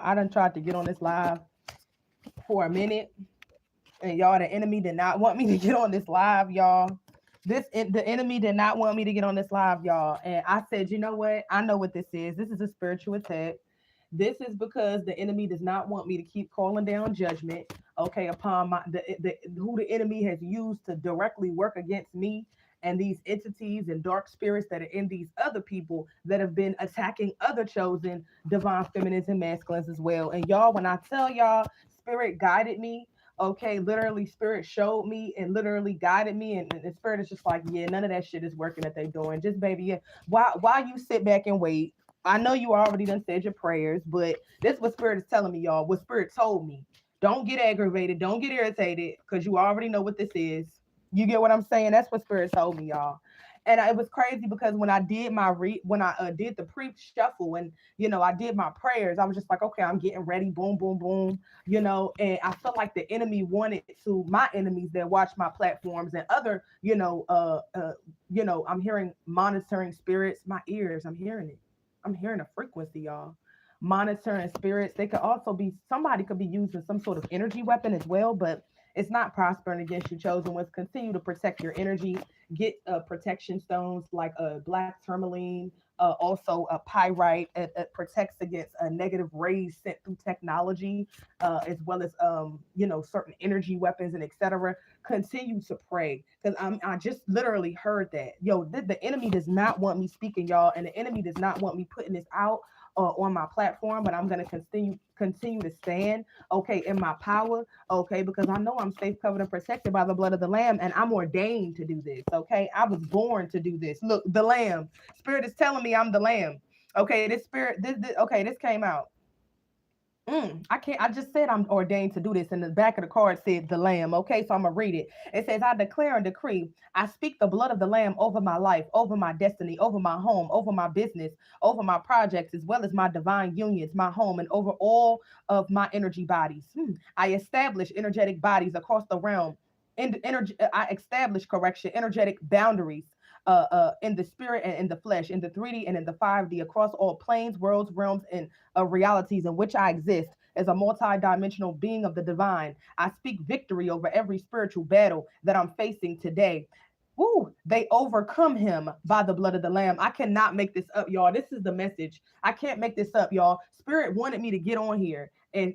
I done tried to get on this live for a minute, and y'all, the enemy did not want me to get on this live, y'all. The enemy did not want me to get on this live, y'all. And I said, you know what? I know what this is. This is a spiritual attack. This is because the enemy does not want me to keep calling down judgment, okay, upon the who the enemy has used to directly work against me and these entities and dark spirits that are in these other people that have been attacking other chosen divine feminines and masculines as well. And y'all, when I tell y'all, spirit guided me. Okay, literally, spirit showed me and literally guided me, and the spirit is just like, yeah, none of that shit is working that they doing. Just baby, yeah. Why you sit back and wait? I know you already done said your prayers, but this is what spirit is telling me, y'all. What spirit told me. Don't get aggravated. Don't get irritated because you already know what this is. You get what I'm saying? That's what spirit told me, y'all. And it was crazy because when I did when I did the pre shuffle and I did my prayers, I was just like, okay, I'm getting ready, boom, boom, boom, and I felt like the enemy wanted to my enemies that watch my platforms and other, I'm hearing monitoring spirits, my ears, I'm hearing it. I'm hearing a frequency, y'all. Monitoring spirits. They could also be somebody could be using some sort of energy weapon as well, but it's not prospering against you, chosen ones. Continue to protect your energy. Get protection stones like black tourmaline, also a pyrite. It protects against negative rays sent through technology, as well as certain energy weapons and etc. Continue to pray because I just literally heard that the enemy does not want me speaking, y'all, and the enemy does not want me putting this out on my platform, but I'm going to continue to stand, okay, in my power, okay, because I know I'm safe, covered, and protected by the blood of the Lamb, and I'm ordained to do this, okay? I was born to do this. Look, the Lamb. Spirit is telling me I'm the Lamb. Okay, this spirit, okay, this came out. I can't. I just said I'm ordained to do this. And the back of the card said the Lamb. Okay, so I'm gonna read it. It says, "I declare and decree. I speak the blood of the Lamb over my life, over my destiny, over my home, over my business, over my projects, as well as my divine unions, my home, and over all of my energy bodies. I establish energetic bodies across the realm. I establish correction, energetic boundaries." In the spirit and in the flesh, in the 3D and in the 5D, across all planes, worlds, realms, and realities in which I exist as a multi-dimensional being of the divine. I speak victory over every spiritual battle that I'm facing today. Woo, they overcome him by the blood of the Lamb. I cannot make this up, y'all. This is the message. I can't make this up, y'all. Spirit wanted me to get on here and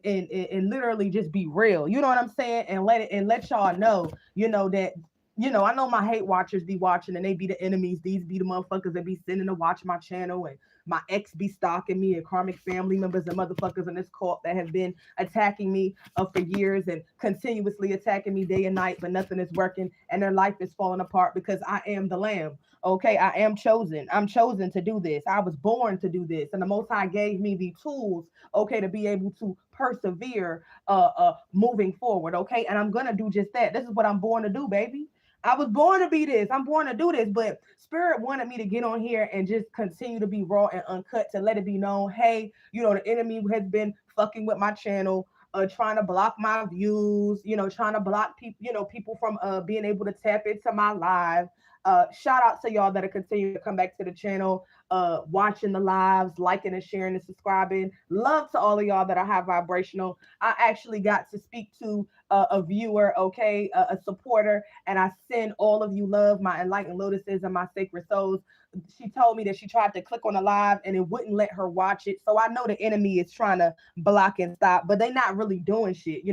literally just be real. You know what I'm saying? And let y'all know, that I know my hate watchers be watching and they be the enemies. These be the motherfuckers that be sending to watch my channel, and my ex be stalking me, and karmic family members and motherfuckers in this cult that have been attacking me for years and continuously attacking me day and night, but nothing is working and their life is falling apart because I am the Lamb. Okay, I am chosen. I'm chosen to do this. I was born to do this. And the Most High gave me the tools, okay, to be able to persevere moving forward. Okay, and I'm going to do just that. This is what I'm born to do, baby. I was born to be this. I'm born to do this. But Spirit wanted me to get on here and just continue to be raw and uncut to let it be known, hey, the enemy has been fucking with my channel, trying to block my views, trying to block people, people from being able to tap into my live. Shout out to y'all that are continuing to come back to the channel, watching the lives, liking and sharing and subscribing. Love to all of y'all that are high vibrational. I actually got to speak to a viewer, okay, a supporter, and I send all of you love, my enlightened lotuses and my sacred souls. She told me that she tried to click on the live and it wouldn't let her watch it. So I know the enemy is trying to block and stop, but they're not really doing shit.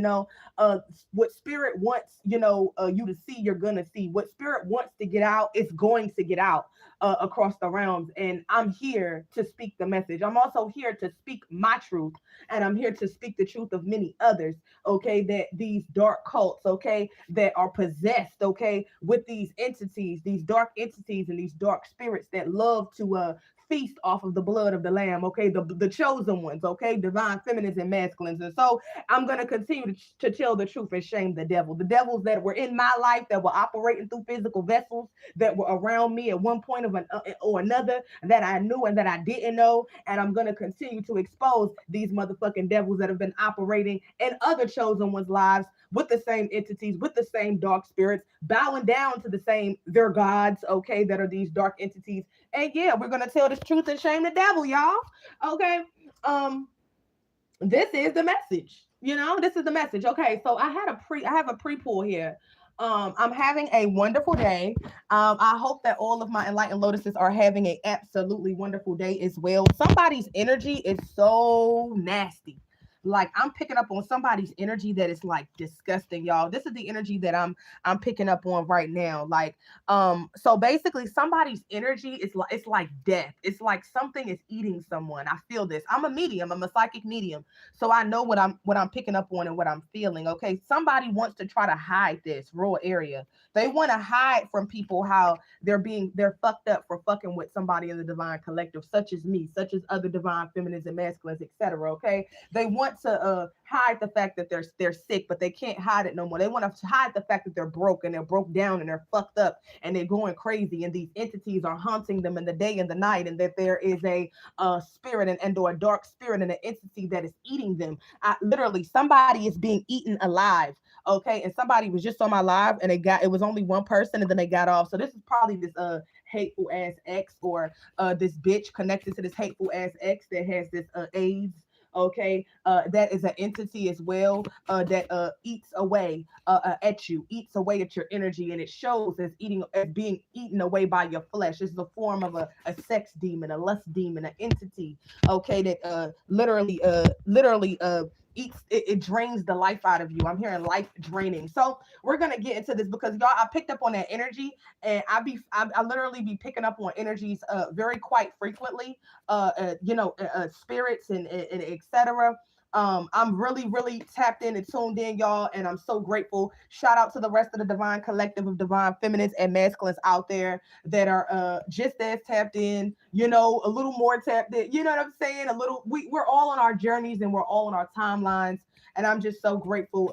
What spirit wants, you to see, you're gonna see. What spirit wants to get out, it's going to get out across the realms. And I'm here to speak the message. I'm also here to speak my truth, and I'm here to speak the truth of many others. Okay, that these dark cults, okay, that are possessed, okay, with these entities, these dark entities and these dark spirits that love to feast off of the blood of the Lamb, okay, the chosen ones, okay, divine feminines and masculines. And so I'm going to continue to tell the truth and shame the devil. The devils that were in my life, that were operating through physical vessels, that were around me at one point or another, that I knew and that I didn't know. And I'm going to continue to expose these motherfucking devils that have been operating in other chosen ones' lives with the same entities, with the same dark spirits, bowing down to the same, their gods, okay, that are these dark entities. And yeah, we're going to tell this truth and shame the devil, y'all. Okay. Um, This is the message. This is the message. Okay, so I have a pre-pull here. I'm having a wonderful day. I hope that all of my enlightened lotuses are having a absolutely wonderful day as well. Somebody's energy is so nasty. Like I'm picking up on somebody's energy that is like disgusting, y'all. This is the energy that I'm picking up on right now. Like, so basically somebody's energy is like it's like death. It's like something is eating someone. I feel this. I'm a medium, I'm a psychic medium. So I know what I'm picking up on and what I'm feeling. Okay. Somebody wants to try to hide this raw area. They want to hide from people how they're fucked up for fucking with somebody in the divine collective, such as me, such as other divine feminines and masculines, etc. Okay. They want to hide the fact that they're sick, but they can't hide it no more. They want to hide the fact that they're broke and they're broke down and they're fucked up and they're going crazy, and these entities are haunting them in the day and the night, and that there is a spirit and or a dark spirit and an entity that is eating them. Literally, somebody is being eaten alive. Okay, and somebody was just on my live, and it was only one person, and then they got off. So this is probably this hateful ass ex, or this bitch connected to this hateful ass ex that has this AIDS. Okay, that is an entity as well, that eats away at you, eats away at your energy, and it shows as being eaten away by your flesh. It's the form of a sex demon, a lust demon, an entity. Okay, that literally it drains the life out of you. I'm hearing life draining. So we're gonna get into this because y'all, I picked up on that energy, and I literally be picking up on energies very quite frequently, spirits and etc. I'm really, really tapped in and tuned in, y'all, and I'm so grateful. Shout out to the rest of the divine collective of divine feminines and masculines out there that are just as tapped in, a little more tapped in. You know what I'm saying? We're all on our journeys and we're all on our timelines, and I'm just so grateful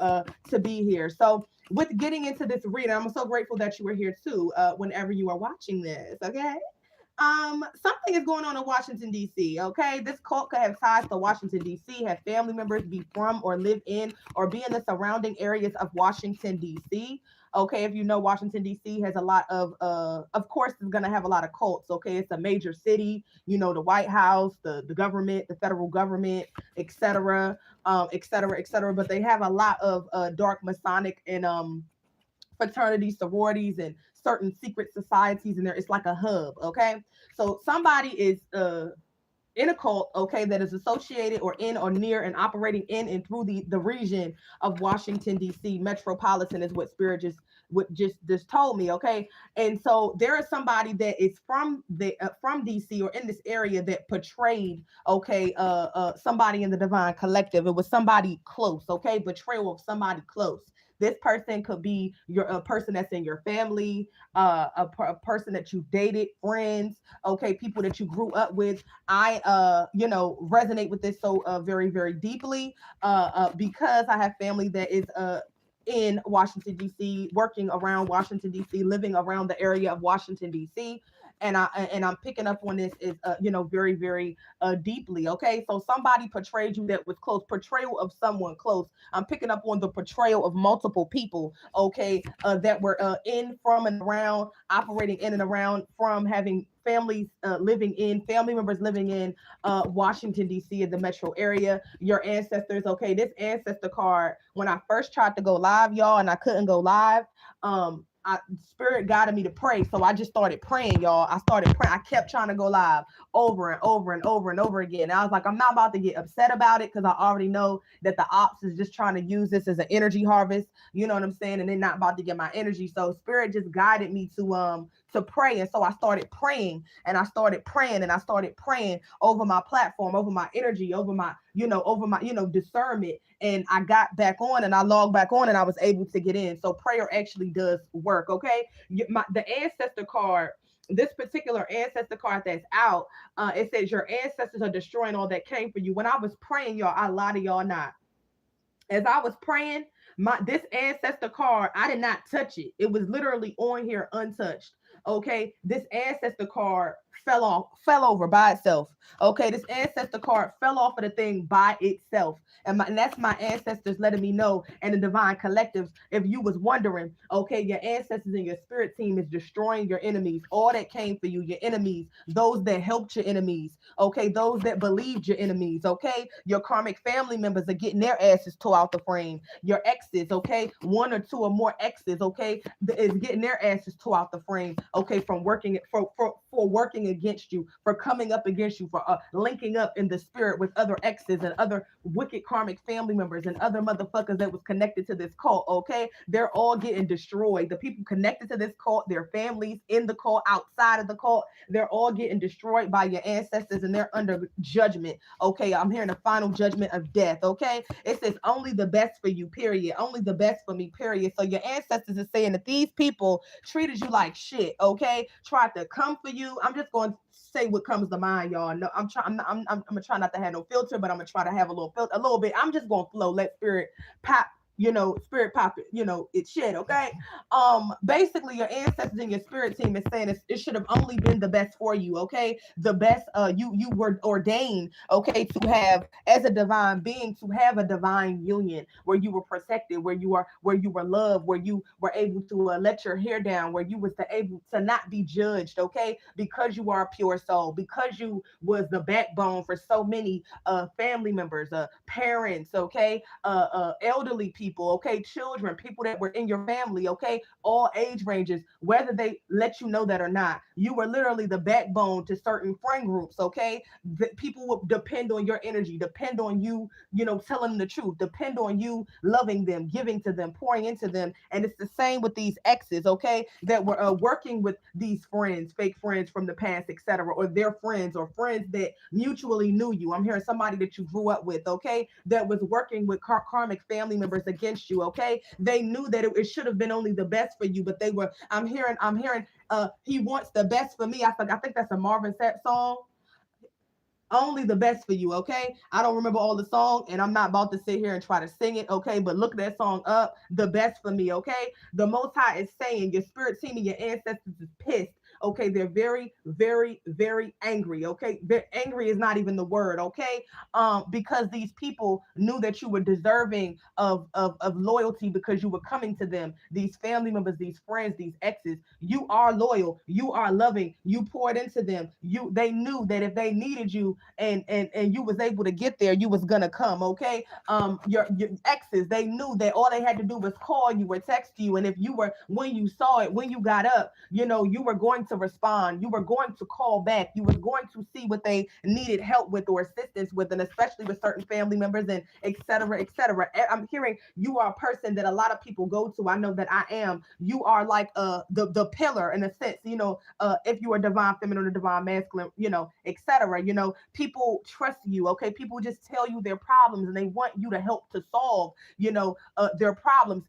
to be here. So with getting into this reading, I'm so grateful that you were here too. Whenever you are watching this, okay? Something is going on in Washington, D.C. Okay, this cult could have ties to Washington, D.C., have family members be from or live in or be in the surrounding areas of Washington, D.C. Okay, if you know, Washington, D.C. has a lot of course, it's going to have a lot of cults. Okay, it's a major city, the White House, the government, the federal government, etc., etc., etc. But they have a lot of dark Masonic and fraternities, sororities, and certain secret societies in there. It's like a hub. Okay, so somebody is in a cult, okay, that is associated or in or near and operating in and through the region of Washington, D.C. metropolitan is what spirit just told me. Okay, and so there is somebody that is from D.C. or in this area that portrayed, okay, somebody in the divine collective. It was somebody close. Okay, betrayal of somebody close. This person could be a person that's in your family, a person that you dated, friends, okay, people that you grew up with. I resonate with this so very, very deeply, because I have family that is in Washington, D.C., working around Washington, D.C., living around the area of Washington, D.C. And I'm picking up on this is very, very deeply. Okay, so somebody portrayed you that was close, portrayal of someone close. I'm picking up on the portrayal of multiple people, okay, that were in, from, and around, operating in and around, from having family members living in Washington, D.C., in the metro area, your ancestors. Okay, this ancestor card, when I first tried to go live, y'all, and I couldn't go live, spirit guided me to pray. So I just started praying, y'all. I started praying. I kept trying to go live over and over and over and over again. And I was like, I'm not about to get upset about it because I already know that the ops is just trying to use this as an energy harvest. You know what I'm saying? And they're not about to get my energy. So spirit just guided me to pray. And so I started praying, and I started praying, and I started praying over my platform, over my energy, over my discernment. And I got back on, and I logged back on, and I was able to get in. So prayer actually does work. Okay, the ancestor card, this particular ancestor card that's out, it says your ancestors are destroying all that came for you. When I was praying, y'all, I lie to y'all not. As I was praying, this ancestor card, I did not touch it. It was literally on here untouched. Okay, this ancestor card fell over by itself. Okay, this ancestor card fell off of the thing by itself. And that's my ancestors letting me know, and the divine collectives, if you was wondering, okay, your ancestors and your spirit team is destroying your enemies, all that came for you, your enemies, those that helped your enemies, okay, those that believed your enemies, okay, your karmic family members are getting their asses tore out the frame, your exes, okay, one or two or more exes, okay, is getting their asses tore out the frame, okay, from working for working against you, for coming up against you, for linking up in the spirit with other exes and other wicked karmic family members and other motherfuckers that was connected to this cult, okay, they're all getting destroyed. The people connected to this cult, their families in the cult, outside of the cult, they're all getting destroyed by your ancestors, and they're under judgment. Okay, I'm hearing the final judgment of death. Okay, it says only the best for you, period. Only the best for me, period. So your ancestors is saying that these people treated you like shit. Okay, tried to come for you. I'm just going to say what comes to mind, y'all. No, I'm trying. I'm gonna try not to have no filter, but I'm gonna try to have a little filter, a little bit. I'm just gonna flow. Let spirit pop. Spirit pop it. It's shit. Okay. Basically, your ancestors and your spirit team is saying it should have only been the best for you. Okay, the best. You were ordained. Okay, to have as a divine being, to have a divine union where you were protected, where you were loved, where you were able to let your hair down, where you was able to not be judged. Okay, because you are a pure soul, because you was the backbone for so many family members, parents. Okay, elderly people. Okay, children, people that were in your family. Okay, all age ranges, whether they let you know that or not. You were literally the backbone to certain friend groups, okay? People will depend on your energy, depend on you, telling them the truth, depend on you loving them, giving to them, pouring into them. And it's the same with these exes, okay? That were working with these friends, fake friends from the past, etc., or their friends or friends that mutually knew you. I'm hearing somebody that you grew up with, okay? That was working with karmic family members against you, okay? They knew that it should have been only the best for you, but they were. I'm hearing. He wants the best for me. I think that's a Marvin Sapp song. Only the best for you, okay? I don't remember all the song, and I'm not about to sit here and try to sing it, okay? But look that song up. The best for me, okay? The Most High is saying your spirit team and your ancestors is pissed. Okay, they're very, very, very angry. Okay, angry is not even the word. Okay, because these people knew that you were deserving of loyalty because you were coming to them. These family members, these friends, these exes. You are loyal. You are loving. You poured into them. They knew that if they needed you and you was able to get there, you was gonna come. Okay, your exes, they knew that all they had to do was call you or text you, and if you were when you saw it, when you got up, you were going to respond. You were going to call back. You were going to see what they needed help with or assistance with, and especially with certain family members and et cetera, et cetera. I'm hearing you are a person that a lot of people go to. I know that I am. You are like the pillar in a sense, if you are divine feminine or divine masculine, et cetera. People trust you, okay? People just tell you their problems and they want you to help to solve, their problems.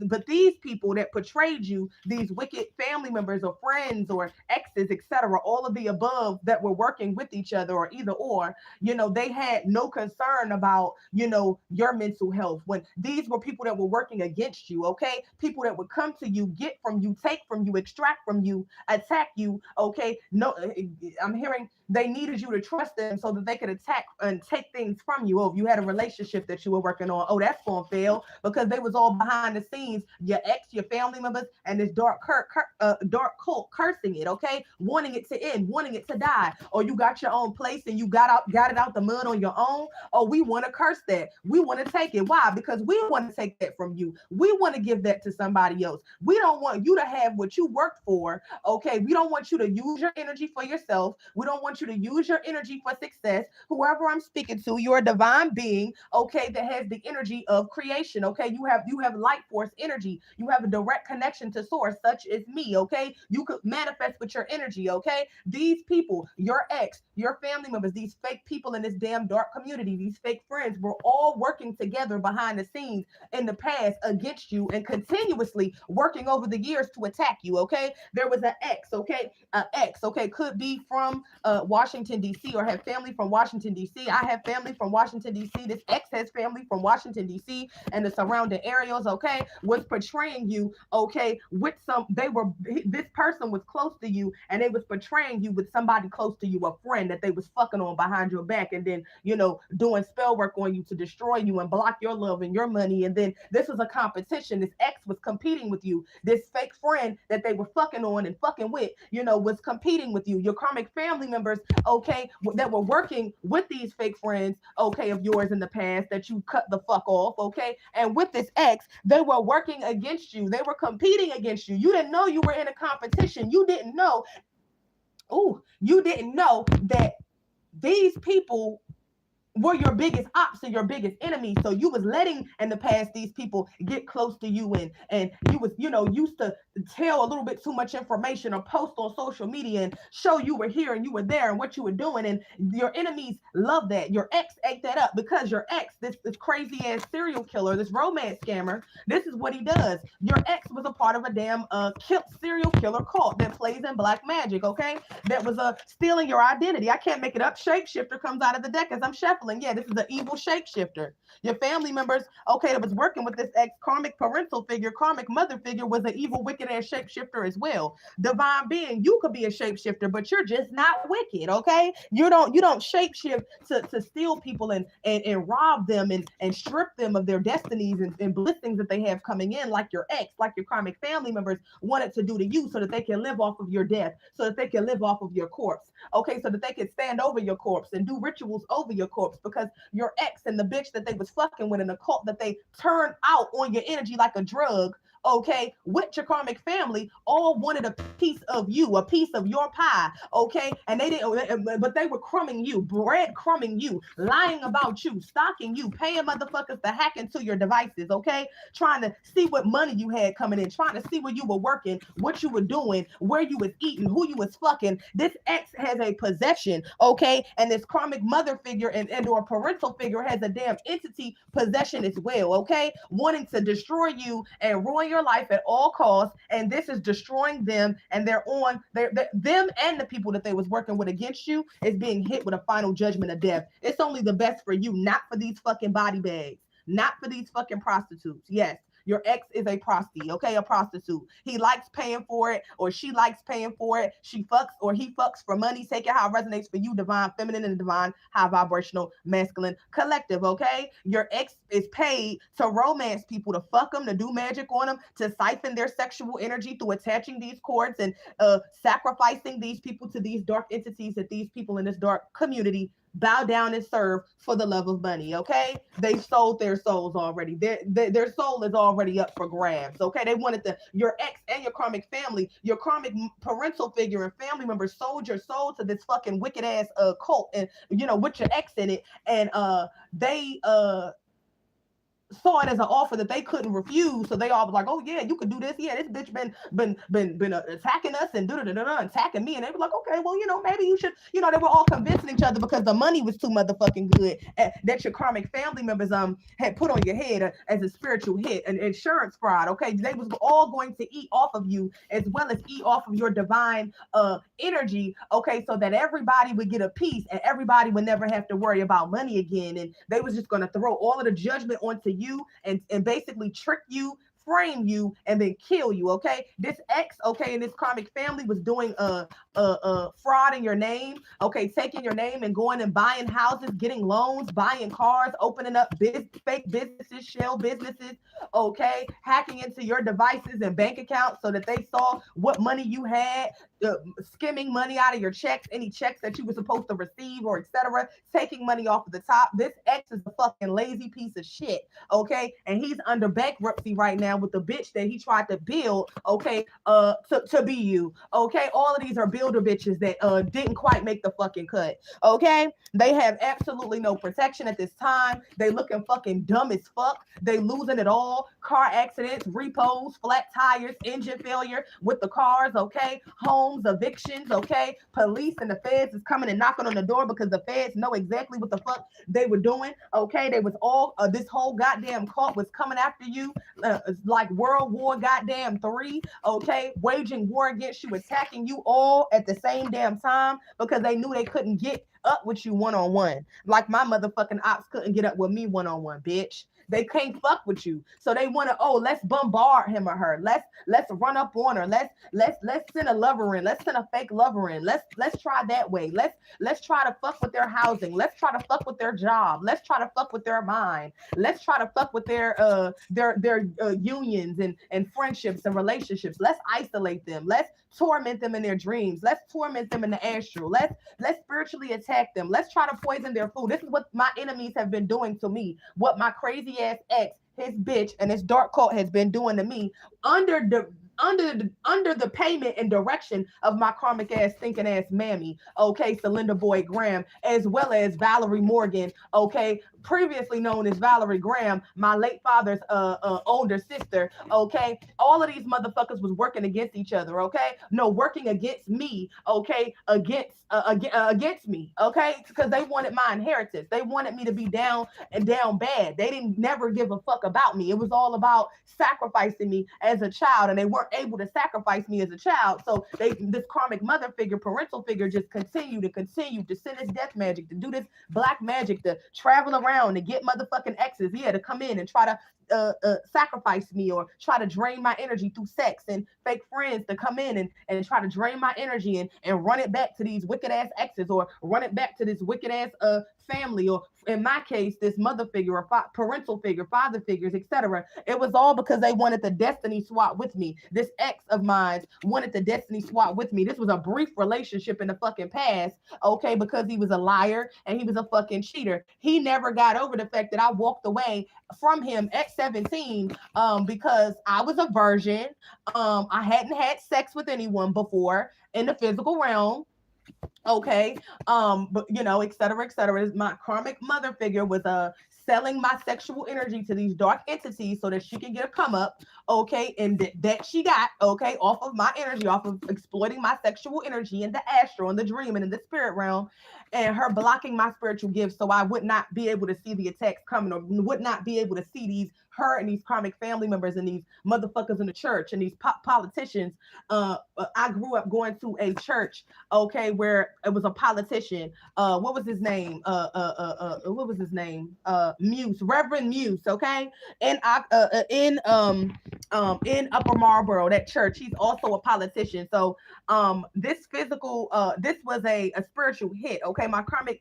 But these people that portrayed you, these wicked family members or friends or exes, etc., all of the above that were working with each other or either or, they had no concern about, your mental health. When these were people that were working against you, okay? People that would come to you, get from you, take from you, extract from you, attack you, okay? No, I'm hearing they needed you to trust them so that they could attack and take things from you. Oh, if you had a relationship that you were working on, oh, that's going to fail because they was all behind the scenes, your ex, your family members, and this dark cult cursing it, okay? Wanting it to end, wanting it to die. Or you got your own place and you got it out the mud on your own. Oh, we want to curse that. We want to take it. Why? Because we want to take that from you. We want to give that to somebody else. We don't want you to have what you worked for, okay? We don't want you to use your energy for yourself. We don't want you to use your energy for success. Whoever I'm speaking to, you're a divine being, okay, that has the energy of creation, okay? You have light force energy. You have a direct connection to source, such as me, okay? You could manifest with your energy, okay? These people, your ex, your family members, these fake people in this damn dark community, these fake friends, were all working together behind the scenes in the past against you and continuously working over the years to attack you, okay? There was an ex, okay? Could be from Washington, D.C., or have family from Washington, D.C. I have family from Washington, D.C. This ex has family from Washington, D.C. and the surrounding areas, okay, was portraying you, okay, with this person was close to you and they was portraying you with somebody close to you, a friend that they was fucking on behind your back and then, doing spell work on you to destroy you and block your love and your money. And then this was a competition. This ex was competing with you. This fake friend that they were fucking on and fucking with, was competing with you. Your karmic family members, okay, that were working with these fake friends, okay, of yours in the past that you cut the fuck off, okay? And with this ex, they were working against you. They were competing against you. You didn't know you were in a competition. You didn't know that these people were your biggest ops and your biggest enemies. So you was letting in the past these people get close to you and you was, used to tell a little bit too much information or post on social media and show you were here and you were there and what you were doing. And your enemies love that. Your ex ate that up because your ex, this crazy ass serial killer, this romance scammer, this is what he does. Your ex was a part of a damn serial killer cult that plays in black magic, okay? That was stealing your identity. I can't make it up. Shapeshifter comes out of the deck as I'm shuffling. Yeah, this is the evil shapeshifter. Your family members, okay, that was working with this ex karmic parental figure, karmic mother figure, was an evil, wicked ass shapeshifter as well. Divine being, you could be a shapeshifter, but you're just not wicked, okay? You don't shapeshift to steal people and rob them and strip them of their destinies and blessings that they have coming in, like your ex, like your karmic family members wanted to do to you, so that they can live off of your death, so that they can live off of your corpse, okay, so that they can stand over your corpse and do rituals over your corpse, because your ex and the bitch that they was fucking with in the cult that they turned out on your energy like a drug, okay, with your karmic family, all wanted a piece of you, a piece of your pie, okay, and they didn't, but they were crumbing you, breadcrumbing you, lying about you, stalking you, paying motherfuckers to hack into your devices, okay, trying to see what money you had coming in, trying to see where you were working, what you were doing, where you was eating, who you was fucking. This ex has a possession, okay, and this karmic mother figure and or parental figure has a damn entity possession as well, okay, wanting to destroy you and ruin your life at all costs. And this is destroying them, and them and the people that they was working with against you is being hit with a final judgment of death. It's only the best for you, not for these fucking body bags, not for these fucking prostitutes. Yes, your ex is a prostitute, okay, a prostitute. He likes paying for it, or she likes paying for it. She fucks or he fucks for money. Take it how it resonates for you, divine feminine and divine high vibrational masculine collective, okay? Your ex is paid to romance people, to fuck them, to do magic on them, to siphon their sexual energy through attaching these cords and sacrificing these people to these dark entities that these people in this dark community bow down and serve for the love of money, okay? They've sold their souls already. Their soul is already up for grabs, okay? They wanted your ex and your karmic family, your karmic parental figure and family members sold your soul to this fucking wicked ass cult, and with your ex in it, and they saw it as an offer that they couldn't refuse. So they all was like, oh yeah, you could do this. Yeah, this bitch been attacking us and attacking me. And they were like, okay, well, maybe you should, they were all convincing each other because the money was too motherfucking good that your karmic family members had put on your head as a spiritual hit, an insurance fraud. Okay, they was all going to eat off of you as well as eat off of your divine energy. Okay, so that everybody would get a piece and everybody would never have to worry about money again. And they was just going to throw all of the judgment onto you and basically trick you, frame you, and then kill you, okay? This ex, okay, and this karmic family was doing fraud in your name, okay, taking your name and going and buying houses, getting loans, buying cars, opening up fake businesses, shell businesses, okay, hacking into your devices and bank accounts so that they saw what money you had, skimming money out of your checks, any checks that you were supposed to receive, or etc., taking money off of the top. This ex is a fucking lazy piece of shit, okay, and he's under bankruptcy right now with the bitch that he tried to build, okay, to be you, okay? All of these are builder bitches that didn't quite make the fucking cut, okay? They have absolutely no protection at this time. They looking fucking dumb as fuck. They losing it all. Car accidents, repos, flat tires, engine failure with the cars, okay? Home homes, evictions, okay? Police and the feds is coming and knocking on the door because the feds know exactly what the fuck they were doing, okay? They was all, this whole goddamn cult was coming after you, like World War goddamn 3, okay? Waging war against you, attacking you all at the same damn time because they knew they couldn't get up with you one-on-one. Like my motherfucking ops couldn't get up with me one-on-one, bitch. They can't fuck with you. So they want to, oh, let's bombard him or her. Let's run up on her. Let's send a lover in. Let's send a fake lover in. Let's try that way. Let's try to fuck with their housing. Let's try to fuck with their job. Let's try to fuck with their mind. Let's try to fuck with their unions and friendships and relationships. Let's isolate them. Let's torment them in their dreams. Let's torment them in the astral. Let's spiritually attack them. Let's try to poison their food. This is what my enemies have been doing to me. What my crazy ass ex, his bitch, and his dark cult has been doing to me under the payment and direction of my karmic ass thinking ass mammy, okay, Celinda Boyd Graham, as well as Valerie Morgan, okay, previously known as Valerie Graham, my late father's older sister, okay. All of these motherfuckers was working against each other, okay. No, working against me, okay, against me, okay, because they wanted my inheritance. They wanted me to be down and down bad. They didn't never give a fuck about me. It was all about sacrificing me as a child, and they weren't able to sacrifice me as a child. So this karmic mother figure, parental figure, just continue to send this death magic, to do this black magic, to travel around and get motherfucking exes, yeah, to come in and try to sacrifice me or try to drain my energy through sex, and fake friends to come in and try to drain my energy and run it back to these wicked ass exes, or run it back to this wicked ass family, or in my case, this mother figure or parental figure, father figures, etc. It was all because they wanted the destiny swap with me. This ex of mine wanted the destiny swap with me. This was a brief relationship in the fucking past, okay, because he was a liar and he was a fucking cheater. He never got over the fact that I walked away from him at 17 because I was a virgin. I hadn't had sex with anyone before in the physical realm. Okay, but you know, et cetera, et cetera. My karmic mother figure was selling my sexual energy to these dark entities so that she can get a come up, okay, and that she got, okay, off of my energy, off of exploiting my sexual energy in the astral, in the dream, and in the spirit realm, and her blocking my spiritual gifts so I would not be able to see the attacks coming, or would not be able to see her and these karmic family members and these motherfuckers in the church and these politicians. I grew up going to a church, okay, where it was a politician. What was his name? Muse, Reverend Muse, okay, in Upper Marlboro, that church. He's also a politician. So this was a spiritual hit, okay. My karmic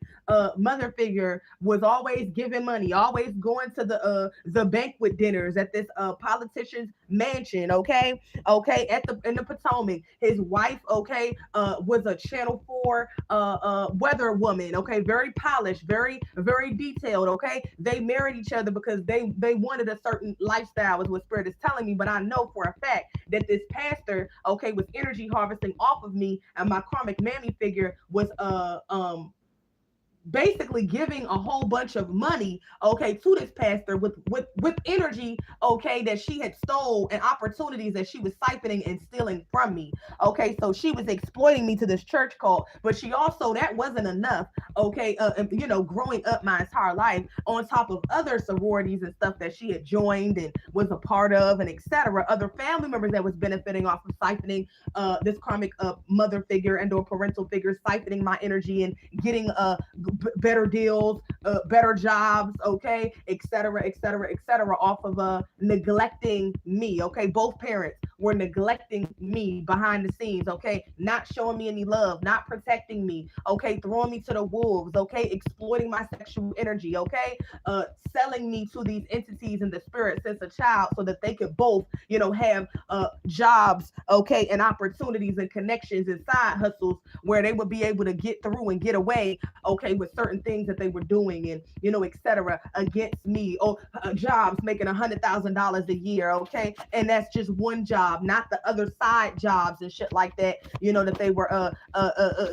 mother figure was always giving money, always going to the banquet dinners at this politician's mansion, okay, in the Potomac. His wife, okay, was a Channel 4 weather woman, okay, very polished, very very detailed, okay. They married each other because they wanted a certain lifestyle, is what spirit is telling me. But I know for a fact that this pastor, okay, was energy harvesting off of me, and my karmic mammy figure was basically giving a whole bunch of money, okay, to this pastor with energy, okay, that she had stole, and opportunities that she was siphoning and stealing from me, okay. So she was exploiting me to this church cult, but she also, that wasn't enough, okay, you know, growing up my entire life, on top of other sororities and stuff that she had joined and was a part of, and etc., other family members that was benefiting off of siphoning this karmic mother figure and or parental figure, siphoning my energy and getting better deals, better jobs, okay, etc., etc., etc., off of neglecting me, okay. Both parents were neglecting me behind the scenes, okay, not showing me any love, not protecting me, okay, throwing me to the wolves, okay, exploiting my sexual energy, okay, selling me to these entities in the spirit since a child so that they could both, you know, have jobs, okay, and opportunities and connections and side hustles where they would be able to get through and get away, okay, with certain things that they were doing, and you know, etc., against me, or jobs making $100,000 a year, okay, and that's just one job, not the other side jobs and shit like that, you know, that they were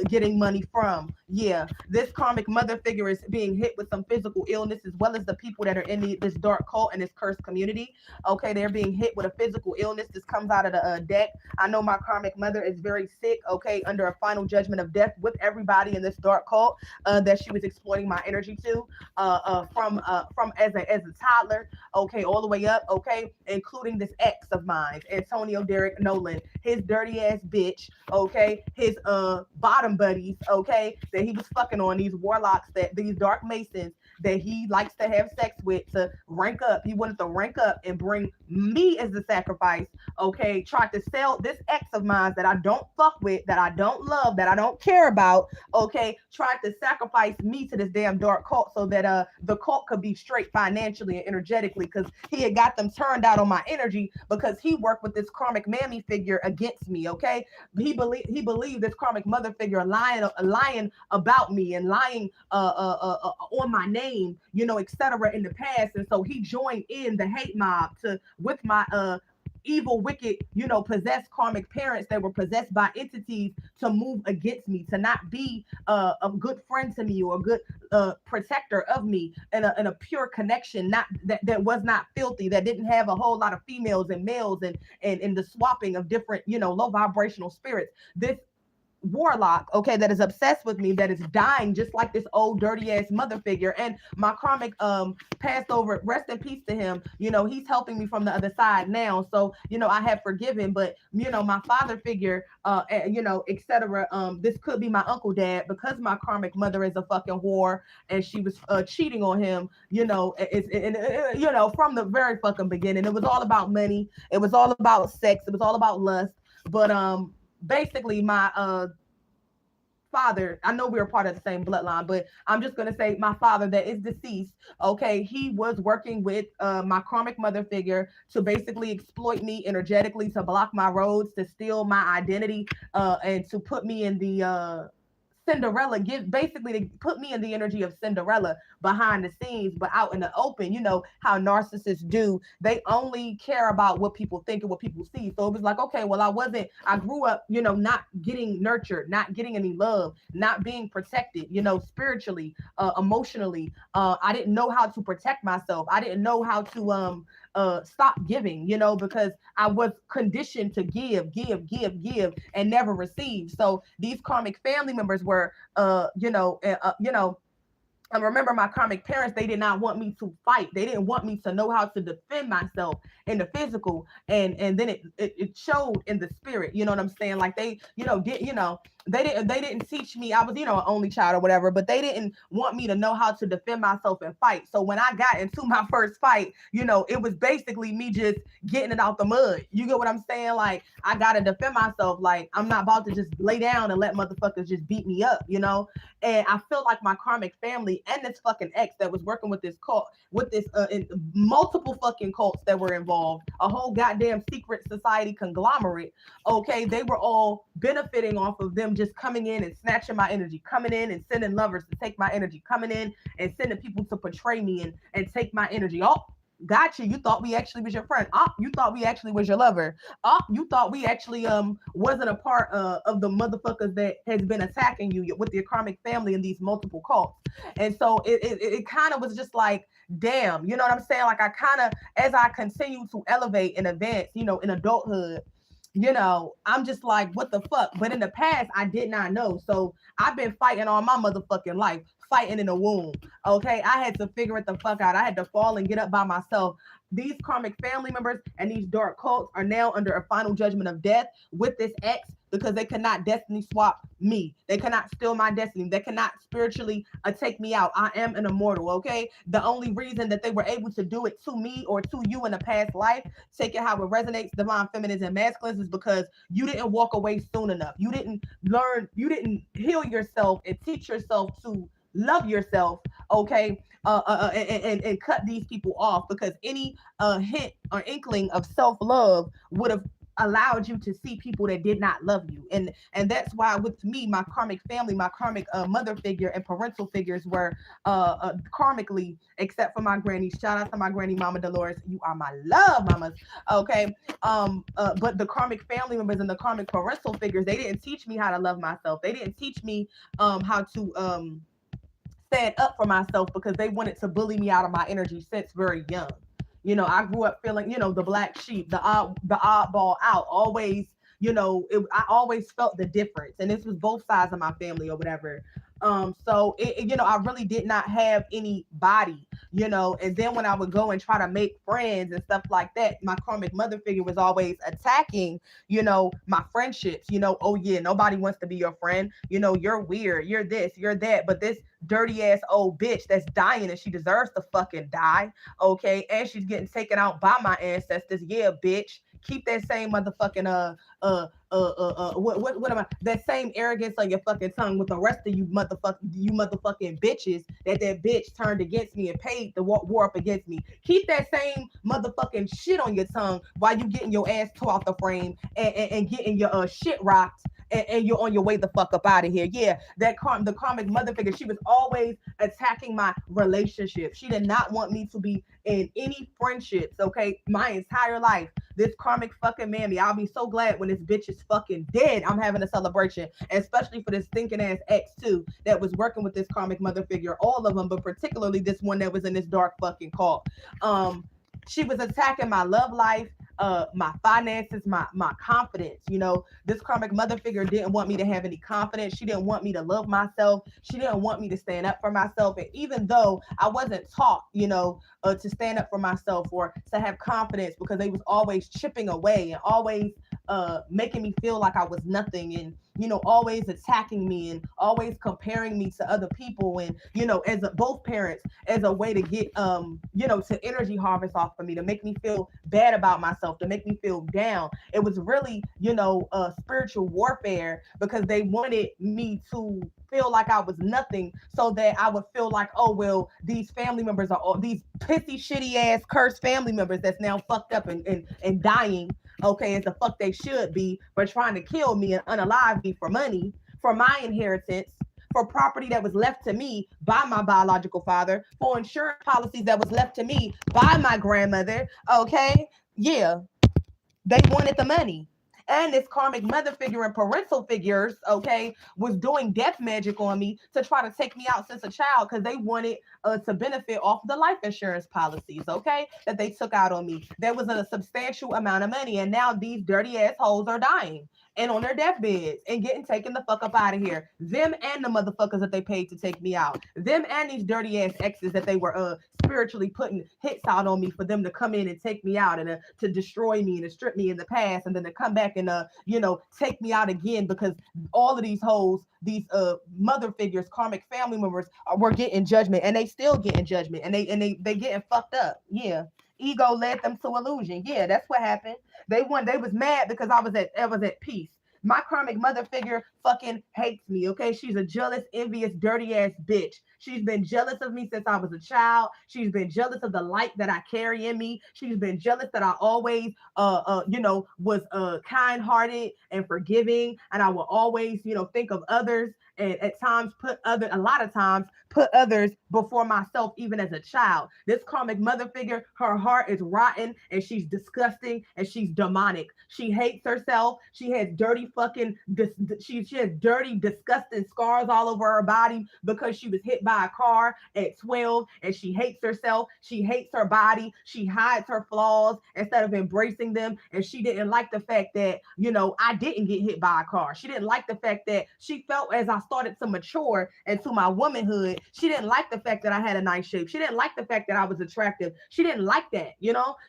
getting money from, Yeah, this karmic mother figure is being hit with some physical illness, as well as the people that are in this dark cult and this cursed community. Okay, they're being hit with a physical illness. This comes out of the deck. I know my karmic mother is very sick. Okay, under a final judgment of death with everybody in this dark cult that she was exploiting my energy to, from as a toddler. Okay, all the way up. Okay, including this ex of mine, Antonio Derek Nolan, his dirty ass bitch. Okay, his bottom buddies. Okay, that he was fucking on, these warlocks, that these dark masons that he likes to have sex with to rank up. He wanted to rank up and bring me as the sacrifice. Okay, tried to sell this ex of mine that I don't fuck with, that I don't love, that I don't care about. Okay, tried to sacrifice me to this damn dark cult so that the cult could be straight financially and energetically, because he had got them turned out on my energy because he worked with this karmic mammy figure against me. Okay, he believed this karmic mother figure lying about me and lying on my name, etc. in the past, and so he joined in the hate mob to with my evil, wicked, possessed karmic parents that were possessed by entities to move against me, to not be a good friend to me or a good protector of me, and a pure connection, not that was not filthy, that didn't have a whole lot of females and males and the swapping of different, low vibrational spirits. This warlock, okay, that is obsessed with me, that is dying just like this old dirty ass mother figure. And my karmic passed over, rest in peace to him. He's helping me from the other side now, so I have forgiven. But my father figure, etc. This could be my uncle dad, because my karmic mother is a fucking whore and she was cheating on him. From the very fucking beginning, it was all about money, it was all about sex, it was all about lust. But basically my father, I know we were part of the same bloodline, but I'm just going to say my father that is deceased. Okay, he was working with my karmic mother figure to basically exploit me energetically, to block my roads, to steal my identity, and to put me in the Cinderella, basically to put me in the energy of Cinderella behind the scenes, but out in the open. You know how narcissists do. They only care about what people think and what people see. So it was like, okay, well, I grew up, not getting nurtured, not getting any love, not being protected, spiritually, emotionally. I didn't know how to protect myself. I didn't know how to stop giving, because I was conditioned to give, and never receive. So these karmic family members were, and remember, my karmic parents, they did not want me to fight. They didn't want me to know how to defend myself in the physical, and then it showed in the spirit. You know what I'm saying? Like they, they didn't teach me. I was, an only child or whatever, but they didn't want me to know how to defend myself and fight. So when I got into my first fight, it was basically me just getting it out the mud. You get what I'm saying? Like, I gotta defend myself. Like, I'm not about to just lay down and let motherfuckers just beat me up, And I feel like my karmic family and this fucking ex that was working with this cult, with this multiple fucking cults that were involved, a whole goddamn secret society conglomerate. Okay, they were all benefiting off of them just coming in and snatching my energy, coming in and sending lovers to take my energy, coming in and sending people to portray me and take my energy. Oh, gotcha. You thought we actually was your friend. Oh, you thought we actually was your lover. Oh, you thought we actually wasn't a part of the motherfuckers that has been attacking you with your karmic family and these multiple cults. And so it kind of was just like, damn, you know what I'm saying? Like, I kind of, as I continue to elevate and advance, in adulthood, I'm just like, what the fuck? But in the past, I did not know. So I've been fighting all my motherfucking life, fighting in the womb. Okay, I had to figure it the fuck out. I had to fall and get up by myself. These karmic family members and these dark cults are now under a final judgment of death with this ex, because they cannot destiny swap me. They cannot steal my destiny. They cannot spiritually take me out. I am an immortal, okay? The only reason that they were able to do it to me or to you in a past life, take it how it resonates, divine feminines and masculines, is because you didn't walk away soon enough. You didn't learn, you didn't heal yourself and teach yourself to love yourself, okay? And cut these people off, because any hint or inkling of self-love would have allowed you to see people that did not love you. And that's why with me, my karmic family, my karmic mother figure and parental figures were karmically, except for my granny. Shout out to my granny, Mama Dolores. You are my love, mamas. Okay. But the karmic family members and the karmic parental figures, they didn't teach me how to love myself. They didn't teach me how to stand up for myself, because they wanted to bully me out of my energy since very young. I grew up feeling, the black sheep, the oddball out, always, I always felt the difference. And this was both sides of my family or whatever. So I really did not have any body, and then when I would go and try to make friends and stuff like that, my karmic mother figure was always attacking, my friendships, oh yeah, nobody wants to be your friend. You're weird. You're this, you're that. But this dirty ass old bitch that's dying and she deserves to fucking die. Okay. And she's getting taken out by my ancestors. Yeah, bitch. Keep that same motherfucking what am I? That same arrogance on your fucking tongue with the rest of you motherfucking bitches that bitch turned against me and paid the war up against me. Keep that same motherfucking shit on your tongue while you getting your ass tore out the frame and getting your shit rocked. And you're on your way the fuck up out of here. Yeah, the karmic mother figure, she was always attacking my relationship. She did not want me to be in any friendships, okay? My entire life. This karmic fucking mammy. I'll be so glad when this bitch is fucking dead. I'm having a celebration, especially for this stinking ass ex too that was working with this karmic mother figure. All of them, but particularly this one that was in this dark fucking cult. She was attacking my love life, my finances, my confidence. This karmic mother figure didn't want me to have any confidence. She didn't want me to love myself. She didn't want me to stand up for myself. And even though I wasn't taught, to stand up for myself or to have confidence, because they was always chipping away and always making me feel like I was nothing, and always attacking me and always comparing me to other people, and as both parents, as a way to get to energy harvest off of me, to make me feel bad about myself, to make me feel down. It was really spiritual warfare, because they wanted me to feel like I was nothing, so that I would feel like, oh well, these family members are all these pissy shitty ass cursed family members that's now fucked up and dying, okay, as the fuck they should be, for trying to kill me and unalive me for money, for my inheritance, for property that was left to me by my biological father, for insurance policies that was left to me by my grandmother. Okay, yeah, they wanted the money. And this karmic mother figure and parental figures, okay, was doing death magic on me to try to take me out since a child, because they wanted to benefit off the life insurance policies, okay, that they took out on me. There was a substantial amount of money, and now these dirty assholes are dying and on their deathbeds and getting taken the fuck up out of here. Them and the motherfuckers that they paid to take me out. Them and these dirty ass exes that they were spiritually putting hits out on me for them to come in and take me out, and to destroy me and to strip me in the past, and then to come back and take me out again, because all of these hoes, these mother figures, karmic family members, were getting judgment, and they still getting judgment, and they getting fucked up. Yeah. Ego led them to illusion. Yeah, that's what happened. They was mad because I was at peace. My karmic mother figure fucking hates me, okay? She's a jealous, envious, dirty ass bitch. She's been jealous of me since I was a child. She's been jealous of the light that I carry in me. She's been jealous that I always, was kind-hearted and forgiving, and I will always, think of others, and at times a lot of times put others before myself, even as a child. This karmic mother figure, her heart is rotten, and she's disgusting, and she's demonic. She hates herself. She has dirty fucking, she has dirty, disgusting scars all over her body because she was hit by a car at 12, and she hates herself. She hates her body. She hides her flaws instead of embracing them, and she didn't like the fact that, I didn't get hit by a car. She didn't like the fact that she felt, as I started to mature into my womanhood, she didn't like the fact that I had a nice shape. She didn't like the fact that I was attractive. She didn't like that,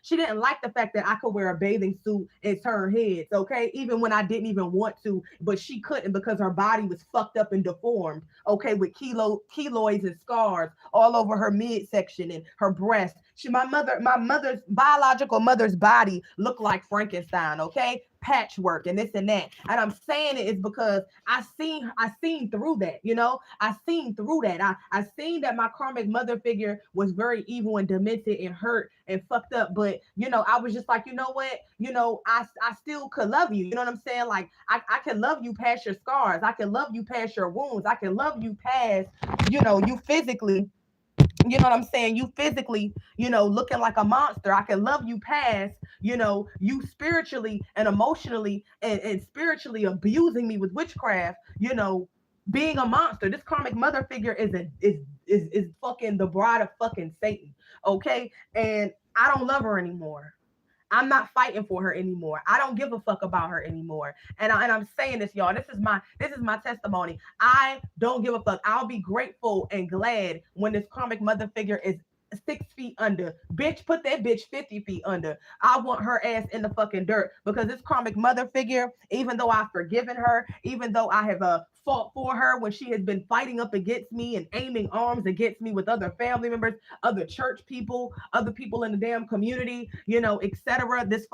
She didn't like the fact that I could wear a bathing suit and turn heads, okay? Even when I didn't even want to, but she couldn't, because her body was fucked up and deformed, okay, with keloids and scars all over her midsection and her breast. My mother's biological mother's body looked like Frankenstein, okay? patchwork and this and that. And I'm saying it is because I seen through that, I seen through that. I seen that my karmic mother figure was very evil and demented and hurt and fucked up. But I was just like, you know what? I still could love you. You know what I'm saying? Like I can love you past your scars. I can love you past your wounds. I can love you past, you physically, you know what I'm saying? You physically, looking like a monster. I can love you past, you spiritually and emotionally and spiritually abusing me with witchcraft, being a monster. This karmic mother figure is fucking the bride of fucking Satan. Okay. And I don't love her anymore. I'm not fighting for her anymore. I don't give a fuck about her anymore. And I'm saying this, y'all. This is my testimony. I don't give a fuck. I'll be grateful and glad when this karmic mother figure is 6 feet under. Bitch, put that bitch 50 feet under. I want her ass in the fucking dirt because this karmic mother figure, even though I've forgiven her, even though I have fought for her when she has been fighting up against me and aiming arms against me with other family members, other church people, other people in the damn community, etc. This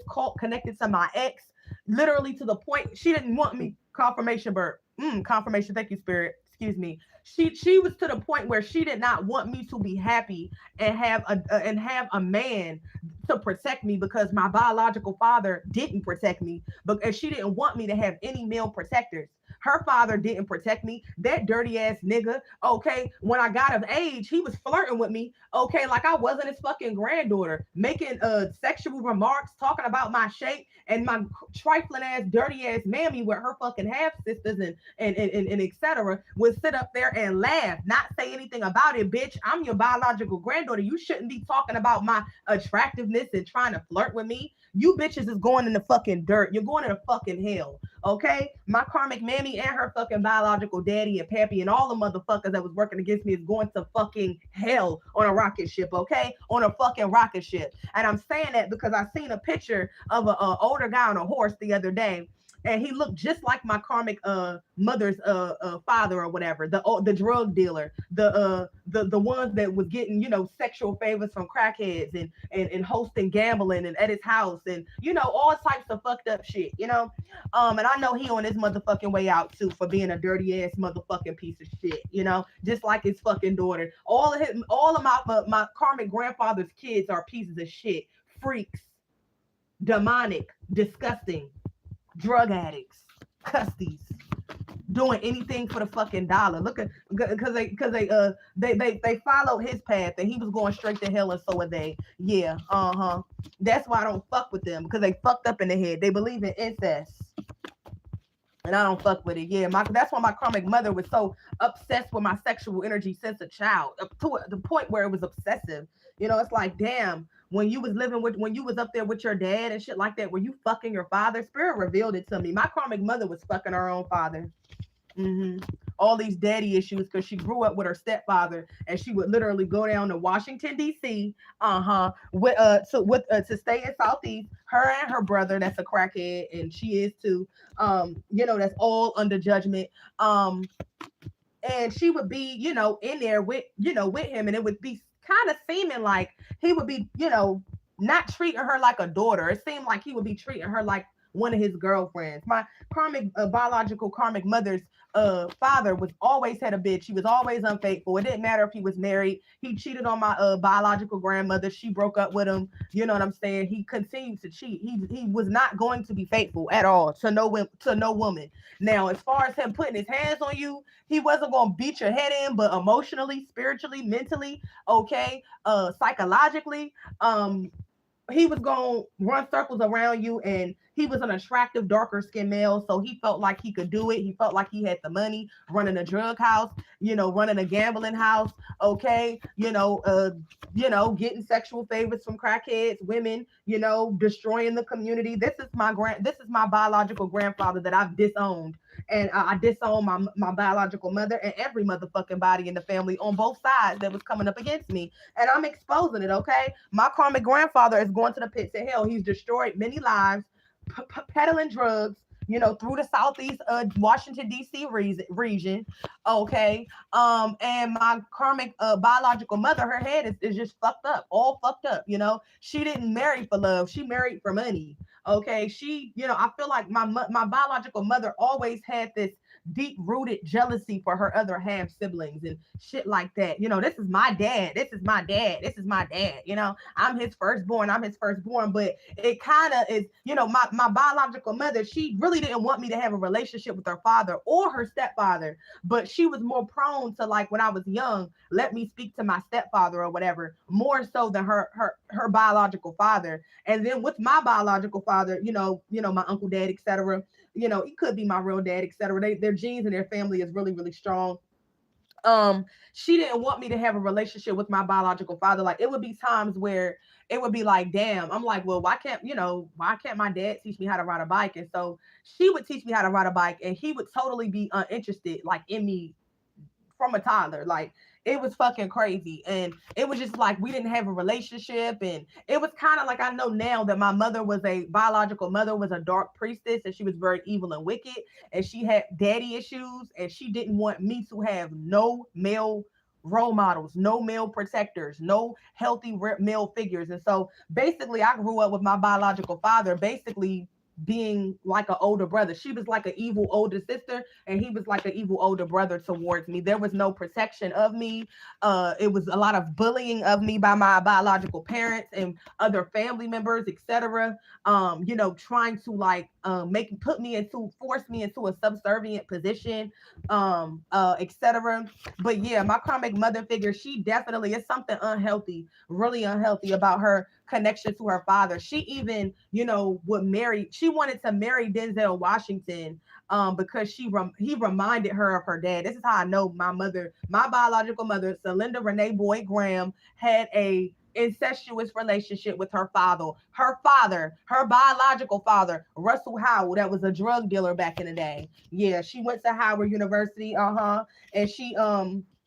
cult connected to my ex, literally to the point she didn't want me. Confirmation, Bert. Confirmation. Thank you, Spirit. Excuse me. She was to the point where she did not want me to be happy and have a man to protect me because my biological father didn't protect me, because she didn't want me to have any male protectors. Her father didn't protect me. That dirty ass nigga. Okay. When I got of age, he was flirting with me. Okay. Like I wasn't his fucking granddaughter, making sexual remarks, talking about my shape, and my trifling ass, dirty ass mammy with her fucking half sisters and etc. would sit up there and laugh, not say anything about it. Bitch, I'm your biological granddaughter. You shouldn't be talking about my attractiveness and trying to flirt with me. You bitches is going in the fucking dirt. You're going to the fucking hell. Okay? My karmic mammy and her fucking biological daddy and pappy and all the motherfuckers that was working against me is going to fucking hell on a rocket ship. Okay? On a fucking rocket ship. And I'm saying that because I seen a picture of an older guy on a horse the other day, and he looked just like my karmic mother's father or whatever, the drug dealer, the ones that was getting sexual favors from crackheads and hosting gambling and at his house and all types of fucked up shit, and I know he on his motherfucking way out too for being a dirty ass motherfucking piece of shit, just like his fucking daughter. All of my karmic grandfather's kids are pieces of shit, freaks, demonic, disgusting, drug addicts, cussies, doing anything for the fucking dollar. Look at because they followed his path and he was going straight to hell, and so are they. Yeah, That's why I don't fuck with them, because they fucked up in the head. They believe in incest. And I don't fuck with it. Yeah, that's why my karmic mother was so obsessed with my sexual energy since a child, up to the point where it was obsessive. It's like, damn, when you was up there with your dad and shit like that, were you fucking your father? Spirit revealed it to me. My karmic mother was fucking her own father. All these daddy issues because she grew up with her stepfather, and she would literally go down to Washington D.C. To stay in Southeast. Her and her brother, that's a crackhead, and she is too. That's all under judgment. And she would be, in there with him, and it would be kind of seeming like he would be, not treating her like a daughter. It seemed like he would be treating her like one of his girlfriends. My biological karmic mother's father was always had a bitch. He was always unfaithful. It didn't matter if he was married. He cheated on my biological grandmother. She broke up with him. You know what I'm saying? He continued to cheat. He was not going to be faithful at all to no woman. Now, as far as him putting his hands on you, he wasn't going to beat your head in, but emotionally, spiritually, mentally, okay, psychologically, he was going to run circles around you, and he was an attractive, darker skinned male. So he felt like he could do it. He felt like he had the money, running a drug house, running a gambling house. Okay. Getting sexual favors from crackheads, women, destroying the community. This is my biological grandfather that I've disowned. And I disowned my biological mother and every motherfucking body in the family on both sides that was coming up against me. And I'm exposing it, okay? My karmic grandfather is going to the pits of hell. He's destroyed many lives, peddling drugs, through the Southeast Washington D.C. region. Okay. And my karmic biological mother, her head is just fucked up, all fucked up. She didn't marry for love, she married for money. Okay. She, I feel like my biological mother always had this deep rooted jealousy for her other half siblings and shit like that. This is my dad. This is my dad. This is my dad. I'm his firstborn. I'm his firstborn. But it kind of is, my biological mother, she really didn't want me to have a relationship with her father or her stepfather, but she was more prone to, like, when I was young, let me speak to my stepfather or whatever, more so than her biological father. And then with my biological father, my uncle, dad, etc., he could be my real dad, etc. Their genes and their family is really, really strong. She didn't want me to have a relationship with my biological father. Like, it would be times where it would be like, damn, I'm like, well, why can't my dad teach me how to ride a bike? And so she would teach me how to ride a bike, and he would totally be uninterested, like, in me from a toddler. Like, it was fucking crazy. And it was just like we didn't have a relationship. And it was kind of like, I know now that my mother was a biological mother, was a dark priestess, and she was very evil and wicked. And she had daddy issues, and she didn't want me to have no male role models, no male protectors, no healthy male figures. And so basically I grew up with my biological father basically being like an older brother. She was like an evil older sister, and he was like an evil older brother towards me. There was no protection of me. It was a lot of bullying of me by my biological parents and other family members, etc. Trying to, like, force me into a subservient position, etc. But yeah, my karmic mother figure, she definitely is something unhealthy, really unhealthy about her connection to her father. She even, she wanted to marry Denzel Washington because he reminded her of her dad. This is how I know my biological mother, Celinda Renee Boyd Graham, had a incestuous relationship with her father. Her biological father, Russell Howell, that was a drug dealer back in the day. Yeah, she went to Howard University, and she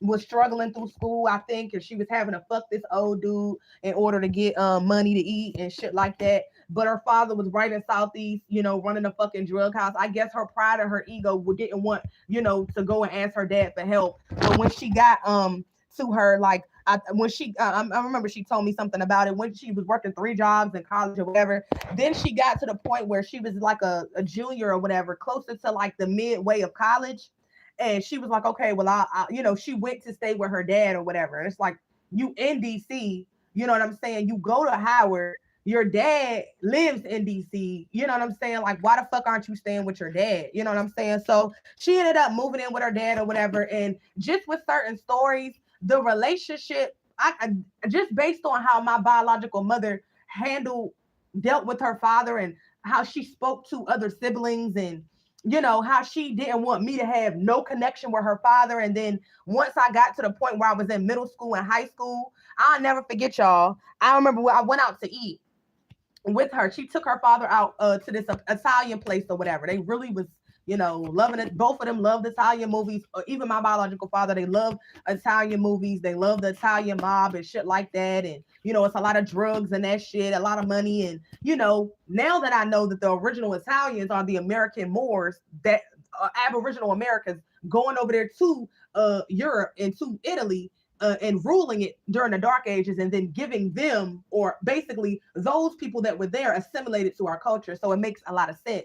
was struggling through school, I think, and she was having to fuck this old dude in order to get money to eat and shit like that. But her father was right in Southeast, running a fucking drug house. I guess her pride and her ego didn't want, to go and ask her dad for help. But when she got to her, like, I remember she told me something about it when she was working 3 jobs in college or whatever. Then she got to the point where she was like a junior or whatever, closer to like the midway of college. And she was like, okay, well, she went to stay with her dad or whatever. And it's like, you in DC, you know what I'm saying? You go to Howard, your dad lives in DC, you know what I'm saying? Like, why the fuck aren't you staying with your dad? You know what I'm saying? So she ended up moving in with her dad or whatever. And just with certain stories, the relationship, I just based on how my biological mother dealt with her father and how she spoke to other siblings, and how she didn't want me to have no connection with her father. And then once I got to the point where I was in middle school and high school, I'll never forget, y'all. I remember when I went out to eat with her. She took her father out to this Italian place or whatever. They really was, loving it. Both of them loved Italian movies. Or even my biological father, they love Italian movies. They love the Italian mob and shit like that. And, it's a lot of drugs and that shit, a lot of money. And, now that I know that the original Italians are the American Moors, that Aboriginal Americans going over there to Europe and to Italy, and ruling it during the Dark Ages, and then giving them, or basically those people that were there, assimilated to our culture. So it makes a lot of sense.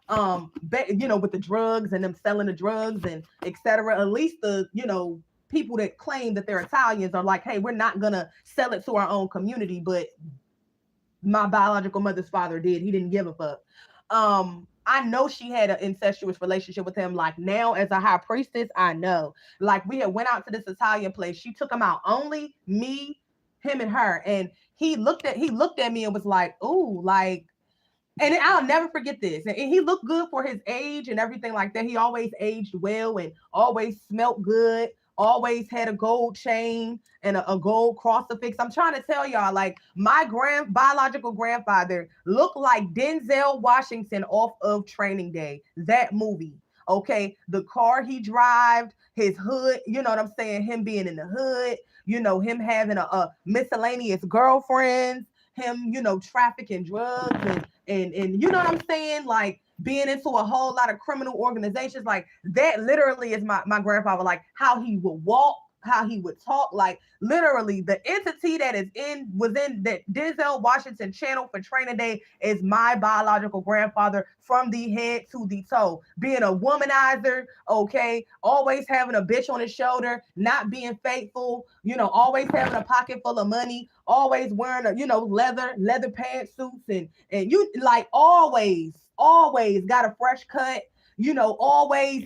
With the drugs and them selling the drugs and etc. At least the, people that claim that they're Italians are like, hey, we're not gonna sell it to our own community. But my biological mother's father did. He didn't give a fuck. I know she had an incestuous relationship with him. Like, now as a high priestess, I know. Like, we had went out to this Italian place. She took him out, only me, him, and her. And he looked at me and was like, ooh, like, and I'll never forget this. And he looked good for his age and everything like that. He always aged well and always smelt good. Always had a gold chain and a gold crucifix. I'm trying to tell y'all, like, my biological grandfather looked like Denzel Washington off of Training Day, that movie. Okay, the car he drives, his hood, you know what I'm saying? Him being in the hood, him having a miscellaneous girlfriends, him, trafficking drugs and you know what I'm saying? Like, being into a whole lot of criminal organizations. Like that literally is my grandfather, like how he would walk, how he would talk, like literally the entity that is in was in that Denzel Washington channel for Training Day is my biological grandfather from the head to the toe. Being a womanizer, okay, always having a bitch on his shoulder, not being faithful, always having a pocket full of money, always wearing a leather pantsuits, and you like always got a fresh cut, always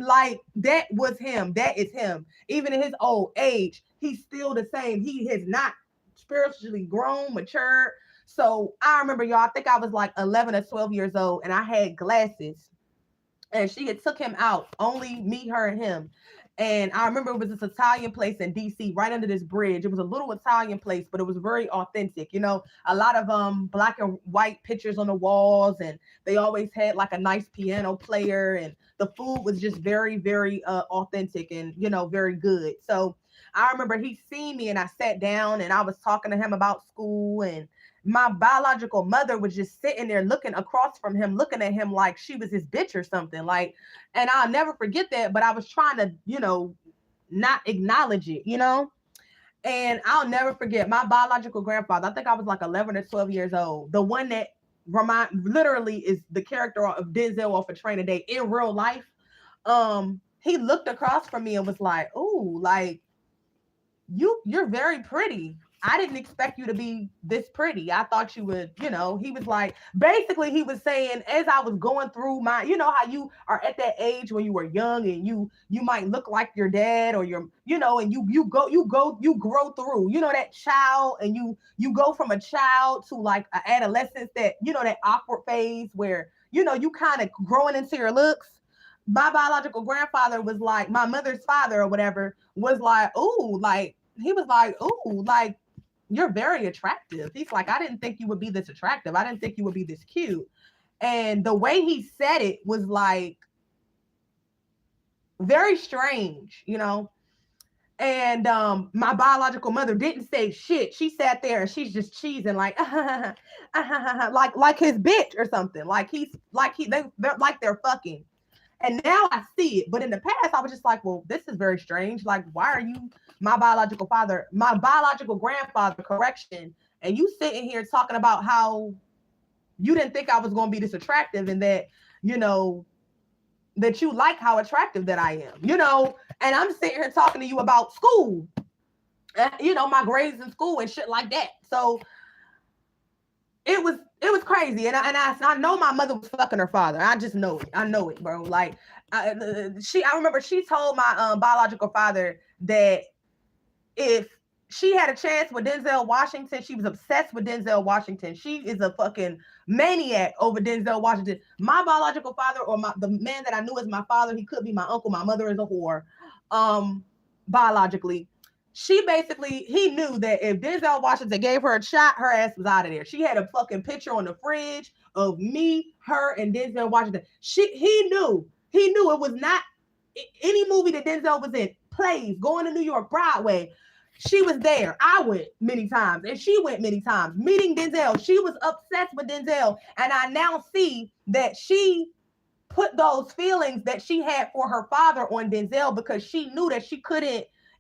like that was him. That is him. Even in his old age, he's still the same. He has not spiritually grown, matured. So I remember, y'all, I think I was like 11 or 12 years old, and I had glasses, and she had took him out, only me, her, and him. And I remember it was this Italian place in DC, right under this bridge. It was a little Italian place, but it was very authentic. A lot of black and white pictures on the walls, and they always had like a nice piano player, and the food was just very, very authentic and very good. So I remember he seen me, and I sat down, and I was talking to him about school, and my biological mother was just sitting there looking across from him, looking at him like she was his bitch or something. Like, and I'll never forget that. But I was trying to, not acknowledge it, And I'll never forget my biological grandfather. I think I was like 11 or 12 years old. The one that literally is the character of Denzel off of Training Day in real life. He looked across from me and was like, "Ooh, like you're very pretty. I didn't expect you to be this pretty. I thought you would, he was like, basically he was saying, as I was going through my, how you are at that age when you were young and you might look like your dad or your, and you grow through, that child, and you go from a child to like an adolescence, that, that awkward phase where, you kind of growing into your looks. My biological grandfather was like, my mother's father or whatever was like, ooh, like, he was like, ooh, like, you're very attractive. He's like, I didn't think you would be this attractive. I didn't think you would be this cute. And the way he said it was like very strange, And my biological mother didn't say shit. She sat there and she's just cheesing like, like his bitch or something. Like they're fucking. And now I see it. But in the past, I was just like, well, this is very strange. Like, why are you my biological grandfather, correction, and you sitting here talking about how you didn't think I was going to be this attractive, and that, that you like how attractive that I am, and I'm sitting here talking to you about school, my grades in school and shit like that. So it was crazy. And I know my mother was fucking her father. I just know it. I know it, bro. Like I remember she told my biological father that if she had a chance with Denzel Washington, she was obsessed with Denzel Washington. She is a fucking maniac over Denzel Washington. My biological father, or the man that I knew as my father, he could be my uncle. My mother is a whore, biologically. He knew that if Denzel Washington gave her a shot, her ass was out of there. She had a fucking picture on the fridge of me, her, and Denzel Washington. He knew it was not any movie that Denzel was in, plays, going to New York, Broadway. She was there. I went many times, and she went many times. Meeting Denzel, she was obsessed with Denzel, and I now see that she put those feelings that she had for her father on Denzel because she knew that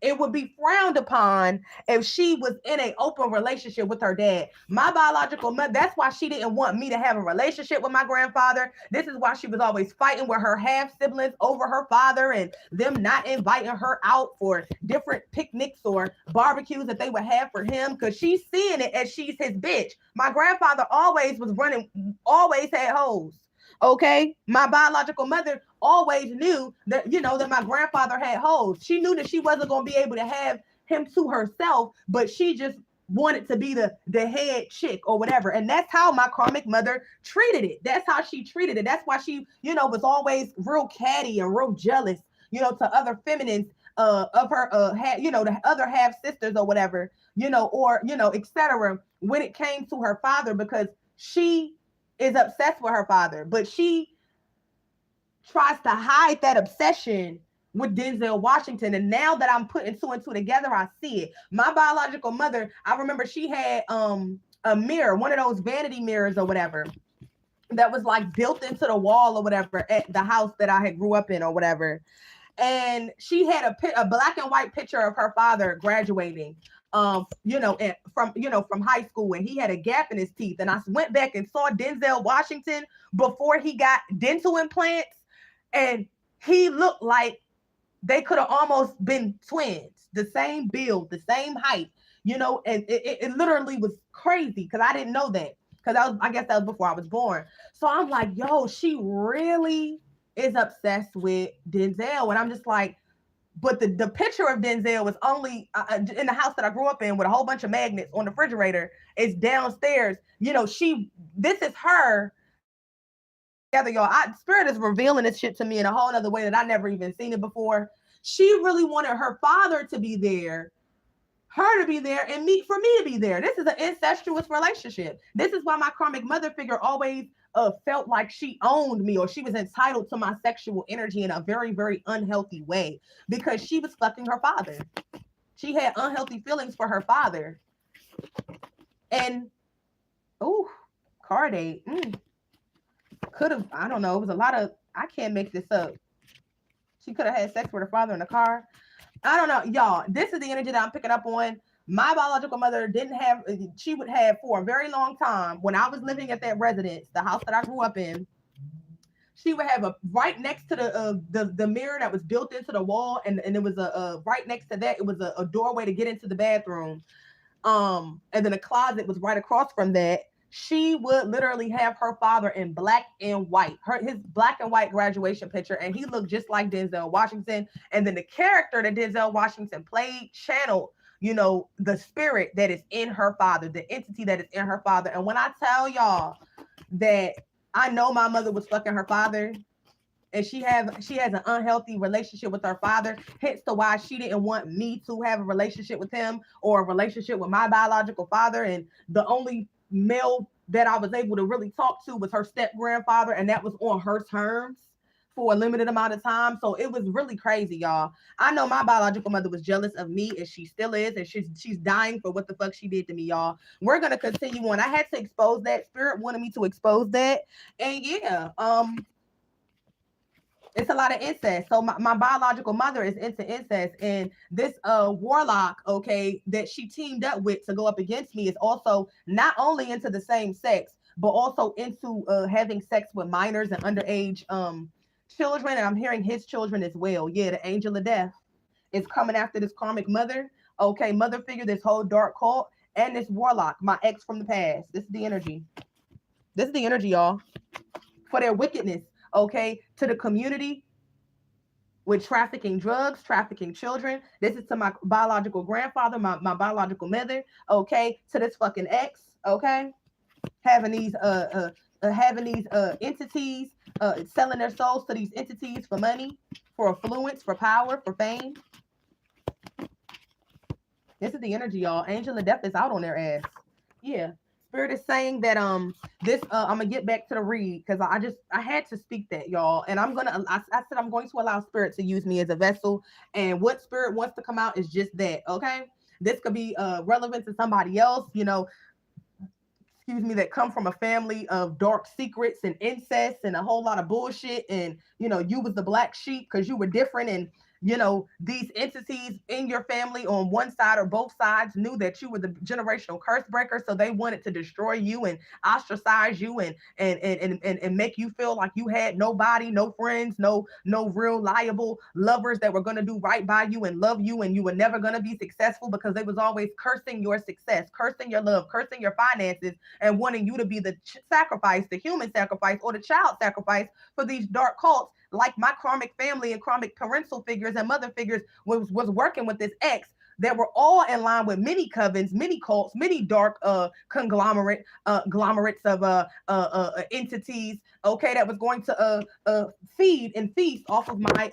it would be frowned upon if she was in an open relationship with her dad. My biological mother, that's why she didn't want me to have a relationship with my grandfather. This is why she was always fighting with her half siblings over her father and them not inviting her out for different picnics or barbecues that they would have for him, because she's seeing it as she's his bitch. My grandfather always had hoes. Okay, my biological mother always knew that, that my grandfather had hoes. She knew that she wasn't going to be able to have him to herself, but she just wanted to be the head chick or whatever. And that's how my karmic mother treated it. That's how she treated it. That's why she, was always real catty and real jealous, to other feminines of her, the other half sisters or whatever, or, etc. when it came to her father, because she is obsessed with her father, but she tries to hide that obsession with Denzel Washington. And now that I'm putting two and two together, I see it. My biological mother, I remember she had a mirror, one of those vanity mirrors or whatever. that was like built into the wall or whatever at the house that I had grew up in or whatever. And she had a black and white picture of her father graduating, from high school, and he had a gap in his teeth. And I went back and saw Denzel Washington before he got dental implants, and he looked like they could have almost been twins, the same build, the same height, and it literally was crazy because I didn't know that, because I guess that was before I was born. So I'm like, yo, she really is obsessed with Denzel. And I'm just like, but the picture of Denzel was only in the house that I grew up in with a whole bunch of magnets on the refrigerator. It's downstairs. This is her together, y'all. Spirit is revealing this shit to me in a whole other way that I never even seen it before. She really wanted her father to be there, her to be there, and for me to be there. This is an incestuous relationship. This is why my karmic mother figure always felt like she owned me, or she was entitled to my sexual energy in a very, very unhealthy way, because she was fucking her father. She had unhealthy feelings for her father. And card 8. Could have, I don't know. It was a lot of, I can't make this up. She could have had sex with her father in the car. I don't know, y'all. This is the energy that I'm picking up on. My biological mother didn't have, she would have for a very long time, when I was living at that residence, the house that I grew up in, she would have right next to the mirror that was built into the wall, and it was right next to that, it was a doorway to get into the bathroom. And then a closet was right across from that. She would literally have her father in black and white, his black and white graduation picture, and he looked just like Denzel Washington. And then the character that Denzel Washington played channeled, the spirit that is in her father, the entity that is in her father. And when I tell y'all that I know my mother was fucking her father, and she has an unhealthy relationship with her father, hence to why she didn't want me to have a relationship with him or a relationship with my biological father. And the only male that I was able to really talk to was her step grandfather, and that was on her terms for a limited amount of time. So it was really crazy, y'all. I know my biological mother was jealous of me, and she still is, and she's dying for what the fuck she did to me, y'all. We're gonna continue on. I had to expose that. Spirit wanted me to expose that, and yeah, it's a lot of incest. So my biological mother is into incest, and this warlock, okay, that she teamed up with to go up against me is also not only into the same sex, but also into having sex with minors and underage children. And I'm hearing his children as well. Yeah, the angel of death is coming after this karmic mother, okay, mother figure, this whole dark cult, and this warlock, my ex from the past. This is the energy. This is the energy, y'all, for their wickedness. Okay, to the community with trafficking drugs, trafficking children. This is to my biological grandfather, my biological mother. Okay, to this fucking ex. Okay, having these entities, selling their souls to these entities for money, for affluence, for power, for fame. This is the energy, y'all. Angel of death is out on their ass. Yeah. Spirit is saying that this I'm gonna get back to the read, because I had to speak that, y'all. And I said I'm going to allow Spirit to use me as a vessel, and what Spirit wants to come out is just that. Okay, this could be relevant to somebody else, excuse me, that come from a family of dark secrets and incest and a whole lot of bullshit, and you was the black sheep because you were different, and these entities in your family on one side or both sides knew that you were the generational curse breaker. So they wanted to destroy you and ostracize you and make you feel like you had nobody, no friends, no reliable lovers that were going to do right by you and love you. And you were never going to be successful because they was always cursing your success, cursing your love, cursing your finances, and wanting you to be the sacrifice, the human sacrifice or the child sacrifice for these dark cults. Like my karmic family and karmic parental figures and mother figures was working with this ex that were all in line with many covens, many cults, many dark conglomerates of entities, okay, that was going to feed and feast off of my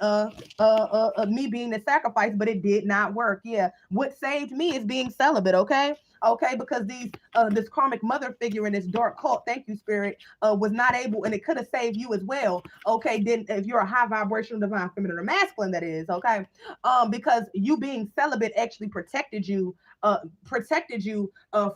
me being the sacrifice, but it did not work. Yeah, what saved me is being celibate, okay? Okay, because this karmic mother figure in this dark cult, thank you, Spirit, was not able, and it could have saved you as well. Okay, then if you're a high vibrational divine feminine or masculine, that is, okay, because you being celibate actually protected you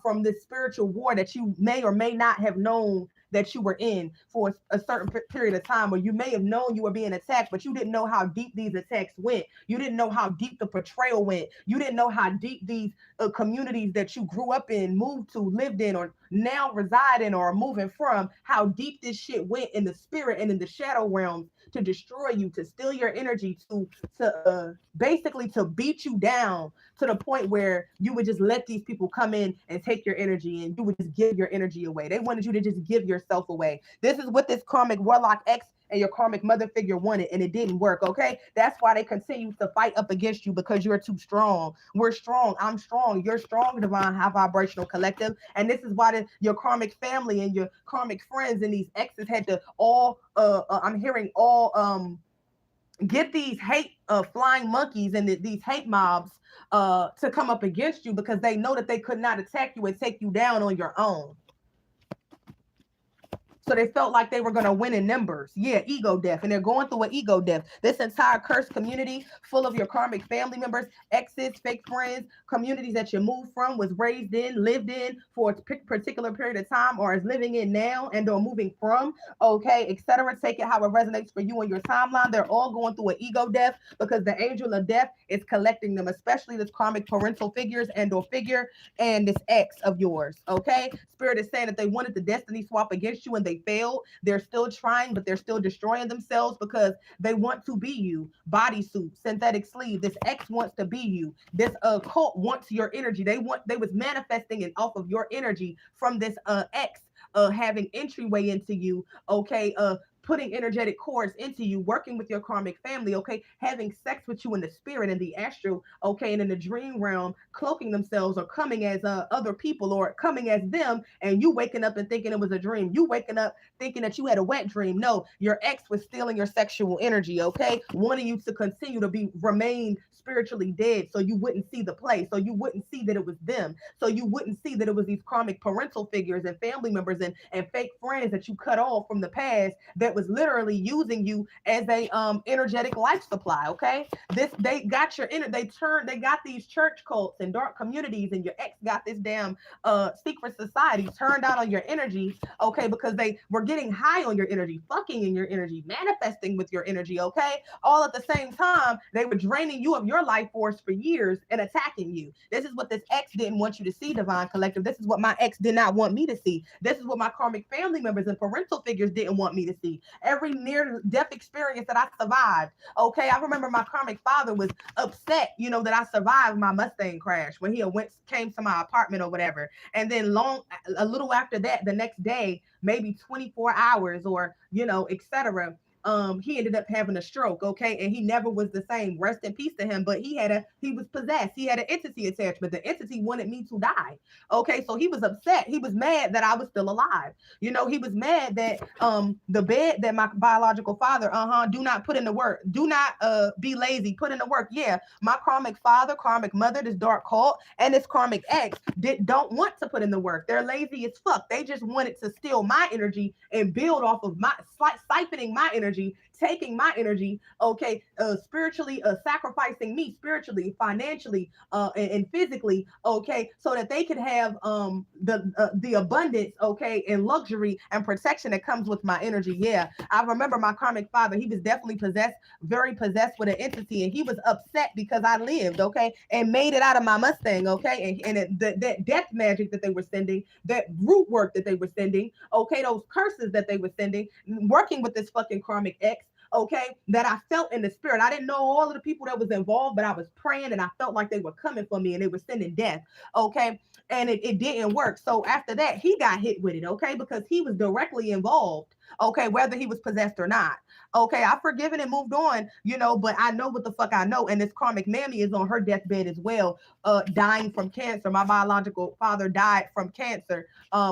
from this spiritual war that you may or may not have known that you were in for a certain period of time, or you may have known you were being attacked, but you didn't know how deep these attacks went. You didn't know how deep the betrayal went. You didn't know how deep these communities that you grew up in, moved to, lived in, or now reside in, or are moving from, how deep this shit went in the spirit and in the shadow realms to destroy you, to steal your energy, to basically to beat you down to the point where you would just let these people come in and take your energy, and you would just give your energy away. They wanted you to just give yourself away. This is what this karmic warlock X and your karmic mother figure wanted, and it didn't work. Okay, that's why they continue to fight up against you, because you're too strong. We're strong. I'm strong. You're strong, divine high vibrational collective. And this is why your karmic family and your karmic friends and these exes had to all I'm hearing all get these hate flying monkeys and these hate mobs to come up against you, because they know that they could not attack you and take you down on your own. So they felt like they were going to win in numbers. Yeah, ego death. And they're going through an ego death. This entire cursed community full of your karmic family members, exes, fake friends, communities that you moved from, was raised in, lived in for a particular period of time, or is living in now and or moving from, okay, etc. Take it how it resonates for you on your timeline. They're all going through an ego death, because the angel of death is collecting them, especially this karmic parental figures and or figure and this ex of yours, okay? Spirit is saying that they wanted the destiny swap against you and they failed. They're still trying, but they're still destroying themselves, because they want to be you. Bodysuit, synthetic sleeve. This X wants to be you. This cult wants your energy. They was manifesting it off of your energy from this X having entryway into you. Okay, putting energetic cords into you, working with your karmic family, okay, having sex with you in the spirit and the astral, okay, and in the dream realm, cloaking themselves or coming as other people or coming as them, and you waking up and thinking it was a dream. You waking up thinking that you had a wet dream. No, your ex was stealing your sexual energy, okay, wanting you to continue to remain spiritually dead, so you wouldn't see the play, so you wouldn't see that it was them, so you wouldn't see that it was these karmic parental figures and family members and fake friends that you cut off from the past that was literally using you as a energetic life supply. Okay, they got your they got these church cults and dark communities, and your ex got this damn secret society turned out on your energy, okay, because they were getting high on your energy, fucking in your energy, manifesting with your energy, okay, all at the same time. They were draining you of your life force for years and attacking you. This is what this ex didn't want you to see, divine collective. This is what my ex did not want me to see. This is what my karmic family members and parental figures didn't want me to see. Every near-death experience that I survived, okay, I remember my karmic father was upset, that I survived my Mustang crash when he came to my apartment or whatever. And then a little after that, the next day, maybe 24 hours or, etc., he ended up having a stroke, okay, and he never was the same. Rest in peace to him. But he was possessed. He had an entity attachment. The entity wanted me to die, okay. So he was upset. He was mad that I was still alive. He was mad that the bed that my biological father do not put in the work. Do not be lazy. Put in the work. Yeah, my karmic father, karmic mother, this dark cult, and this karmic ex don't want to put in the work. They're lazy as fuck. They just wanted to steal my energy and build off of my siphoning my energy, taking my energy, okay, spiritually, sacrificing me spiritually, financially, and physically, okay, so that they could have the abundance, okay, and luxury and protection that comes with my energy. Yeah, I remember my karmic father. He was definitely possessed, very possessed with an entity, and he was upset because I lived, okay, and made it out of my Mustang, okay, and that death magic that they were sending, that root work that they were sending, okay, those curses that they were sending, working with this fucking karmic ex, okay, that I felt in the spirit. I didn't know all of the people that was involved, but I was praying and I felt like they were coming for me and they were sending death, okay, and it didn't work. So after that, he got hit with it, okay, because he was directly involved, okay, whether he was possessed or not. Okay, I've forgiven and moved on, but I know what the fuck I know. And this karmic mammy is on her deathbed as well, dying from cancer. My biological father died from cancer,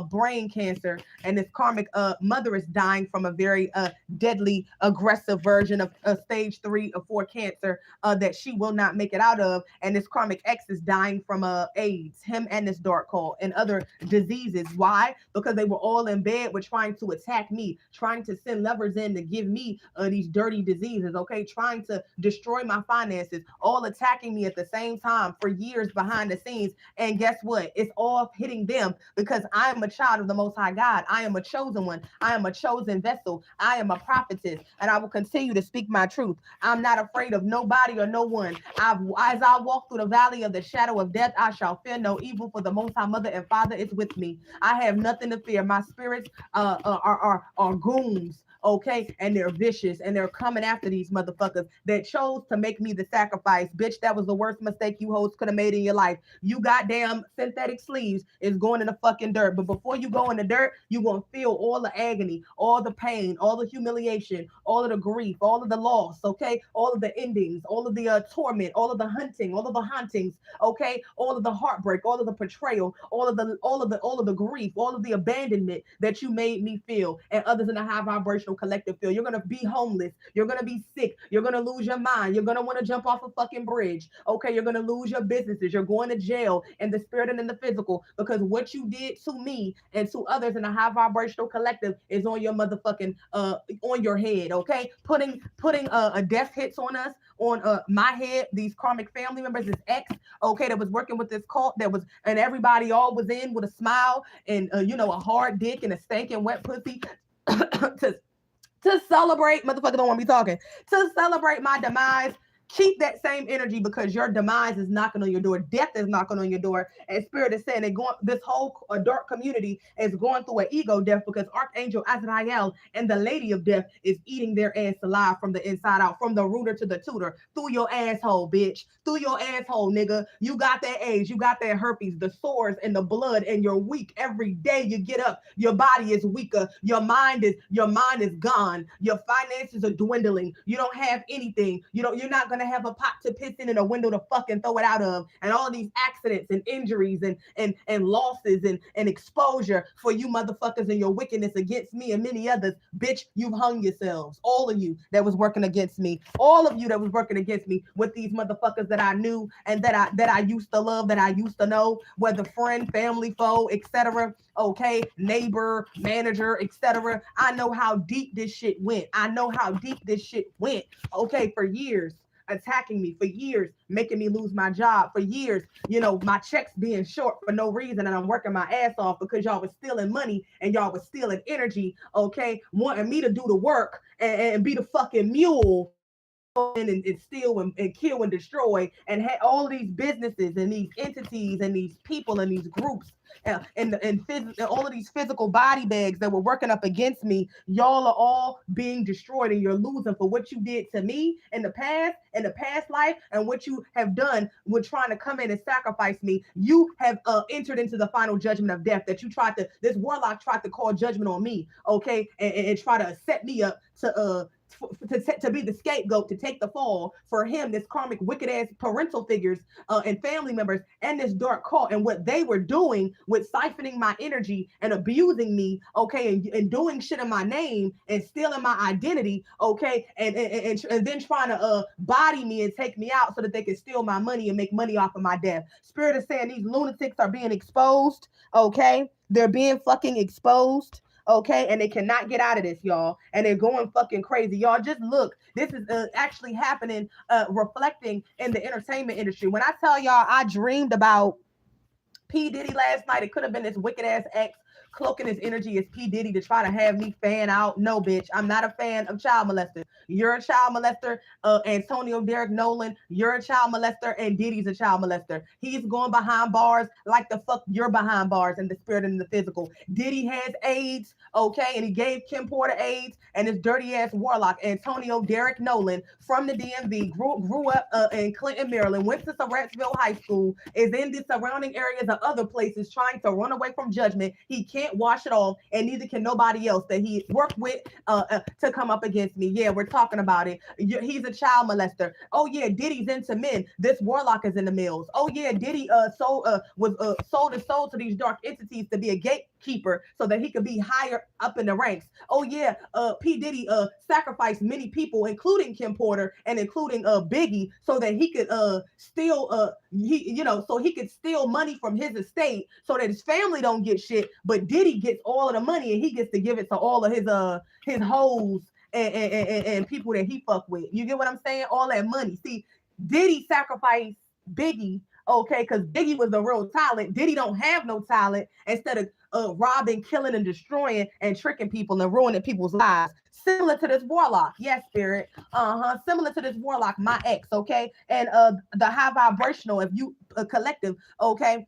brain cancer, and this karmic mother is dying from a very deadly, aggressive version of stage 3 or 4 cancer that she will not make it out of. And this karmic ex is dying from AIDS, him and this dark cult and other diseases. Why? Because they were all in bed with trying to attack me. trying to send levers in to give me these dirty diseases, okay, trying to destroy my finances, all attacking me at the same time for years behind the scenes. And guess what? It's all hitting them because I am a child of the Most High God. I am a chosen one. I am a chosen vessel. I am a prophetess, and I will continue to speak my truth. I'm not afraid of nobody or no one. As I walk through the valley of the shadow of death, I shall fear no evil, for the Most High Mother and Father is with me. I have nothing to fear. My spirits are goons, okay, and they're vicious, and they're coming after these motherfuckers that chose to make me the sacrifice. Bitch, that was the worst mistake you hoes could have made in your life. You goddamn synthetic sleeves is going in the fucking dirt, but before you go in the dirt, you gonna feel all the agony, all the pain, all the humiliation, all of the grief, all of the loss, okay, all of the endings, all of the torment, all of the hunting, all of the hauntings, okay, all of the heartbreak, all of the betrayal, all of the grief, all of the abandonment that you made me feel and others in the high vibrational collective feel. You're gonna be homeless, you're gonna be sick, you're gonna lose your mind, you're gonna want to jump off a fucking bridge, okay, you're gonna lose your businesses, you're going to jail in the spirit and in the physical, because what you did to me and to others in the high vibrational collective is on your motherfucking on your head, okay, putting a death hits on us, on my head, these karmic family members, this ex, okay, that was working with this cult, that was, and everybody all was in with a smile and a hard dick and a stankin' wet pussy to celebrate. Motherfucker don't want to be talking. To celebrate my demise. Keep that same energy, because your demise is knocking on your door. Death is knocking on your door. And Spirit is saying that this whole dark community is going through an ego death, because Archangel Azrael and the Lady of Death is eating their ass alive from the inside out, from the rooter to the tutor, through your asshole, bitch. Through your asshole, nigga. You got that AIDS, you got that herpes, the sores and the blood, and you're weak. Every day you get up, your body is weaker. Your mind is gone. Your finances are dwindling. You don't have anything. You're not gonna have a pot to piss in and a window to fucking throw it out of, and all of these accidents and injuries and losses and exposure for you motherfuckers and your wickedness against me and many others. Bitch, you've hung yourselves. All of you that was working against me, all of you that was working against me with these motherfuckers that I knew and that I used to love, that I used to know, whether friend, family, foe, etc. Okay, neighbor, manager, etc. I know how deep this shit went. Okay, for years. Attacking me, for years, making me lose my job, for years, my checks being short for no reason, and I'm working my ass off because y'all was stealing money and y'all was stealing energy, okay, wanting me to do the work and be the fucking mule and steal and kill and destroy, and had all these businesses and these entities and these people and these groups and all of these physical body bags that were working up against me. Y'all are all being destroyed, and you're losing for what you did to me in the past life, and what you have done with trying to come in and sacrifice me. You have entered into the final judgment of death that this warlock tried to call judgment on me, okay, and try to set me up to be the scapegoat, to take the fall for him, this karmic wicked ass parental figures and family members, and this dark cult, and what they were doing with siphoning my energy and abusing me, okay, and doing shit in my name and stealing my identity, okay, and then trying to body me and take me out so that they can steal my money and make money off of my death. Spirit is saying these lunatics are being exposed, okay, they're being fucking exposed. Okay, and they cannot get out of this, y'all, and they're going fucking crazy. Y'all just look, this is actually happening, reflecting in the entertainment industry. When I tell y'all I dreamed about P. Diddy last night, it could have been this wicked ass ex cloaking his energy as P. Diddy to try to have me fan out. No, bitch, I'm not a fan of child molesters. You're a child molester, Antonio Derek Nolan, you're a child molester, and Diddy's a child molester. He's going behind bars like the fuck you're behind bars in the spirit and in the physical. Diddy has AIDS, okay, and he gave Kim Porter AIDS, and his dirty ass warlock, Antonio Derek Nolan, from the DMV, grew up in Clinton, Maryland, went to Surrattsville High School, is in the surrounding areas of other places trying to run away from judgment. He can't wash it off, and neither can nobody else that he worked with to come up against me. Yeah, we're talking about it. He's a child molester. Oh yeah, Diddy's into men. This warlock is in the mills. Oh yeah, Diddy was sold his soul to these dark entities to be a gatekeeper so that he could be higher up in the ranks. Oh yeah, P. Diddy sacrificed many people, including Kim Porter and including Biggie, so that he could steal so he could steal money from his estate so that his family don't get shit, but Diddy gets all of the money and he gets to give it to all of his hoes and people that he fuck with. You get what I'm saying? All that money. See, Diddy sacrificed Biggie, okay, because Biggie was the real talent. Diddy don't have no talent. Instead of robbing, killing, and destroying and tricking people and ruining people's lives. Similar to this warlock, yes, spirit. Similar to this warlock, my ex, okay, and the high vibrational, if you collective, okay.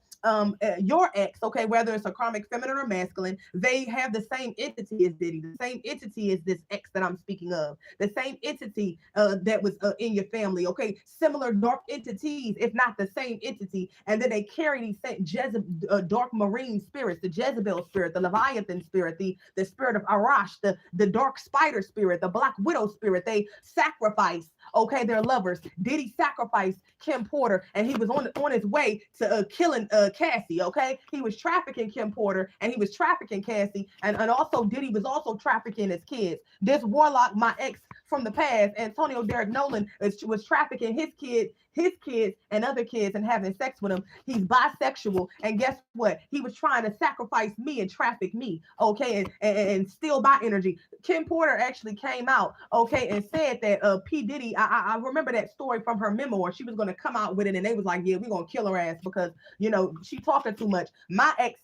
Your ex, okay, whether it's a karmic feminine or masculine, they have the same entity as Diddy, the same entity as this ex that I'm speaking of, the same entity that was in your family, okay, similar dark entities, if not the same entity, and then they carry these same dark marine spirits, the Jezebel spirit, the Leviathan spirit, the spirit of Arash, the dark spider spirit, the black widow spirit. They sacrifice, okay, their lovers. Diddy sacrificed Kim Porter, and he was on his way to killing Cassie, okay? He was trafficking Kim Porter, and he was trafficking Cassie, and also Diddy was also trafficking his kids. This warlock, my ex from the past, Antonio Derek Nolan, was trafficking his kids and other kids and having sex with them. He's bisexual, and guess what? He was trying to sacrifice me and traffic me, okay, and steal my energy. Kim Porter actually came out, okay, and said that P. Diddy, I remember that story from her memoir. She was going to come out with it, and they was like, yeah, we're going to kill her ass because, you know, she talking too much. My ex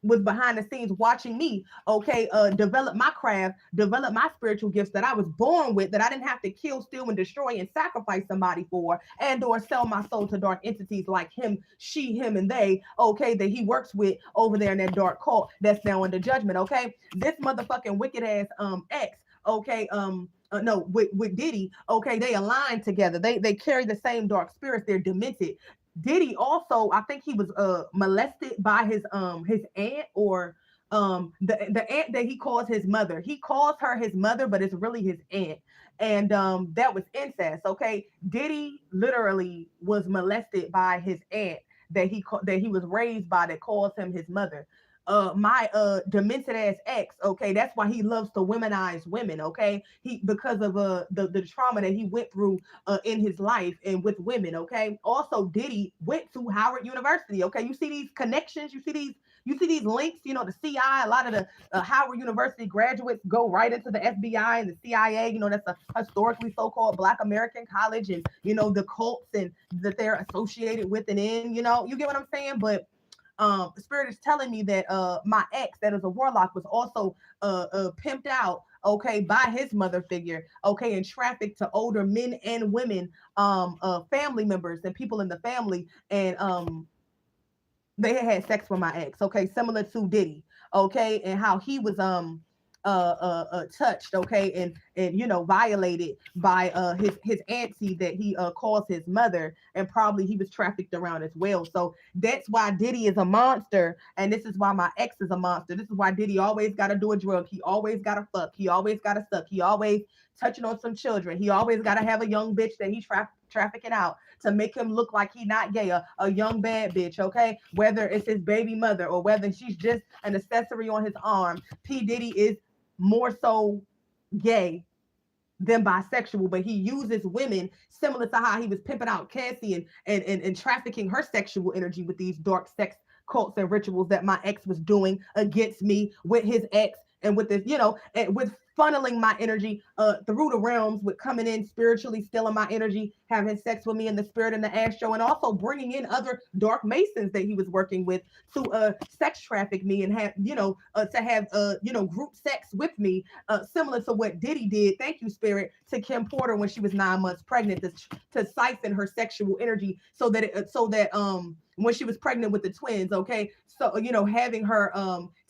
was behind the scenes watching me, okay, develop my craft, develop my spiritual gifts that I was born with, that I didn't have to kill, steal, and destroy and sacrifice somebody for, and or sell my soul to dark entities like him, she, him, and they, okay, that he works with over there in that dark cult that's now under judgment, okay? This motherfucking wicked ass ex, okay, no, with Diddy, okay, they align together. They carry the same dark spirits. They're demented. Diddy also, I think he was molested by his aunt, or the aunt that he calls his mother. He calls her his mother, but it's really his aunt. And that was incest. Okay. Diddy literally was molested by his aunt that he was raised by, that calls him his mother. My demented ass ex, okay, that's why he loves to womanize women, okay, he, because of the trauma that he went through in his life and with women, okay. Also, Diddy went to Howard University, okay. You see these connections, you see these links, you know, the CI, a lot of the Howard University graduates go right into the FBI and the CIA, you know, that's a historically so-called Black American college, and, you know, the cults and that they're associated with and in, you know, you get what I'm saying? But Spirit is telling me that my ex, that is a warlock, was also pimped out, okay, by his mother figure, okay, and trafficked to older men and women, family members and people in the family, and they had sex with my ex, okay, similar to Diddy, okay, and how he was touched, okay, and you know, violated by his auntie that he calls his mother, and probably he was trafficked around as well. So that's why Diddy is a monster, and this is why my ex is a monster. This is why Diddy always got to do a drug. He always got to fuck. He always got to suck. He always touching on some children. He always got to have a young bitch that he's trafficking out to make him look like he not gay, a young bad bitch, okay? Whether it's his baby mother or whether she's just an accessory on his arm, P. Diddy is more so gay than bisexual, but he uses women similar to how he was pimping out Cassie and trafficking her sexual energy with these dark sex cults and rituals that my ex was doing against me with his ex, and with this, you know, and with funneling my energy through the realms, with coming in spiritually, stealing my energy, having sex with me in the spirit and the astro, and also bringing in other dark masons that he was working with to sex traffic me and have, you know, to have, you know, group sex with me, similar to what Diddy did, thank you, Spirit, to Kim Porter when she was 9 months pregnant, to siphon her sexual energy so that when she was pregnant with the twins, okay, so, you know, having her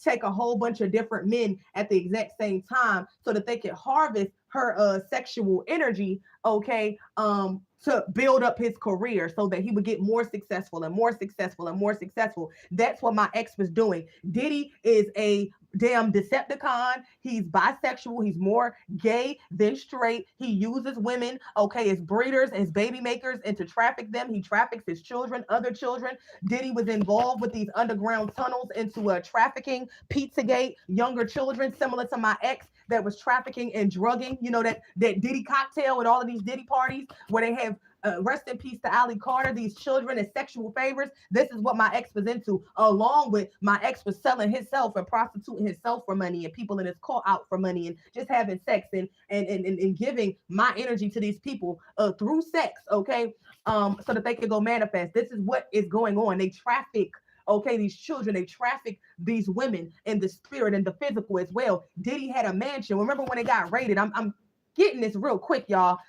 take a whole bunch of different men at the exact same time so that they could harvest her sexual energy, okay, to build up his career so that he would get more successful and more successful and more successful. That's what my ex was doing. Diddy is a damn Decepticon. He's bisexual. He's more gay than straight. He uses women, okay, as breeders, as baby makers, and to traffic them. He traffics his children, other children. Diddy was involved with these underground tunnels into trafficking, Pizzagate, younger children, similar to my ex that was trafficking and drugging, you know, that Diddy cocktail with all of these Diddy parties where they have rest in peace to Ali Carter, these children as sexual favors. This is what my ex was into, along with my ex was selling himself and prostituting himself for money, and people in his call out for money, and just having sex and giving my energy to these people through sex, okay, so that they can go manifest. This is what is going on. They traffic, okay, these children, they traffic these women in the spirit and the physical as well. Diddy had a mansion. Remember when it got raided? I'm getting this real quick, y'all.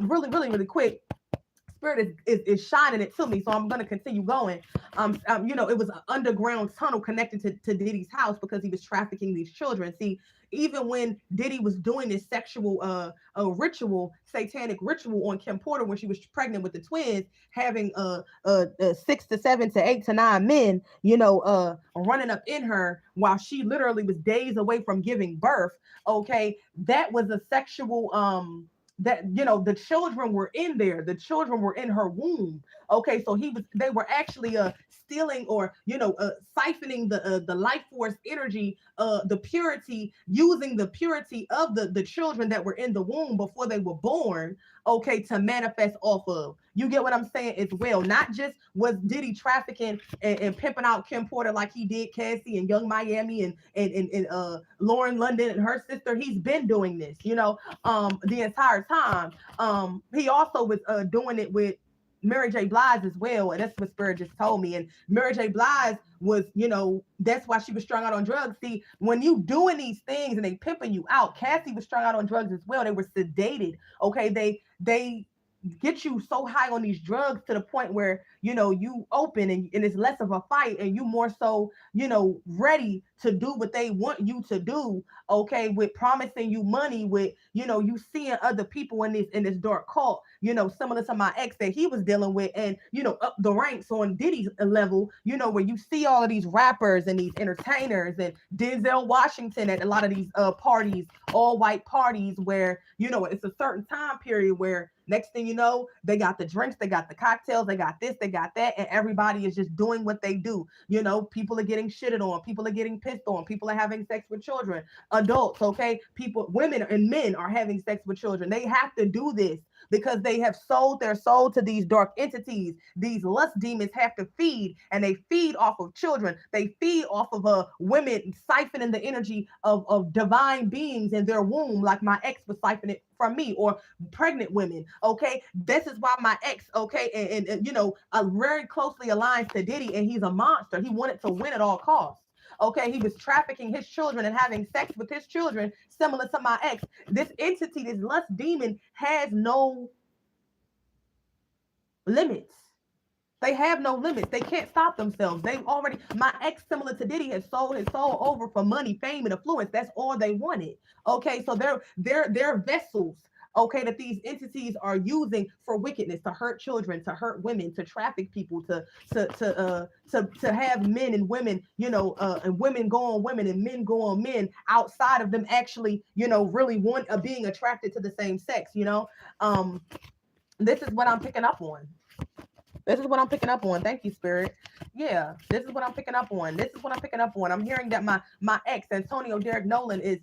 Really quick. Spirit is shining it to me, so I'm going to continue going. It was an underground tunnel connected to Diddy's house because he was trafficking these children. See, even when Diddy was doing this sexual satanic ritual on Kim Porter when she was pregnant with the twins, having 6 to 7 to 8 to 9 men, running up in her while she literally was days away from giving birth. Okay, that was a sexual that the children were in there, the children were in her womb. Okay, so they were actually stealing or siphoning the life force energy, the purity, using the purity of the children that were in the womb before they were born, okay, to manifest off of. You get what I'm saying as well. Not just was Diddy trafficking and pimping out Kim Porter like he did Cassie and Young Miami and Lauren London and her sister. He's been doing this, the entire time. He also was doing it with Mary J. Blige as well, and that's what Spirit just told me. And Mary J. Blige was, that's why she was strung out on drugs. See, when you doing these things and they pimping you out, Cassie was strung out on drugs as well. They were sedated. Okay, they get you so high on these drugs to the point where you open and it's less of a fight, and you more so ready to do what they want you to do, okay, with promising you money, with you seeing other people in this dark cult, similar to my ex that he was dealing with, and up the ranks on Diddy's level, where you see all of these rappers and these entertainers and Denzel Washington at a lot of these parties, all white parties, where it's a certain time period where next thing you know, they got the drinks, they got the cocktails, they got this, they got that, and everybody is just doing what they do. People are getting shitted on, people are getting pissed on, people are having sex with children, adults, okay? People, women and men are having sex with children. They have to do this because they have sold their soul to these dark entities. These lust demons have to feed, and they feed off of children. They feed off of women siphoning the energy of divine beings in their womb, like my ex was siphoning from me, or pregnant women. Okay, this is why my ex, okay, and very closely aligns to Diddy, and he's a monster. He wanted to win at all costs. Okay, he was trafficking his children and having sex with his children, similar to my ex. This entity, this lust demon, has no limits. They have no limits. They can't stop themselves. My ex, similar to Diddy, has sold his soul over for money, fame, and affluence. That's all they wanted. Okay, so they're vessels, okay, that these entities are using for wickedness, to hurt children, to hurt women, to traffic people, to have men and women, and women go on women and men go on men outside of them actually, really being attracted to the same sex. This is what I'm picking up on. This is what I'm picking up on. Thank you, Spirit. Yeah, this is what I'm picking up on. This is what I'm picking up on. I'm hearing that my ex, Antonio Derek Nolan, is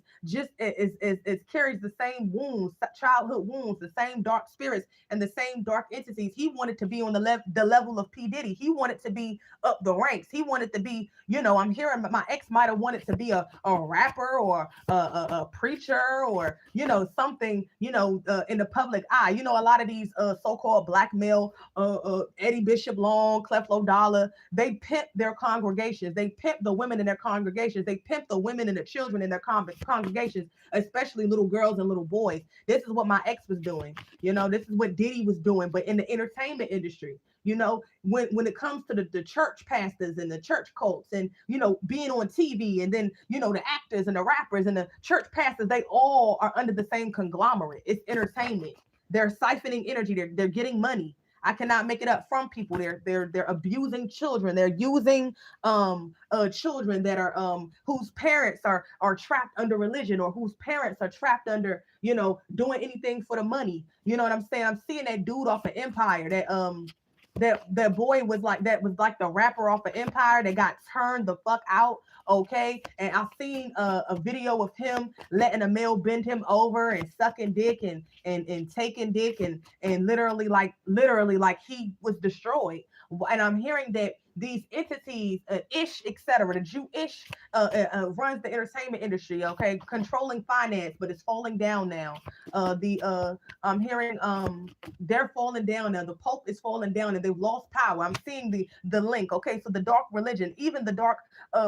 carries the same wounds, childhood wounds, the same dark spirits and the same dark entities. He wanted to be on the level of P. Diddy. He wanted to be up the ranks. He wanted to be, I'm hearing my ex might have wanted to be a rapper or a preacher or, something, in the public eye. A lot of these so-called black male Eddie Bishop Long, Creflo Dollar, they pimp their congregations. They pimp the women in their congregations. They pimp the women and the children in their congregations, especially little girls and little boys. This is what my ex was doing. This is what Diddy was doing, but in the entertainment industry. When it comes to the church pastors and the church cults and, being on TV, and then, the actors and the rappers and the church pastors, they all are under the same conglomerate. It's entertainment. They're siphoning energy. They're getting money. I cannot make it up from people. They're abusing children. They're using children that are whose parents are trapped under religion, or whose parents are trapped under, doing anything for the money. You know what I'm saying? I'm seeing that dude off of Empire, that that boy was like, that was like the rapper off of Empire that got turned the fuck out. Okay, and I've seen a video of him letting a male bend him over and sucking dick and taking dick and literally like he was destroyed. And I'm hearing that these entities, Ish, etc., the Jewish runs the entertainment industry. Okay, controlling finance, but it's falling down now. The I'm hearing they're falling down now. The Pope is falling down, and they've lost power. I'm seeing the link. Okay, so the dark religion, even the dark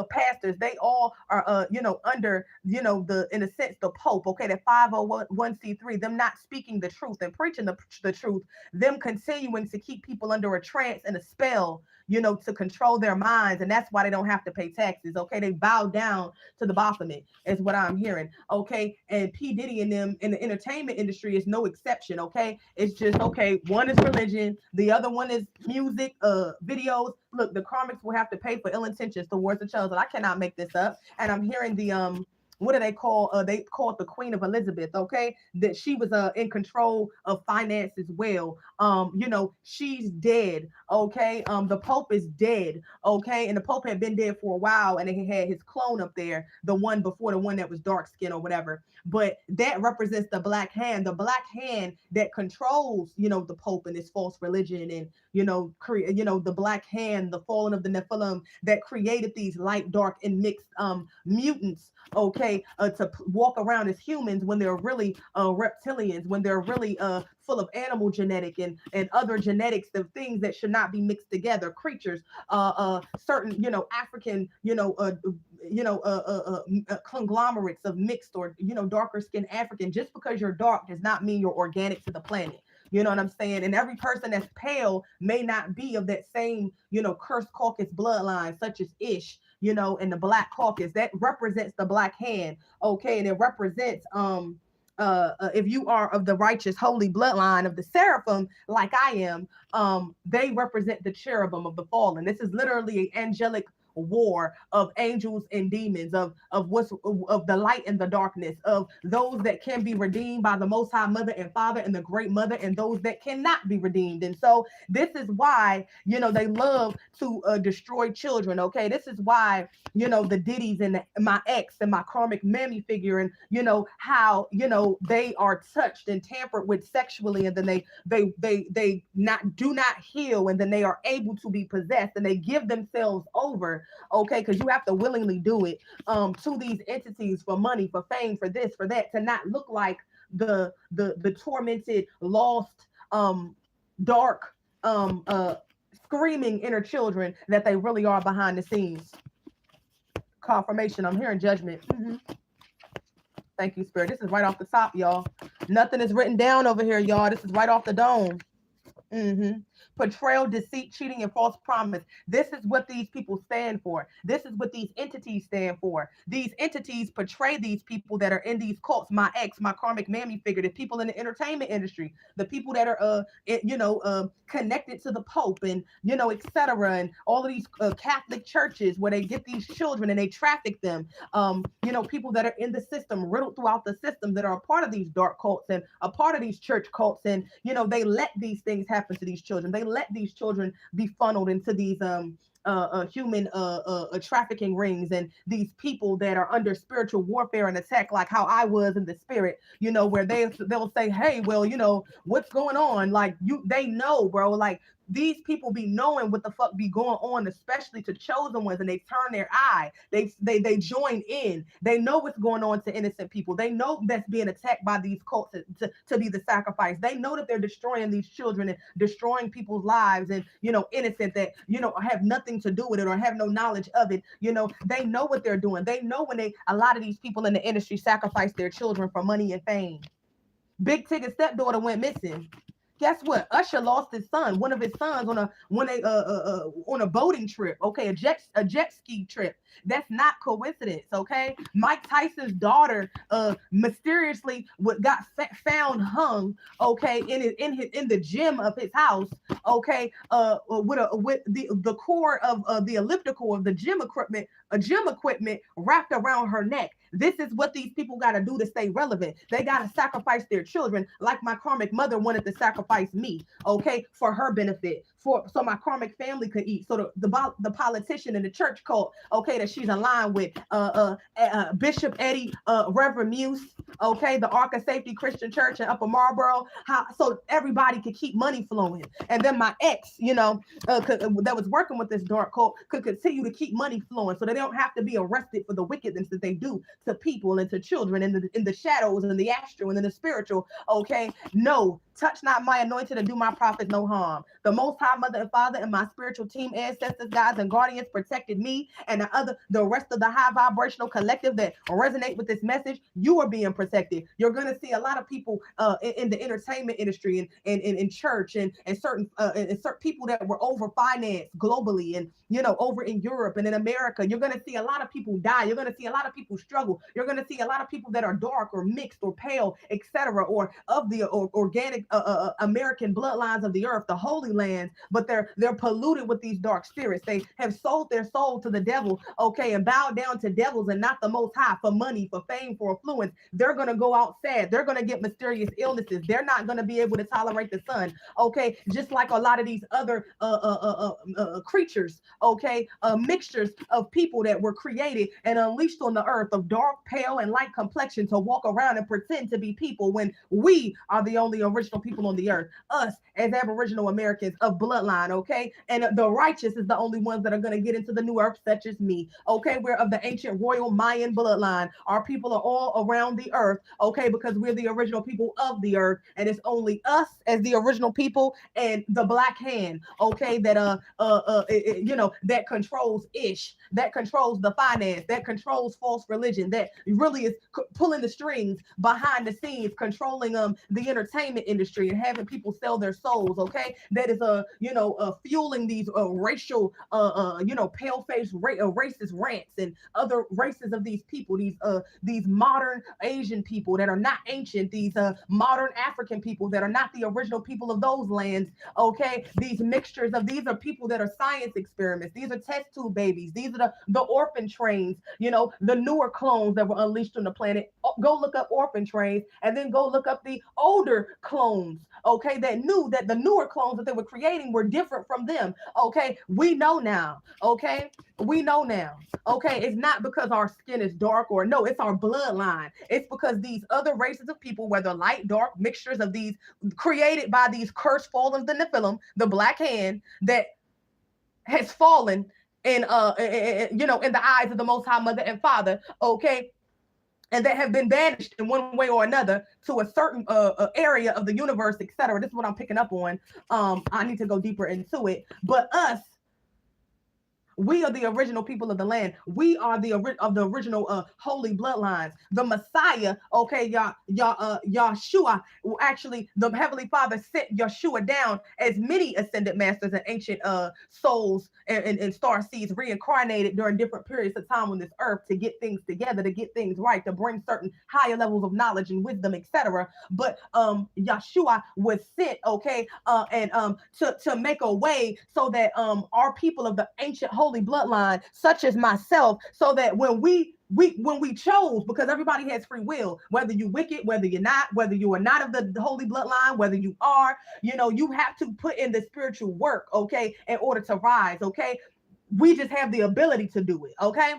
pastors, they all are under the, in a sense, the Pope. Okay, the 501c3, them not speaking the truth and preaching the truth, them continuing to keep people under a trance and a spell, to control their minds. And that's why they don't have to pay taxes. Okay. They bow down to the Baphomet, is what I'm hearing. Okay. And P. Diddy and them in the entertainment industry is no exception. Okay. It's just, okay, one is religion, the other one is music, videos. Look, the karmics will have to pay for ill intentions towards the children. I cannot make this up. And I'm hearing the what do they call they call it the Queen of Elizabeth. Okay, that she was in control of finance as well. She's dead. Okay, the Pope is dead. Okay, and the Pope had been dead for a while, and he had his clone up there, the one before, the one that was dark skin or whatever. But that represents the black hand that controls the Pope and his false religion, and the black hand, the falling of the Nephilim, that created these light, dark, and mixed mutants. Okay, to walk around as humans when they're really reptilians, when they're really full of animal genetic and other genetics, of things that should not be mixed together, creatures, certain African conglomerates of mixed or darker skinned African. Just because you're dark does not mean you're organic to the planet. You know what I'm saying? And every person that's pale may not be of that same, cursed Caucasus bloodline, such as Ish, and the Black Caucus. That represents the black hand. Okay. And it represents, if you are of the righteous, holy bloodline of the seraphim, like I am, they represent the cherubim of the fallen. This is literally an angelic war of angels and demons, of the light and the darkness, of those that can be redeemed by the Most High Mother and Father and the Great Mother, and those that cannot be redeemed. And so this is why they love to destroy children. Okay, this is why the Diddy's and my ex and my karmic mammy figure, and how they are touched and tampered with sexually, and then they do not heal, and then they are able to be possessed, and they give themselves over. Okay, because you have to willingly do it to these entities for money, for fame, for this, for that, to not look like the tormented, lost, dark, screaming inner children that they really are behind the scenes. Confirmation. I'm hearing judgment. Thank you, Spirit. This is right off the top, y'all. Nothing is written down over here, y'all. This is right off the dome. Betrayal, deceit, cheating, and false promise. This is what these people stand for. This is what these entities stand for. These entities portray these people that are in these cults. My ex, my karmic mammy figure, the people in the entertainment industry, the people that are connected to the Pope, and etc., and all of these Catholic churches where they get these children and they traffic them. People that are in the system, riddled throughout the system, that are a part of these dark cults and a part of these church cults, and they let these things happen to these children. They let these children be funneled into these human trafficking rings, and these people that are under spiritual warfare and attack, like how I was in the spirit, where they'll say, hey, well, what's going on? Like they know, bro, like these people be knowing what the fuck be going on, especially to chosen ones, and they turn their eye. They join in. They know what's going on to innocent people. They know that's being attacked by these cults to be the sacrifice. They know that they're destroying these children and destroying people's lives, and innocent that have nothing to do with it or have no knowledge of it. They know what they're doing. They know when a lot of these people in the industry sacrifice their children for money and fame. Big Tigger's stepdaughter went missing. Guess what? Usher lost his son, one of his sons, on a boating trip. Okay, a jet ski trip. That's not coincidence. Okay, Mike Tyson's daughter mysteriously got found hung. Okay, in the gym of his house. Okay, with the core of the elliptical of the gym equipment wrapped around her neck. This is what these people got to do to stay relevant. They got to sacrifice their children, like my karmic mother wanted to sacrifice me, okay, for her benefit, so my karmic family could eat. So the politician in the church cult, okay, that she's aligned with, Bishop Eddie, Reverend Muse, okay, the Ark of Safety Christian Church in Upper Marlboro, so everybody could keep money flowing. And then my ex, that was working with this dark cult could continue to keep money flowing, so they don't have to be arrested for the wickedness that they do to people and to children in the shadows and the astral and in the spiritual. Okay, no, touch not my anointed and do my prophets no harm. The Most High Mother and Father and my spiritual team, ancestors, guides, and guardians protected me and the rest of the high vibrational collective that resonate with this message. You are being protected. You're going to see a lot of people in the entertainment industry and in church and certain people that were over financed globally and over in Europe and in America. You're going to see a lot of people die. You're going to see a lot of people struggle. You're going to see a lot of people that are dark or mixed or pale, etc., or of the organic American bloodlines of the earth, the holy lands, but they're polluted with these dark spirits. They have sold their soul to the devil, okay, and bowed down to devils and not the Most High for money, for fame, for affluence. They're going to go out sad. They're going to get mysterious illnesses. They're not going to be able to tolerate the sun, okay, just like a lot of these other creatures, okay, mixtures of people that were created and unleashed on the earth of dark, pale, and light complexion to walk around and pretend to be people when we are the only original people on the earth, us as Aboriginal Americans of bloodline, okay? And the righteous is the only ones that are going to get into the new earth, such as me, okay? We're of the ancient royal Mayan bloodline. Our people are all around the earth, okay? Because we're the original people of the earth, and it's only us as the original people and the black hand, okay? That that controls that controls the finance, that controls false religion, that really is pulling the strings behind the scenes, controlling the entertainment industry and having people sell their souls, okay? That is fueling these racial pale-faced racist rants and other races of these people, these modern Asian people that are not ancient, these modern African people that are not the original people of those lands, okay? These mixtures of these are people that are science experiments. These are test tube babies. These are the orphan trains, the newer clones that were unleashed on the planet. Go look up orphan trains and then go look up the older clones, okay, that knew that the newer clones that they were creating were different from them, okay? We know now, okay? We know now, okay? It's not because our skin is dark or no, it's our bloodline. It's because these other races of people, whether light, dark, mixtures of these created by these cursed fallen of the Nephilim, the black hand that has fallen in the eyes of the Most High Mother and Father, okay, and that have been banished in one way or another to a certain area of the universe, etc. This is what I'm picking up on. I need to go deeper into it, but we are the original people of the land. We are the original holy bloodlines. The Messiah, okay, Yahshua. Actually, the Heavenly Father sent Yahshua down as many ascended masters and ancient souls and star seeds reincarnated during different periods of time on this earth to get things together, to get things right, to bring certain higher levels of knowledge and wisdom, etc. But Yahshua was sent, okay, and to make a way so that our people of the ancient holy bloodline, such as myself, so that when we chose, because everybody has free will, whether you wicked, whether you're not, whether you are not of the holy bloodline, whether you are, you have to put in the spiritual work, okay, in order to rise, okay? We just have the ability to do it, okay?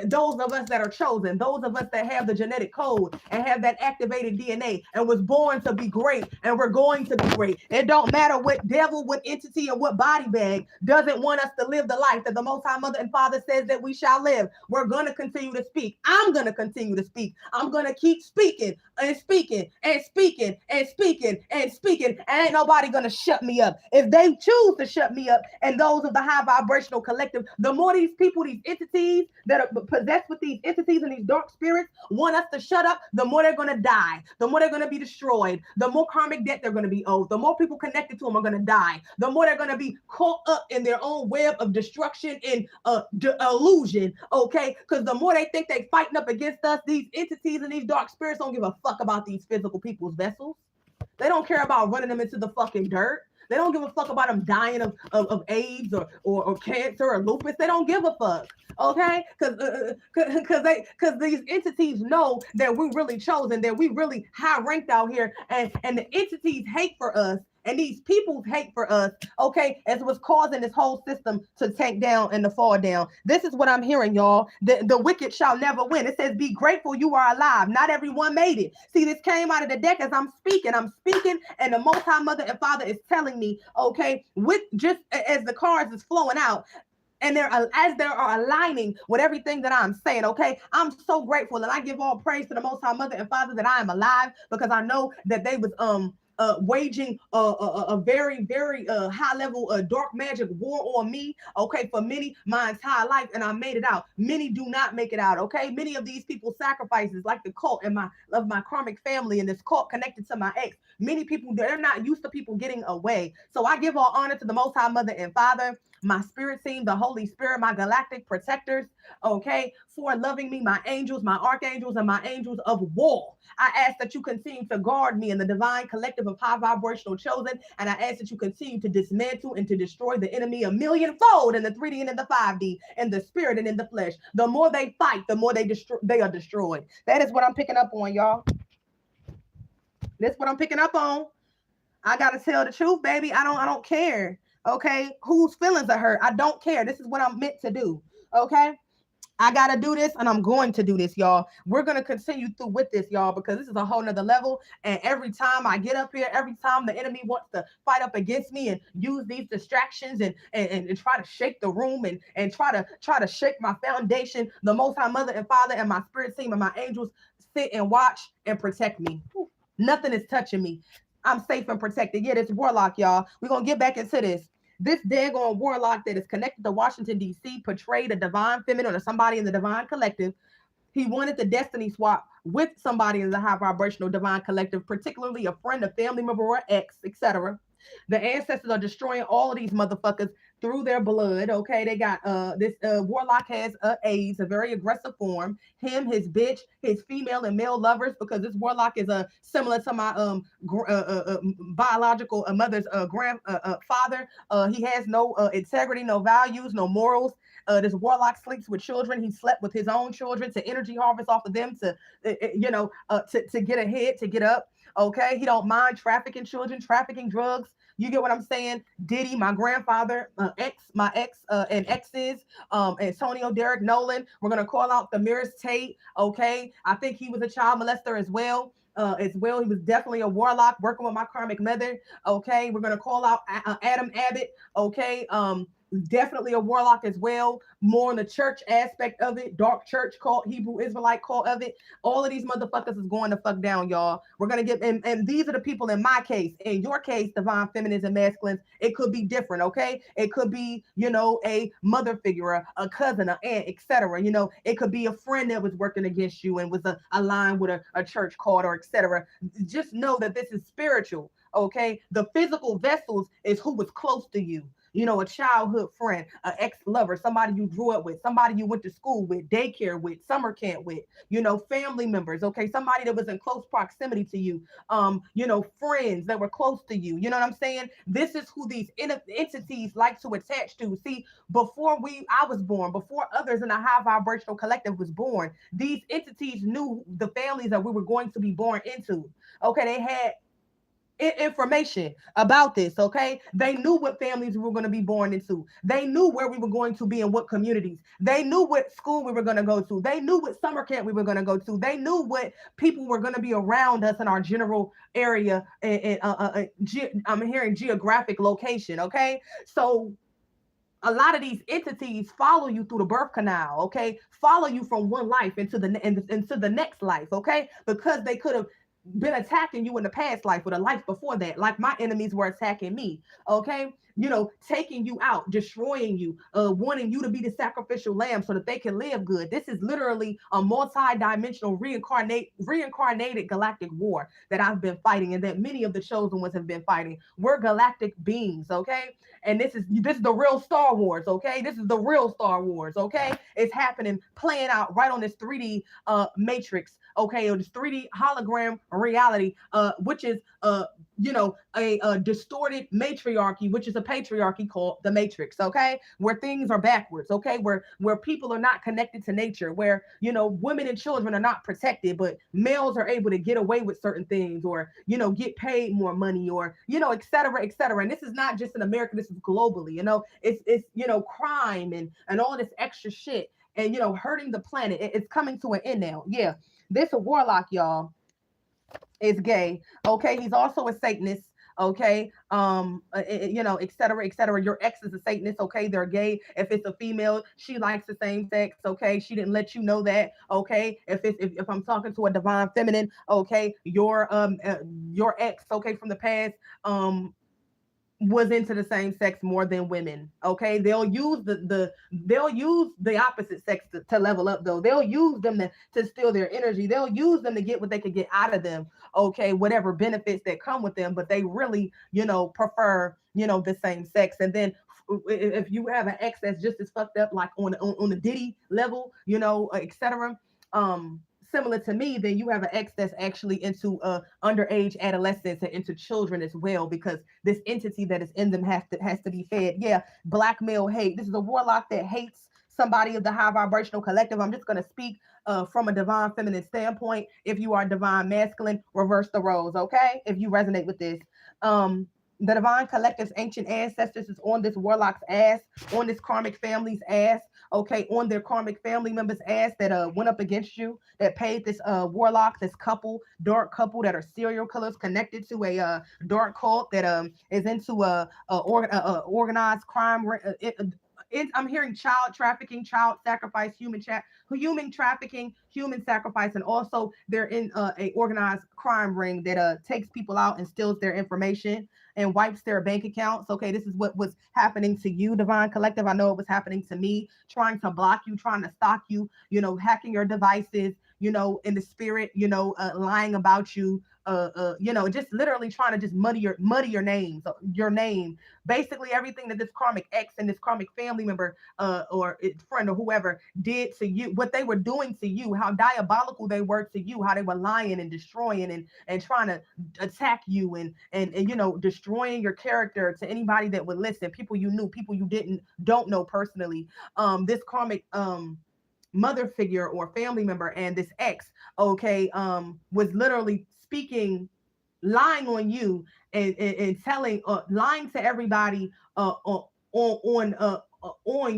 Those of us that are chosen, those of us that have the genetic code and have that activated DNA and was born to be great, and we're going to be great. It don't matter what devil, what entity, or what body bag doesn't want us to live the life that the Most High Mother and Father says that we shall live. We're going to continue to speak. I'm going to continue to speak. I'm going to keep speaking and speaking and speaking and speaking and speaking, and ain't nobody going to shut me up. If they choose to shut me up, and those of the high vibrational collective, the more these people, these entities that are possessed with these entities and these dark spirits want us to shut up, the more they're going to die, the more they're going to be destroyed, the more karmic debt they're going to be owed, the more people connected to them are going to die, the more they're going to be caught up in their own web of destruction and illusion, okay? Because the more they think they fighting up against us, these entities and these dark spirits don't give a fuck about these physical people's vessels. They don't care about running them into the fucking dirt. They don't give a fuck about them dying of AIDS or cancer or lupus. They don't give a fuck, okay? Because these entities know that we really chosen, that we really high ranked out here, and the entities hate for us And these people's hate for us, okay, as was causing this whole system to tank down and to fall down. This is what I'm hearing, y'all. The wicked shall never win. It says, be grateful you are alive. Not everyone made it. See, this came out of the deck as I'm speaking. I'm speaking, and the Most High Mother and Father is telling me, okay, with just as the cards is flowing out, and they're as they are aligning with everything that I'm saying. Okay, I'm so grateful, and I give all praise to the Most High Mother and Father that I am alive, because I know that they was waging a very very high level dark magic war on me, okay, for many my entire life, and I made it out. Many do not make it out, okay. Many of these people sacrifices, like the cult and my of my karmic family, and this cult connected to my ex. Many people, they're not used to people getting away. So I give all honor to the Most High Mother and Father, my spirit team, the Holy Spirit, my galactic protectors, okay, for loving me, my angels, my archangels, and my angels of war. I ask that you continue to guard me in the divine collective of high vibrational chosen, and I ask that you continue to dismantle and to destroy the enemy a millionfold in the 3D and in the 5D, in the spirit and in the flesh. The more they fight, the more they are destroyed. That is what I'm picking up on, y'all. That's what I'm picking up on. I gotta tell the truth, baby. I don't care. Okay, whose feelings are hurt? I don't care. This is what I'm meant to do. Okay, I gotta do this, and I'm going to do this, y'all. We're gonna continue through with this, y'all, because this is a whole nother level. And every time I get up here, every time the enemy wants to fight up against me and use these distractions and try to shake the room and try to shake my foundation, the Most High Mother and Father and my spirit team and my angels sit and watch and protect me. Nothing is touching me. I'm safe and protected. Yeah, this warlock, y'all. We're gonna get back into this. This daggone warlock that is connected to Washington, D.C., portrayed a divine feminine or somebody in the divine collective. He wanted the destiny swap with somebody in the high vibrational divine collective, particularly a friend, a family member, or ex, etc. The ancestors are destroying all of these motherfuckers through their blood. Okay, they got this warlock has AIDS, a very aggressive form. Him, his bitch, his female and male lovers, because this warlock is similar to my biological mother's father. He has no integrity, no values, no morals. This warlock sleeps with children. He slept with his own children to energy harvest off of them to get ahead, to get up. Okay, he don't mind trafficking children, trafficking drugs. You get what I'm saying? Diddy, my grandfather, my ex and exes, Antonio Derek Nolan. We're gonna call out the Mirrors Tate. Okay, I think he was a child molester as well. He was definitely a warlock working with my karmic mother. Okay, we're gonna call out Adam Abbott. Okay, definitely a warlock as well. More in the church aspect of it, dark church cult, Hebrew Israelite cult of it. All of these motherfuckers is going to fuck down, y'all. We're gonna get and these are the people in my case. In your case, divine feminines and masculines, it could be different. Okay, it could be a mother figure, a cousin, an aunt, etc. It could be a friend that was working against you and was aligned with a church cult or etc. Just know that this is spiritual. Okay, the physical vessels is who was close to you. A childhood friend, an ex-lover, somebody you grew up with, somebody you went to school with, daycare with, summer camp with, family members, okay, somebody that was in close proximity to you, friends that were close to you. You know what I'm saying? This is who these entities like to attach to. See, before I was born, before others in a high vibrational collective was born, these entities knew the families that we were going to be born into. Okay, they had information about this. Okay, they knew what families we were going to be born into. They knew where we were going to be in what communities. They knew what school we were going to go to. They knew what summer camp we were going to go to. They knew what people were going to be around us in our general area, and I'm hearing geographic location. Okay, so a lot of these entities follow you through the birth canal. Okay, follow you from one life into the next life. Okay, because they could have been attacking you in the past life or the life before that, like my enemies were attacking me. Okay, taking you out, destroying you, wanting you to be the sacrificial lamb so that they can live good. This is literally a multi-dimensional reincarnated galactic war that I've been fighting, and that many of the chosen ones have been fighting. We're galactic beings. Okay, and this is the real Star Wars. Okay, this is the real Star Wars. Okay, it's happening, playing out right on this 3D matrix. Okay, or this 3D hologram reality, which is a distorted matriarchy, which is a patriarchy called the matrix, okay, where things are backwards, okay, where people are not connected to nature, where women and children are not protected, but males are able to get away with certain things, or get paid more money, or et cetera, et cetera. And this is not just in America, this is globally. It's crime and all this extra shit, and hurting the planet. It's coming to an end now. Yeah, this a warlock, y'all, is gay. Okay, he's also a Satanist. Okay, et cetera, et cetera. Your ex is a Satanist. Okay, they're gay. If it's a female, she likes the same sex. Okay, she didn't let you know that. Okay, if I'm talking to a divine feminine, okay, your ex, okay, from the past, was into the same sex more than women. Okay, they'll use the opposite sex to level up, though. They'll use them to steal their energy. They'll use them to get what they could get out of them. Okay, whatever benefits that come with them, but they really prefer the same sex. And then if you have an ex that's just as fucked up, like on the Diddy level, etc., similar to me, then you have an ex that's actually into underage adolescents and into children as well, because this entity that is in them has to be fed. Yeah, blackmail, hate. This is a warlock that hates somebody of the high vibrational collective. I'm just going to speak from a divine feminine standpoint. If you are divine masculine, reverse the roles, okay? If you resonate with this. The divine collective's ancient ancestors is on this warlock's ass, on this karmic family's ass, okay, on their karmic family members' ass that went up against you, that paid this warlock, this dark couple that are serial killers connected to a dark cult that is into organized crime. I'm hearing child trafficking, child sacrifice, human trafficking, human sacrifice, and also they're in a organized crime ring that takes people out and steals their information and wipes their bank accounts. Okay, this is what was happening to you, divine collective. I know it was happening to me, trying to block you, trying to stalk you, hacking your devices, in the spirit, lying about you, just literally trying to just muddy your name. Basically, everything that this karmic ex and this karmic family member, or friend or whoever did to you, what they were doing to you, how diabolical they were to you, how they were lying and destroying and trying to attack you and destroying your character to anybody that would listen, people you knew, people you don't know personally. This karmic mother figure or family member and this ex, okay, was literally speaking, lying on you and telling, lying to everybody on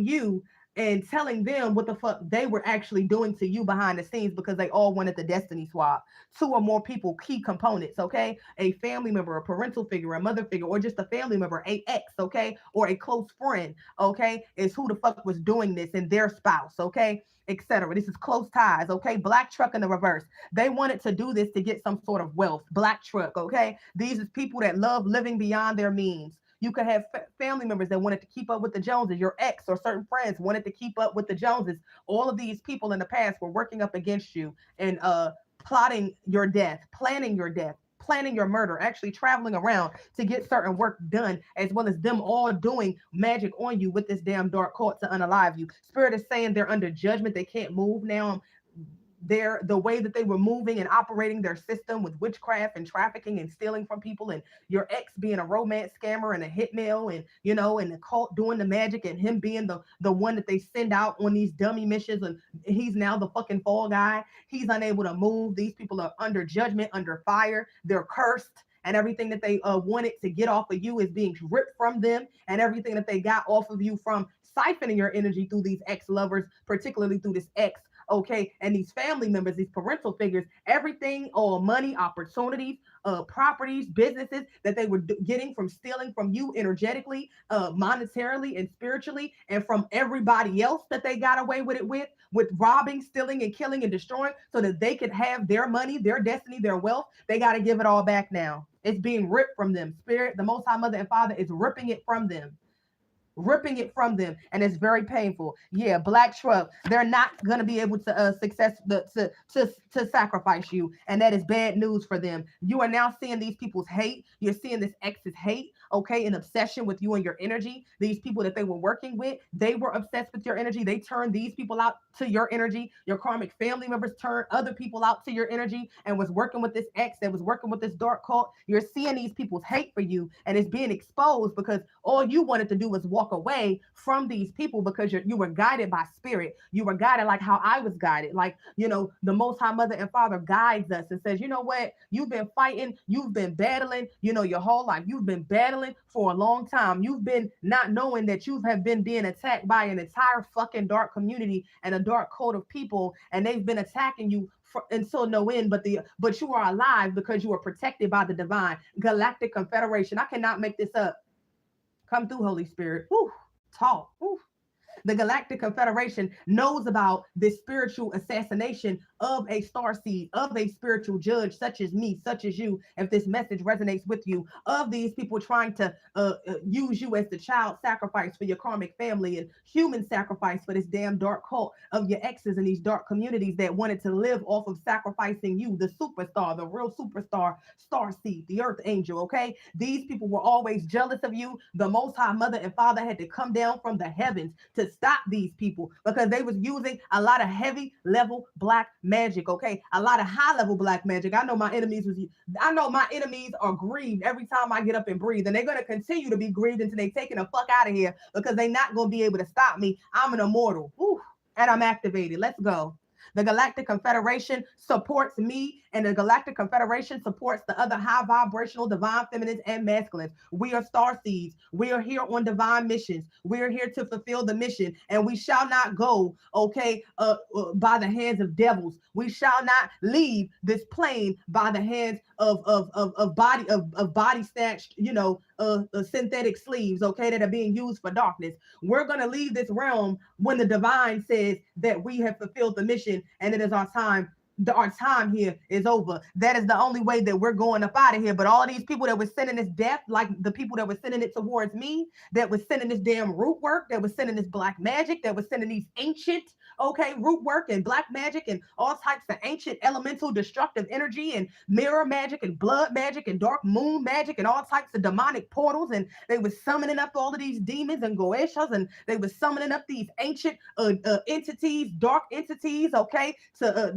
you, and telling them what the fuck they were actually doing to you behind the scenes, because they all wanted the destiny swap. Two or more people, key components, okay? A family member, a parental figure, a mother figure, or just a family member, a ex, okay? Or a close friend, okay? Is who the fuck was doing this, and their spouse, okay? Etc. This is close ties, okay? Black truck in the reverse. They wanted to do this to get some sort of wealth. Black truck, okay? These is people that love living beyond their means. You could have family members that wanted to keep up with the Joneses. Your ex or certain friends wanted to keep up with the Joneses. All of these people in the past were working up against you and plotting your death, planning your murder, actually traveling around to get certain work done, as well as them all doing magic on you with this damn dark cult to unalive you. Spirit is saying they're under judgment. They can't move now. The way that they were moving and operating their system with witchcraft and trafficking and stealing from people, and your ex being a romance scammer and a hitmail, and the cult doing the magic, and him being the one that they send out on these dummy missions, and he's now the fucking fall guy. He's unable to move. These people are under judgment, under fire. They're cursed, and everything that they wanted to get off of you is being ripped from them, and everything that they got off of you from siphoning your energy through these ex-lovers, particularly through this ex, okay, and these family members, these parental figures, everything, all money, opportunities, properties, businesses that they were getting from stealing from you energetically, monetarily and spiritually, and from everybody else that they got away with it with robbing, stealing, and killing and destroying, so that they could have their money, their destiny, their wealth. They got to give it all back now. It's being ripped from them. Spirit, the Most High Mother and Father, is ripping it from them, and it's very painful. Yeah, black truck, they're not going to be able to to sacrifice you, and that is bad news for them. You are now seeing these people's hate. You're seeing this ex's hate, okay, an obsession with you and your energy. These people that they were working with, they were obsessed with your energy. They turned these people out to your energy. Your karmic family members turned other people out to your energy and was working with this ex that was working with this dark cult. You're seeing these people's hate for you, and it's being exposed because all you wanted to do was walk away from these people because you were guided by spirit. You were guided like how I was guided. Like, the Most High Mother and Father guides us and says, you know what? You've been fighting, you've been battling, your whole life. You've been battling for a long time. You've been not knowing that you have been being attacked by an entire fucking dark community and a dark code of people, and they've been attacking you until no end. But you are alive because you are protected by the divine galactic confederation. I cannot make this up. Come through, Holy Spirit. Woo, talk. Woo. The Galactic Confederation knows about this spiritual assassination of a star seed, of a spiritual judge, such as me, such as you, if this message resonates with you, of these people trying to use you as the child sacrifice for your karmic family and human sacrifice for this damn dark cult of your exes in these dark communities that wanted to live off of sacrificing you, the superstar, the real superstar, star seed, the earth angel, okay? These people were always jealous of you. The Most High Mother and Father had to come down from the heavens to stop these people because they was using a lot of heavy level black magic, okay? A lot of high level black magic. I know my enemies are grieved every time I get up and breathe, and they're going to continue to be grieved until they taking the fuck out of here because they're not going to be able to stop me. I'm an immortal. Ooh, and I'm activated. Let's go. The Galactic Confederation supports me, and the Galactic Confederation supports the other high vibrational divine feminines and masculines. We are star seeds. We are here on divine missions. We are here to fulfill the mission, and we shall not go, okay, by the hands of devils. We shall not leave this plane by the hands of body snatched, synthetic sleeves, okay, that are being used for darkness. We're gonna leave this realm when the divine says that we have fulfilled the mission and it is our time. Our time here is over. That is the only way that we're going up out of here. But all of these people that were sending this death, like the people that were sending it towards me, that was sending this damn root work, that was sending this black magic, that was sending these ancient, okay, root work and black magic and all types of ancient elemental destructive energy and mirror magic and blood magic and dark moon magic and all types of demonic portals. And they were summoning up all of these demons and goeshas, and they were summoning up these ancient entities, dark entities, okay, to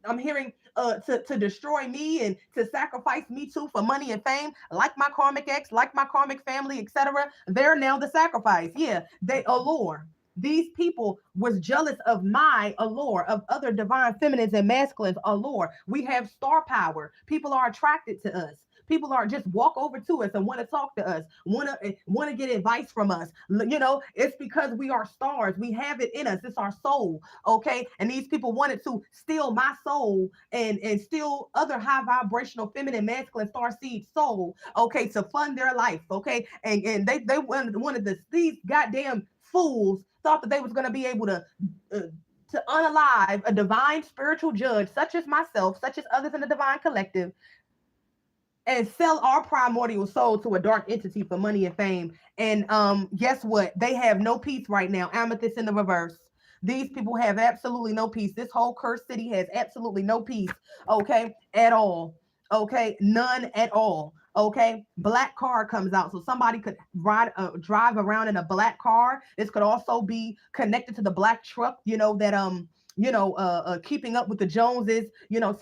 I'm hearing to destroy me and to sacrifice me too for money and fame, like my karmic ex, like my karmic family, etc. They're now the sacrifice. Yeah, they allure. These people was jealous of my allure, of other divine feminines and masculines allure. We have star power. People are attracted to us. People are just walk over to us and want to talk to us, want to get advice from us. It's because we are stars. We have it in us. It's our soul, okay? And these people wanted to steal my soul and steal other high vibrational feminine, masculine star seed soul, okay, to fund their life, okay? And they wanted this. These goddamn fools thought that they was going to be able to unalive a divine spiritual judge such as myself, such as others in the divine collective, and sell our primordial soul to a dark entity for money and fame. And guess what? They have no peace right now. Amethyst in the reverse. These people have absolutely no peace. This whole cursed city has absolutely no peace, okay, at all. Okay, none at all. Okay, black car comes out, so somebody could drive around in a black car. This could also be connected to the black truck, keeping up with the Joneses,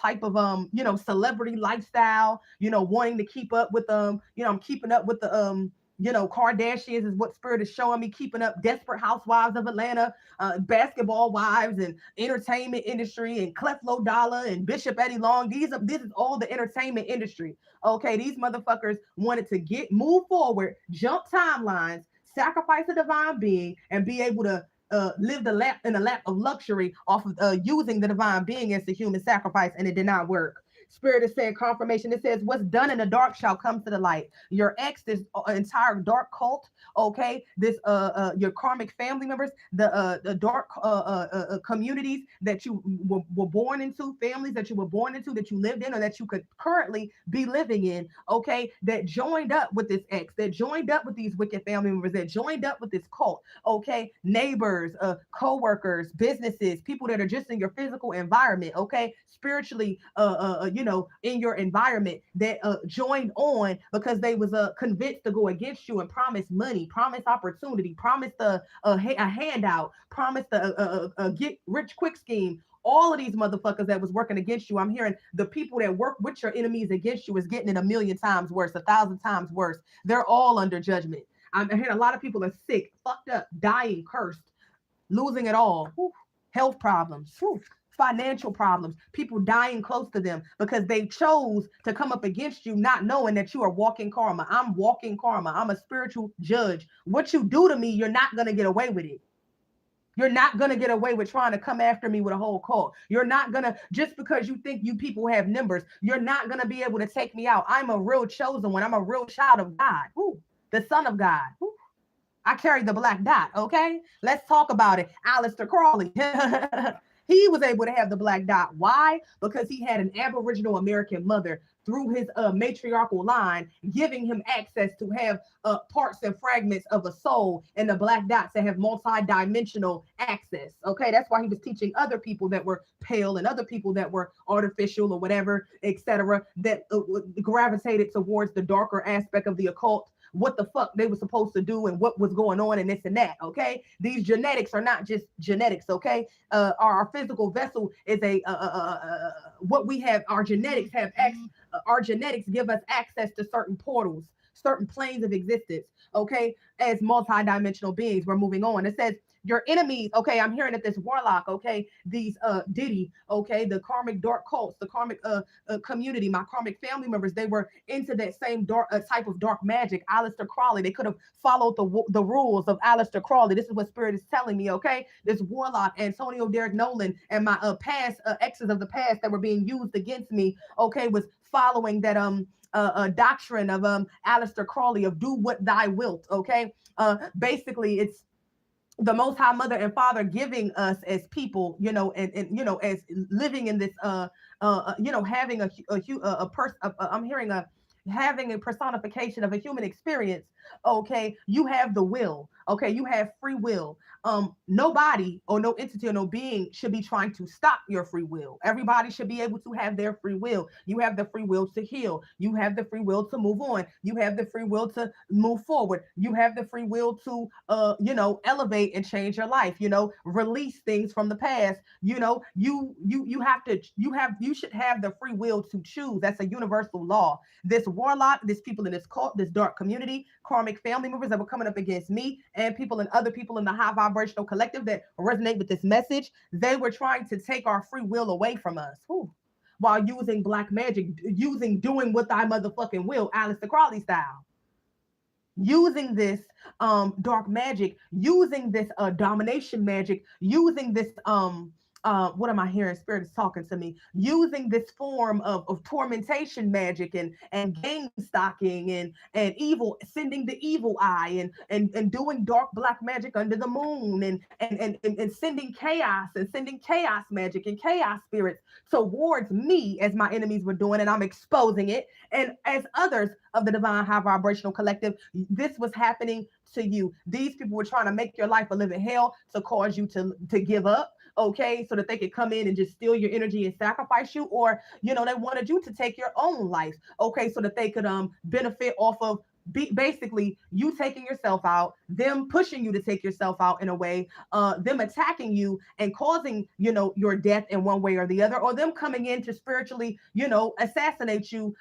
type of celebrity lifestyle, wanting to keep up with I'm keeping up with the Kardashians is what spirit is showing me, keeping up Desperate Housewives of Atlanta, Basketball Wives and entertainment industry and Cleflo Dollar and Bishop Eddie Long. This is all the entertainment industry. Okay, these motherfuckers wanted to move forward, jump timelines, sacrifice a divine being, and be able to live in the lap of luxury off of using the divine being as the human sacrifice, and it did not work. Spirit is saying confirmation. It says, what's done in the dark shall come to the light. Your ex, this entire dark cult, okay, this your karmic family members, the dark communities that you were born into, families that you were born into, that you lived in, or that you could currently be living in, okay, that joined up with this ex, that joined up with these wicked family members, that joined up with this cult, okay, neighbors, co-workers, businesses, people that are just in your physical environment, okay, spiritually, in your environment that joined on because they was convinced to go against you and promise money, promise opportunity, promise a handout, promise a get rich quick scheme. All of these motherfuckers that was working against you, I'm hearing the people that work with your enemies against you is getting it 1,000,000 times worse, 1,000 times worse. They're all under judgment. I'm hearing a lot of people are sick, fucked up, dying, cursed, losing it all. Whew. Health problems, whew. Financial problems, people dying close to them because they chose to come up against you, not knowing that you are walking karma. I'm walking karma. I'm a spiritual judge. What you do to me, you're not going to get away with it. You're not going to get away with trying to come after me with a whole cult. You're not going to, just because you think you people have numbers, you're not going to be able to take me out. I'm a real chosen one. I'm a real child of God. Ooh, the son of God. Ooh. I carry the black dot, okay? Let's talk about it. Aleister Crowley. He was able to have the black dot. Why? Because he had an Aboriginal American mother through his matriarchal line, giving him access to have parts and fragments of a soul and the black dots that have multi-dimensional access. Okay, that's why he was teaching other people that were pale and other people that were artificial or whatever, etc., that gravitated towards the darker aspect of the occult, what the fuck they were supposed to do and what was going on and this and that. Okay, these genetics are not just genetics. Okay, our physical vessel is what we have. Our genetics have our genetics give us access to certain portals, certain planes of existence. Okay, as multi-dimensional beings. We're moving on. It says your enemies. Okay, I'm hearing that this warlock. Okay, these Diddy. Okay, the karmic dark cults, the karmic community, my karmic family members, they were into that same dark type of dark magic. Aleister Crowley, they could have followed the rules of Aleister Crowley. This is what spirit is telling me. Okay, this warlock, Antonio Derek Nolan, and my past exes of the past that were being used against me. Okay, was following that doctrine of Aleister Crowley of do what thy wilt. Okay, basically it's the Most High Mother and Father giving us as people, and as living in this, having a person. I'm hearing having a personification of a human experience. Okay, you have the will. Okay, you have free will. Nobody or no entity or no being should be trying to stop your free will. Everybody should be able to have their free will. You have the free will to heal. You have the free will to move on. You have the free will to move forward. You have the free will to elevate and change your life, release things from the past. You should have the free will to choose. That's a universal law. This warlock, this people in this cult, this dark community, karmic family members that were coming up against me and people and other people in the high vibrational collective that resonate with this message, they were trying to take our free will away from us. Whew. While using black magic, doing what thy motherfucking will, Aleister Crowley style. Using this dark magic, using this domination magic, using this what am I hearing? Spirit is talking to me. Using this form of tormentation magic and gang stalking and evil, sending the evil eye and doing dark black magic under the moon and sending chaos magic and chaos spirits towards me as my enemies were doing, and I'm exposing it. And as others of the divine high vibrational collective, this was happening to you. These people were trying to make your life a living hell to cause you to give up. Okay, so that they could come in and just steal your energy and sacrifice you, or they wanted you to take your own life. Okay, so that they could benefit off of basically you taking yourself out, them pushing you to take yourself out in a way, them attacking you and causing your death in one way or the other, or them coming in to spiritually assassinate you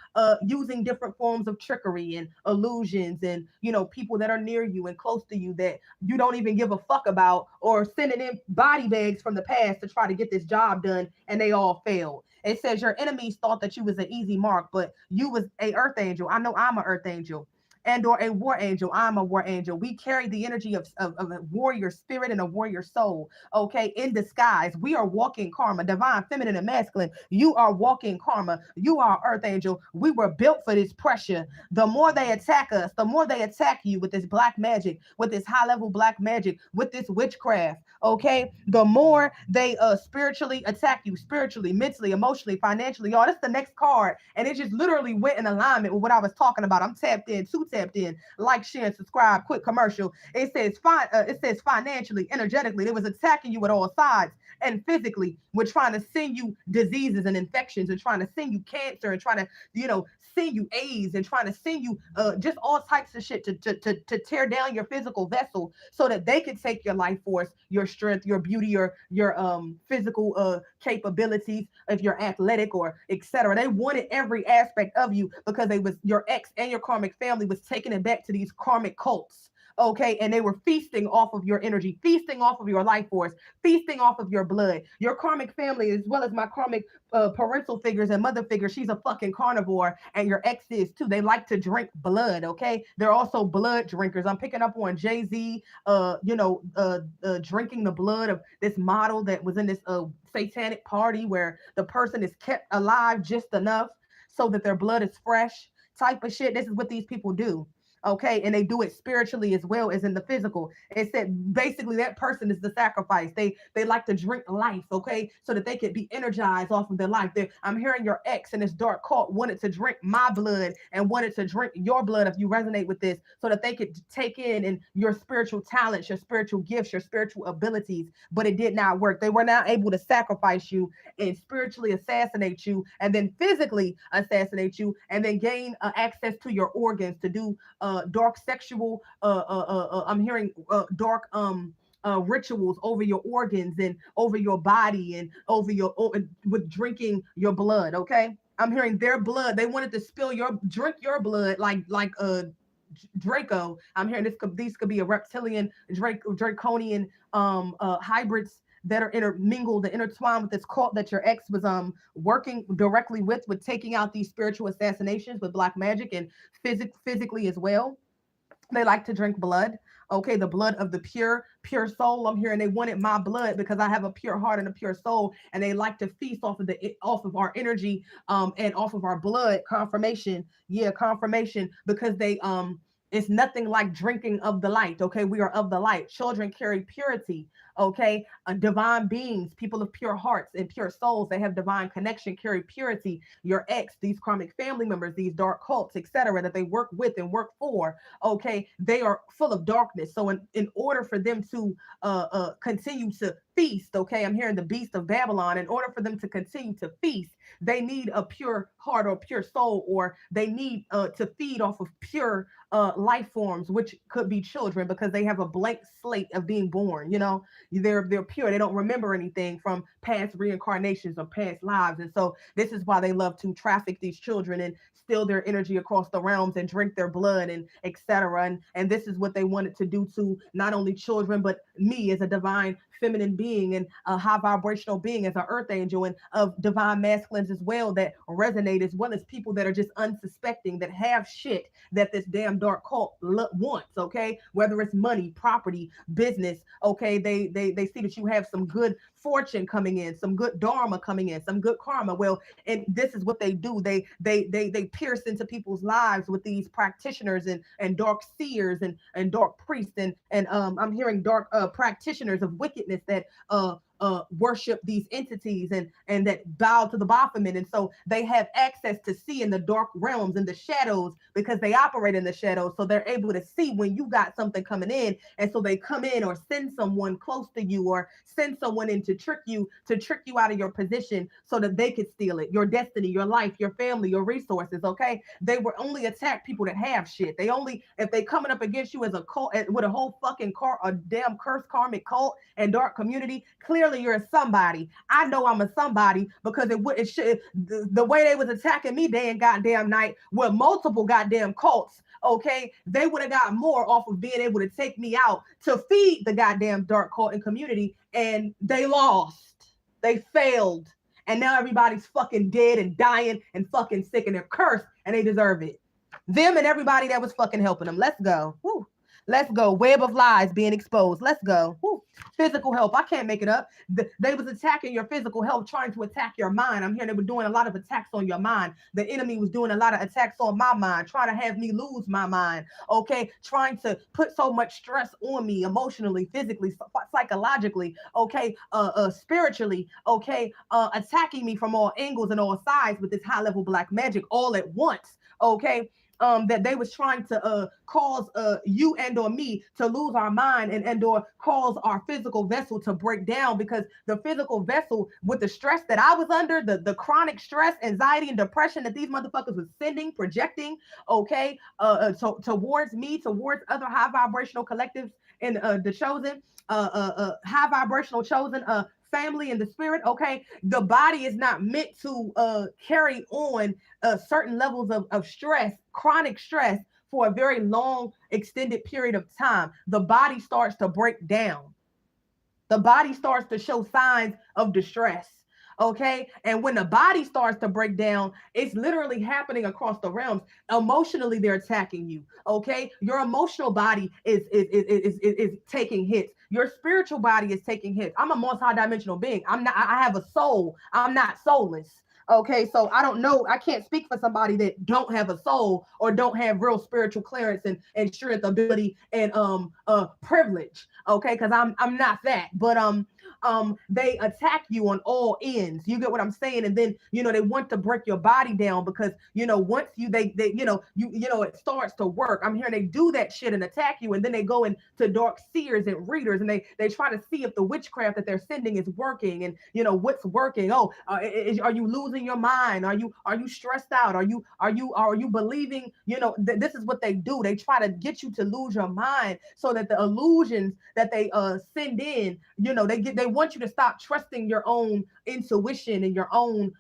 using different forms of trickery and illusions and people that are near you and close to you that you don't even give a fuck about, or sending in body bags from the past to try to get this job done and they all failed. It says your enemies thought that you was an easy mark, but you was a earth angel. I know I'm an earth angel. And or a war angel. I'm a war angel. We carry the energy of a warrior spirit and a warrior soul. Okay, in disguise. We are walking karma, divine, feminine, and masculine. You are walking karma. You are earth angel. We were built for this pressure. The more they attack us, the more they attack you with this black magic, with this high level black magic, with this witchcraft. Okay, the more they spiritually attack you, spiritually, mentally, emotionally, financially. Y'all, that's the next card, and it just literally went in alignment with what I was talking about. I'm tapped in, too tapped in. Like, share, and subscribe. Quick commercial. It says financially, energetically, they was attacking you at all sides, and physically, we're trying to send you diseases and infections, and trying to send you cancer, and trying to, send you AIDS, and trying to send you just all types of shit to tear down your physical vessel, so that they can take your life force, your strength, your beauty, your physical capabilities, if you're athletic or etc. They wanted every aspect of you, because they was your ex and your karmic family was taking it back to these karmic cults. Okay, and they were feasting off of your energy, feasting off of your life force, feasting off of your blood. Your karmic family, as well as my karmic parental figures and mother figures, she's a fucking carnivore, and your ex is too. They like to drink blood. Okay, they're also blood drinkers. I'm picking up on Jay-Z, drinking the blood of this model that was in this satanic party, where the person is kept alive just enough so that their blood is fresh, type of shit. This is what these people do. Okay, and they do it spiritually as well as in the physical. It said basically that person is the sacrifice. They like to drink life, okay, so that they can be energized off of their life. I'm hearing your ex in this dark cult wanted to drink my blood and wanted to drink your blood, if you resonate with this, so that they could take in your spiritual talents, your spiritual gifts, your spiritual abilities. But it did not work. They were not able to sacrifice you and spiritually assassinate you, and then physically assassinate you, and then gain access to your organs to do dark sexual I'm hearing dark rituals over your organs and over your body and with drinking your blood. Okay, I'm hearing their blood. They wanted to drink your blood like Draco. I'm hearing these could be a reptilian draconian hybrids that are intermingled and intertwined with this cult that your ex was working directly with taking out these spiritual assassinations with black magic and physically as well. They like to drink blood. Okay, the blood of the pure soul. I'm hearing they wanted my blood because I have a pure heart and a pure soul, and they like to feast off of our energy, and off of our blood. Confirmation, yeah, confirmation, because they it's nothing like drinking of the light. Okay, we are of the light. Children carry purity. Okay, divine beings, people of pure hearts and pure souls, they have divine connection, carry purity. Your ex, these karmic family members, these dark cults, etc., that they work with and work for, okay, they are full of darkness. So in order for them to continue to feast, okay, I'm hearing the beast of Babylon, in order for them to continue to feast, they need a pure heart or pure soul, or they need to feed off of pure life forms, which could be children, because they have a blank slate of being born. They're pure. They don't remember anything from past reincarnations or past lives, and so this is why they love to traffic these children and steal their energy across the realms and drink their blood and etc. And this is what they wanted to do to not only children but me as a divine feminine being and a high vibrational being as an earth angel, and of divine masculines as well that resonate, as well as people that are just unsuspecting, that have shit that this damn dark cult wants. Okay, whether it's money, property, business. Okay, they see that you have some good fortune coming in, some good dharma coming in, some good karma. Well, and this is what they do. They pierce into people's lives with these practitioners and dark seers and dark priests and I'm hearing dark practitioners of wickedness that worship these entities and that bow to the Baphomet. And so they have access to see in the dark realms, in the shadows, because they operate in the shadows. So they're able to see when you got something coming in. And so they come in or send someone close to you or send someone in to trick you out of your position so that they could steal it, your destiny, your life, your family, your resources. Okay, they will only attack people that have shit. If they coming up against you as a cult with a whole fucking a damn cursed karmic cult and dark community, clearly you're a somebody. I know I'm a somebody because the way they was attacking me day and goddamn night with multiple goddamn cults. Okay, they would have got more off of being able to take me out to feed the goddamn dark cult and community, and they lost. They failed, and now everybody's fucking dead and dying and fucking sick, and they're cursed, and they deserve it. Them and everybody that was fucking helping them. Let's go. Woo. Let's go. Web of lies being exposed. Let's go. Woo. Physical health. I can't make it up. They was attacking your physical health, trying to attack your mind. I'm hearing they were doing a lot of attacks on your mind. The enemy was doing a lot of attacks on my mind, trying to have me lose my mind. Okay, trying to put so much stress on me emotionally, physically, psychologically. Okay, spiritually. Okay, attacking me from all angles and all sides with this high level black magic all at once. Okay. that they was trying to cause you and or me to lose our mind and or cause our physical vessel to break down, because the physical vessel, with the stress that I was under, the chronic stress, anxiety, and depression that these motherfuckers was sending, projecting, okay, towards me, towards other high vibrational collectives in the chosen, high vibrational chosen family in the spirit. Okay, the body is not meant to carry on certain levels of stress, chronic stress, for a very long extended period of time. The body starts to break down, the body starts to show signs of distress. Okay. And when the body starts to break down, it's literally happening across the realms. Emotionally, they're attacking you. Okay. Your emotional body is taking hits. Your spiritual body is taking hits. I'm a multi-dimensional being. I'm not, I have a soul. I'm not soulless. Okay, so I don't know. I can't speak for somebody that don't have a soul or don't have real spiritual clearance and strength, ability, and privilege. Okay, because I'm not that. But they attack you on all ends. You get what I'm saying? And then they want to break your body down, because once they it starts to work. I'm hearing they do that shit and attack you, and then they go into dark seers and readers, and they try to see if the witchcraft that they're sending is working, and what's working. Oh, are you losing your mind? Are you stressed out? Are you believing? This is what they do. They try to get you to lose your mind, so that the illusions that they send in, they want you to stop trusting your own intuition and your own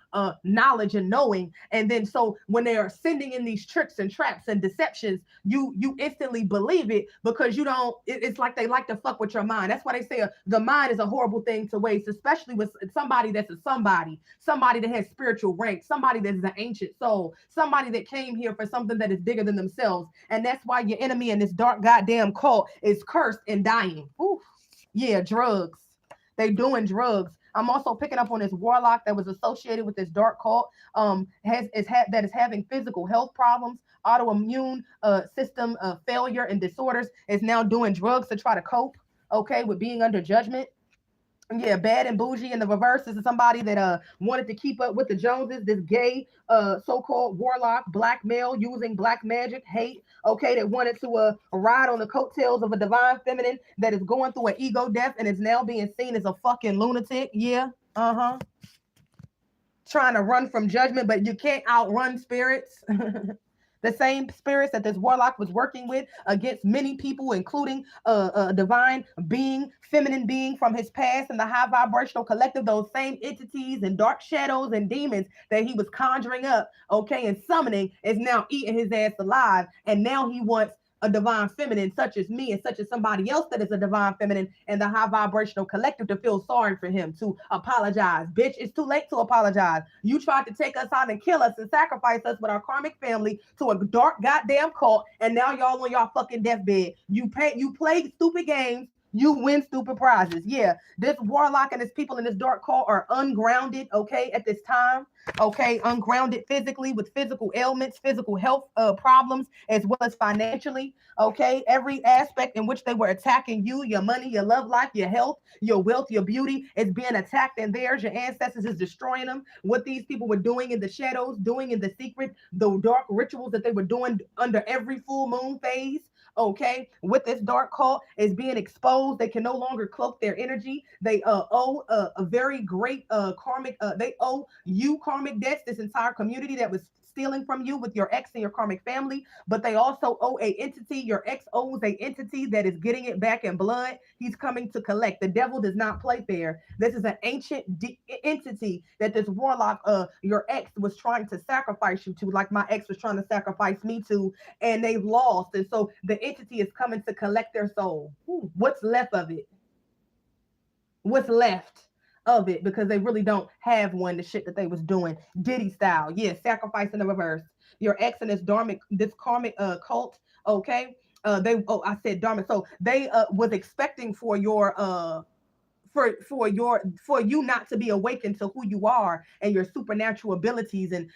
knowledge and knowing. And then so when they are sending in these tricks and traps and deceptions, you instantly believe it, because you don't. It's like they like to fuck with your mind. That's why they say the mind is a horrible thing to waste, especially with somebody that's somebody that has spiritual rank, somebody that is an ancient soul, somebody that came here for something that is bigger than themselves. And that's why your enemy in this dark goddamn cult is cursed and dying. Ooh, yeah, drugs. They doing drugs. I'm also picking up on this warlock that was associated with this dark cult. That is having physical health problems, autoimmune system failure and disorders. Is now doing drugs to try to cope. Okay, with being under judgment. Yeah, bad and bougie in the reverse. This is somebody that wanted to keep up with the Joneses. This gay so-called warlock, black male using black magic, hate. Okay, that wanted to ride on the coattails of a divine feminine that is going through an ego death and is now being seen as a fucking lunatic. Yeah, trying to run from judgment, but you can't outrun spirits. The same spirits that this warlock was working with against many people, including a divine being, feminine being from his past and the high vibrational collective, those same entities and dark shadows and demons that he was conjuring up, okay, and summoning, is now eating his ass alive. And now he wants a divine feminine such as me and such as somebody else that is a divine feminine and the high vibrational collective to feel sorry for him, to apologize. Bitch, it's too late to apologize. You tried to take us out and kill us and sacrifice us with our karmic family to a dark goddamn cult, and now y'all on y'all fucking deathbed. You played stupid games. You win stupid prizes. Yeah, this warlock and his people in this dark cult are ungrounded, okay, at this time. Okay, ungrounded physically with physical ailments, physical health problems, as well as financially. Okay, every aspect in which they were attacking you, your money, your love life, your health, your wealth, your beauty is being attacked, and theirs, your ancestors, is destroying them. What these people were doing in the shadows, doing in the secret, the dark rituals that they were doing under every full moon phase, okay, with this dark cult is being exposed. They can no longer cloak their energy. They owe a very great karmic, they owe you karmic debts, this entire community that was stealing from you with your ex and your karmic family. But they also owe a entity. Your ex owes a entity that is getting it back in blood. He's coming to collect. The devil does not play fair. This is an ancient entity that this warlock, your ex, was trying to sacrifice you to, like my ex was trying to sacrifice me to, and they've lost. And so the entity is coming to collect their soul. What's left of it? What's left of it? Because they really don't have one. The shit that they was doing, Diddy style. Yeah, sacrifice in the reverse. Your ex and this karmic cult. Okay. I said dharma. So they was expecting for for you not to be awakened to who you are and your supernatural abilities and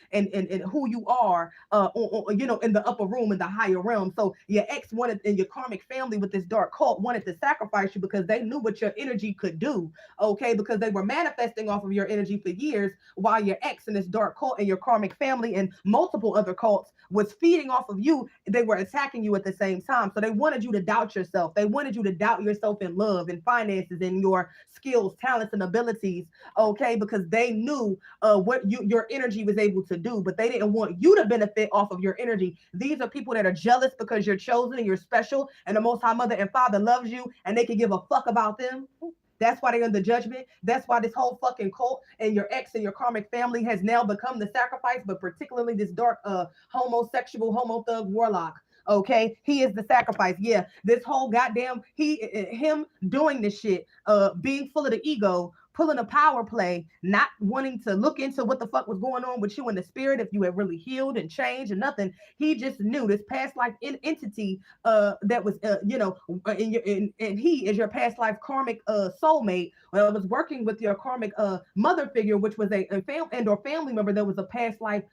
who you are in the upper room, in the higher realm. So your ex wanted, and your karmic family with this dark cult wanted to sacrifice you because they knew what your energy could do. Okay, because they were manifesting off of your energy for years, while your ex and this dark cult and your karmic family and multiple other cults was feeding off of you. They were attacking you at the same time. So they wanted you to doubt yourself. They wanted you to doubt yourself in love and finances and your skills, talents, and abilities. Okay, because they knew what your energy was able to do, but they didn't want you to benefit off of your energy. These are people that are jealous because you're chosen and you're special, and the Most High Mother and Father loves you, and they can give a fuck about them. That's why they're under judgment. That's why this whole fucking cult and your ex and your karmic family has now become the sacrifice, but particularly this dark homosexual, homo thug warlock. Okay, he is the sacrifice. Yeah, this whole goddamn him doing this shit, being full of the ego, pulling a power play, not wanting to look into what the fuck was going on with you in the spirit, if you had really healed and changed or nothing. He just knew this past life entity that was and he is your past life karmic soulmate. Well, was working with your karmic mother figure, which was a family member that was a past life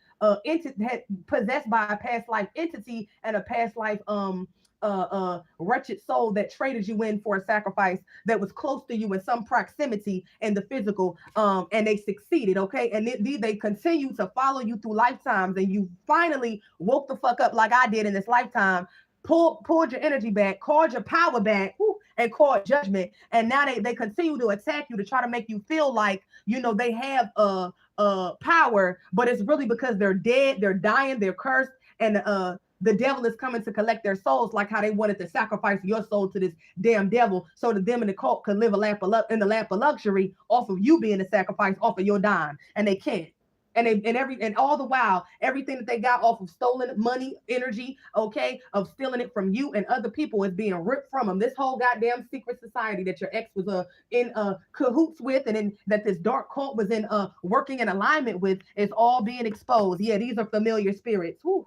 entity, had possessed by a past life entity and a past life wretched soul that traded you in for a sacrifice that was close to you in some proximity in the physical, and they succeeded. Okay, and they continue to follow you through lifetimes, and you finally woke the fuck up like I did in this lifetime, pulled your energy back, called your power back, and called judgment. And now they continue to attack you to try to make you feel like they have power, but it's really because they're dead, they're dying, they're cursed, and the devil is coming to collect their souls, like how they wanted to sacrifice your soul to this damn devil so that them and the cult could live in the lap of luxury off of you being a sacrifice, off of your dime, and they can't. And all the while, everything that they got off of stolen money, energy, okay, of stealing it from you and other people is being ripped from them. This whole goddamn secret society that your ex was in cahoots with, and in that this dark cult was in working in alignment with, is all being exposed. Yeah, these are familiar spirits. Whew.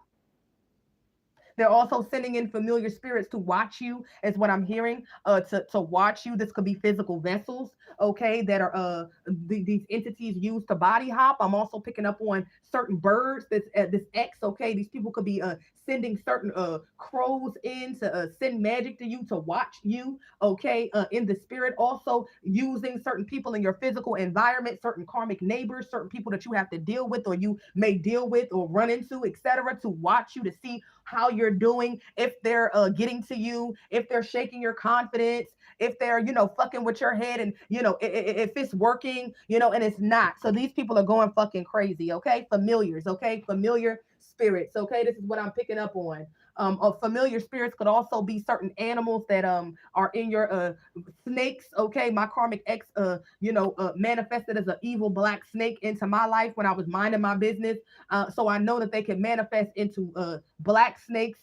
They're also sending in familiar spirits to watch you, is what I'm hearing. To watch you. This could be physical vessels, okay, that are these entities use to body hop. I'm also picking up on certain birds. This X, okay. These people could be sending certain crows in to send magic to you, to watch you, okay, in the spirit. Also using certain people in your physical environment, certain karmic neighbors, certain people that you have to deal with or you may deal with or run into, etc., to watch you, to see how you're doing, if they're getting to you, if they're shaking your confidence, if they're fucking with your head, and if it's working, and it's not. So these people are going fucking crazy. Okay, familiars. Okay, familiar spirits. Okay, this is what I'm picking up on. Of familiar spirits could also be certain animals that are in your snakes. Okay, my karmic ex manifested as an evil black snake into my life when I was minding my business. So I know that they can manifest into black snakes,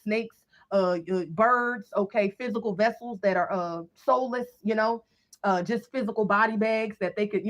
birds. Okay, physical vessels that are soulless. Just physical body bags that they could,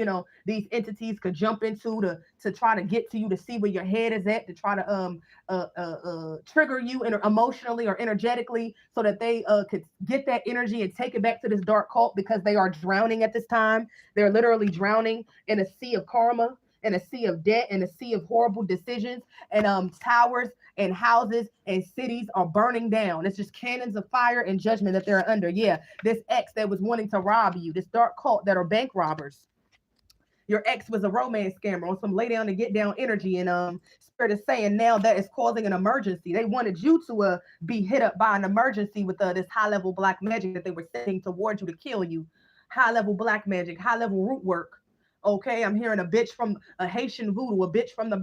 these entities could jump into to try to get to you, to see where your head is at, to try to trigger you emotionally or energetically, so that they could get that energy and take it back to this dark cult, because they are drowning at this time. They're literally drowning in a sea of karma, in a sea of debt, in a sea of horrible decisions, and towers and houses and cities are burning down. It's just cannons of fire and judgment that they're under. Yeah, this ex that was wanting to rob you, this dark cult that are bank robbers. Your ex was a romance scammer on some lay down and get down energy, and spirit is saying now that is causing an emergency. They wanted you to be hit up by an emergency with this high level black magic that they were sending towards you to kill you. High level black magic, high level root work. Okay, I'm hearing a bitch from a Haitian voodoo, a bitch from the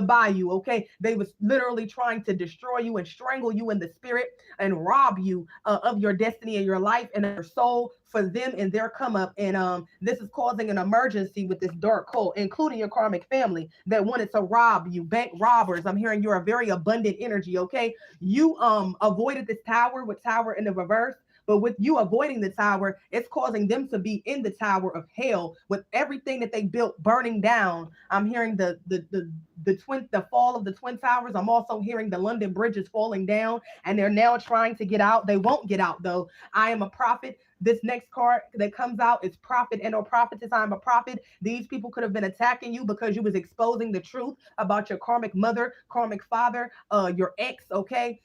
bayou. Okay, they was literally trying to destroy you and strangle you in the spirit and rob you of your destiny and your life and your soul for them and their come up. And this is causing an emergency with this dark cult, including your karmic family that wanted to rob you. Bank robbers. I'm hearing you're a very abundant energy. Okay, you avoided this tower with tower in the reverse. But with you avoiding the tower, it's causing them to be in the tower of hell with everything that they built burning down. I'm hearing the fall of the twin towers. I'm also hearing the London bridges falling down, and they're now trying to get out. They won't get out though. I am a prophet This next card that comes out is prophet and or prophetess. I'm a prophet. These people could have been attacking you because you was exposing the truth about your karmic mother, karmic father, your ex, okay?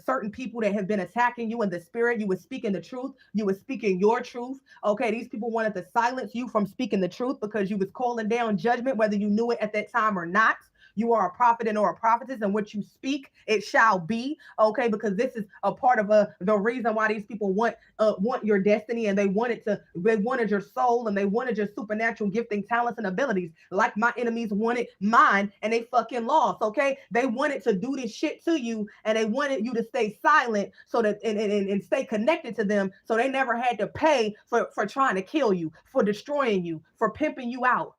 Certain people that have been attacking you in the spirit. You were speaking the truth. You were speaking your truth. Okay, these people wanted to silence you from speaking the truth because you was calling down judgment, whether you knew it at that time or not. You are a prophet and or a prophetess, and what you speak, it shall be. Okay, because this is a part of the reason why these people want your destiny, and they wanted your soul, and they wanted your supernatural gifting, talents, and abilities. Like my enemies wanted mine, and they fucking lost. Okay, they wanted to do this shit to you, and they wanted you to stay silent so that and stay connected to them, so they never had to pay for trying to kill you, for destroying you, for pimping you out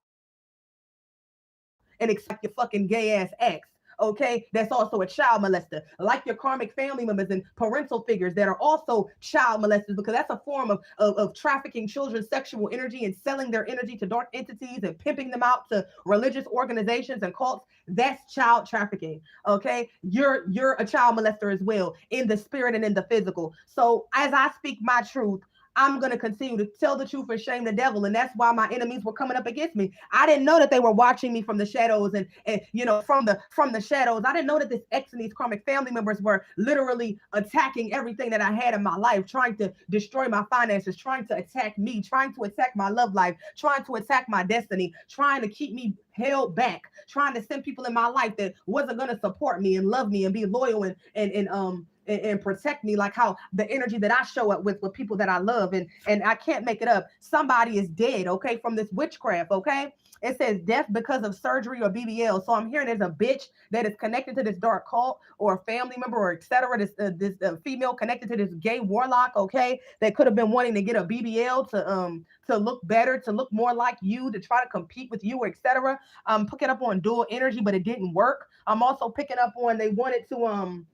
and expect your fucking gay ass ex. Okay, that's also a child molester, like your karmic family members and parental figures that are also child molesters, because that's a form of trafficking children's sexual energy and selling their energy to dark entities and pimping them out to religious organizations and cults. That's child trafficking. Okay, you're a child molester as well, in the spirit and in the physical. So as I speak my truth, I'm going to continue to tell the truth and shame the devil. And that's why my enemies were coming up against me. I didn't know that they were watching me from the shadows and from the shadows. I didn't know that this ex and these karmic family members were literally attacking everything that I had in my life, trying to destroy my finances, trying to attack me, trying to attack my love life, trying to attack my destiny, trying to keep me held back, trying to send people in my life that wasn't going to support me and love me and be loyal and protect me, like how the energy that I show up with people that I love, and I can't make it up. Somebody is dead, okay, from this witchcraft, okay? It says death because of surgery or BBL. So I'm hearing there's a bitch that is connected to this dark cult, or a family member, or etc. This female connected to this gay warlock, okay, that could have been wanting to get a BBL to look better, to look more like you, to try to compete with you, etc. I'm picking up on dual energy, but it didn't work. I'm also picking up on they wanted to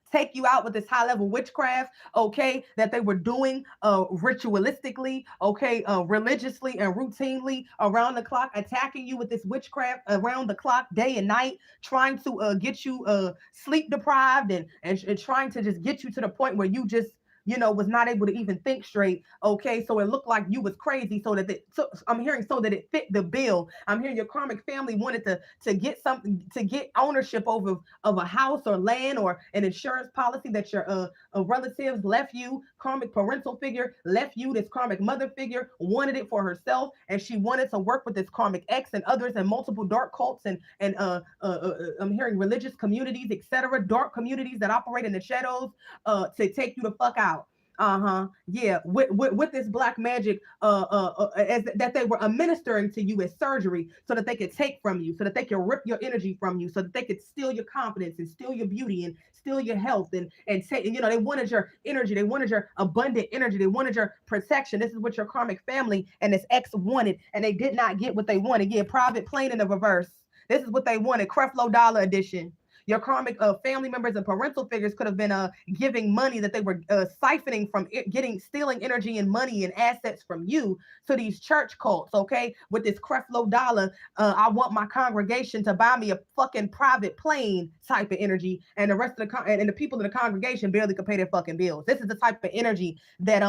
take you out with this high level witchcraft, okay, that they were doing ritualistically, okay, religiously and routinely around the clock, attacking you with this witchcraft around the clock, day and night, trying to get you sleep deprived and trying to just get you to the point where you just was not able to even think straight. Okay, so it looked like you was crazy. So I'm hearing so that it fit the bill. I'm hearing your karmic family wanted to get something, to get ownership over of a house or land or an insurance policy that your relatives left you. Karmic parental figure left you. This karmic mother figure wanted it for herself, and she wanted to work with this karmic ex and others and multiple dark cults and I'm hearing religious communities, etc., dark communities that operate in the shadows, to take you the fuck out. Yeah, with this black magic, as that they were administering to you as surgery, so that they could take from you, so that they could rip your energy from you, so that they could steal your confidence and steal your beauty and steal your health and take. They wanted your energy, they wanted your abundant energy, they wanted your protection. This is what your karmic family and this ex wanted, and they did not get what they wanted. Yeah, private plane in the reverse. This is what they wanted. Creflo Dollar edition. Your karmic family members and parental figures could have been giving money that they were siphoning from it, stealing energy and money and assets from you to these church cults, okay? With this Creflo Dollar, I want my congregation to buy me a fucking private plane type of energy, and the rest of and the people in the congregation barely could pay their fucking bills. This is the type of energy that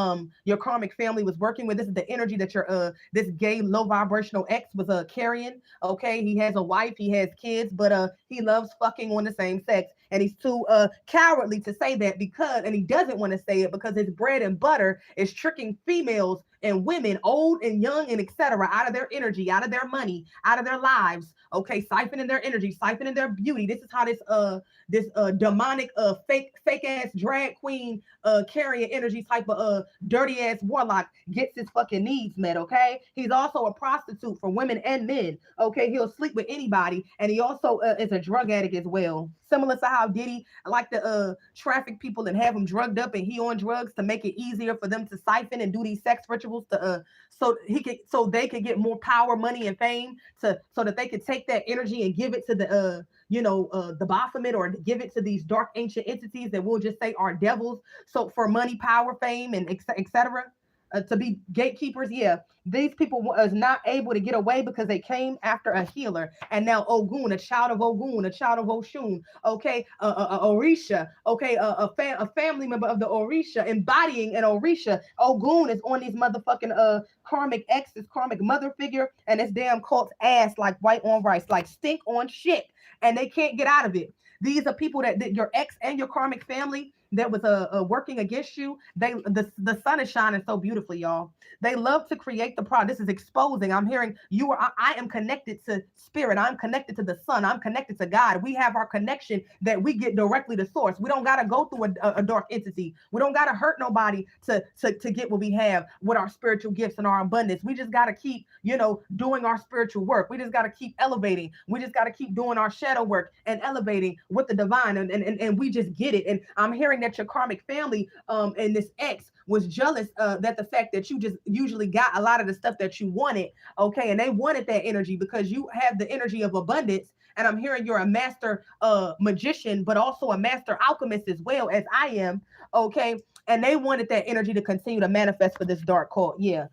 your karmic family was working with. This is the energy that your this gay low vibrational ex was carrying, okay? He has a wife, he has kids, but he loves fucking on the same sex, and he's too cowardly to say that, because, and he doesn't want to say it because his bread and butter is tricking females and women, old and young and etc., out of their energy, out of their money, out of their lives, okay, siphoning their energy, siphoning their beauty. This is how this demonic fake ass drag queen carrying energy type of dirty ass warlock gets his fucking needs met, okay? He's also a prostitute for women and men, okay? He'll sleep with anybody, and he also is a drug addict as well. Similar to how Diddy like to traffic people and have them drugged up and he on drugs to make it easier for them to siphon and do these sex rituals to so they could get more power, money, and fame, so that they could take that energy and give it to the Baphomet, or give it to these dark ancient entities that we'll just say are devils. So for money, power, fame, and etc. to be gatekeepers. Yeah, these people was not able to get away because they came after a healer. And now Ogun, a child of Ogun, a child of Oshun, okay, Orisha, okay, a family member of the Orisha, embodying an Orisha. Ogun is on these motherfucking karmic exes, karmic mother figure, and this damn cult's ass like white on rice, like stink on shit, and they can't get out of it. These are people that your ex and your karmic family that was working against you. The sun is shining so beautifully, y'all. They love to create the problem. This is exposing. I'm hearing you are. I am connected to spirit. I'm connected to the sun. I'm connected to God. We have our connection that we get directly to source. We don't gotta go through a dark entity. We don't gotta hurt nobody to get what we have with our spiritual gifts and our abundance. We just gotta keep doing our spiritual work. We just gotta keep elevating. We just gotta keep doing our shadow work and elevating with the divine, and we just get it. And I'm hearing that your karmic family and this ex was jealous that the fact that you just usually got a lot of the stuff that you wanted, okay, and they wanted that energy because you have the energy of abundance. And I'm hearing you're a master magician, but also a master alchemist as well as I am, okay, and they wanted that energy to continue to manifest for this dark cult. Yeah.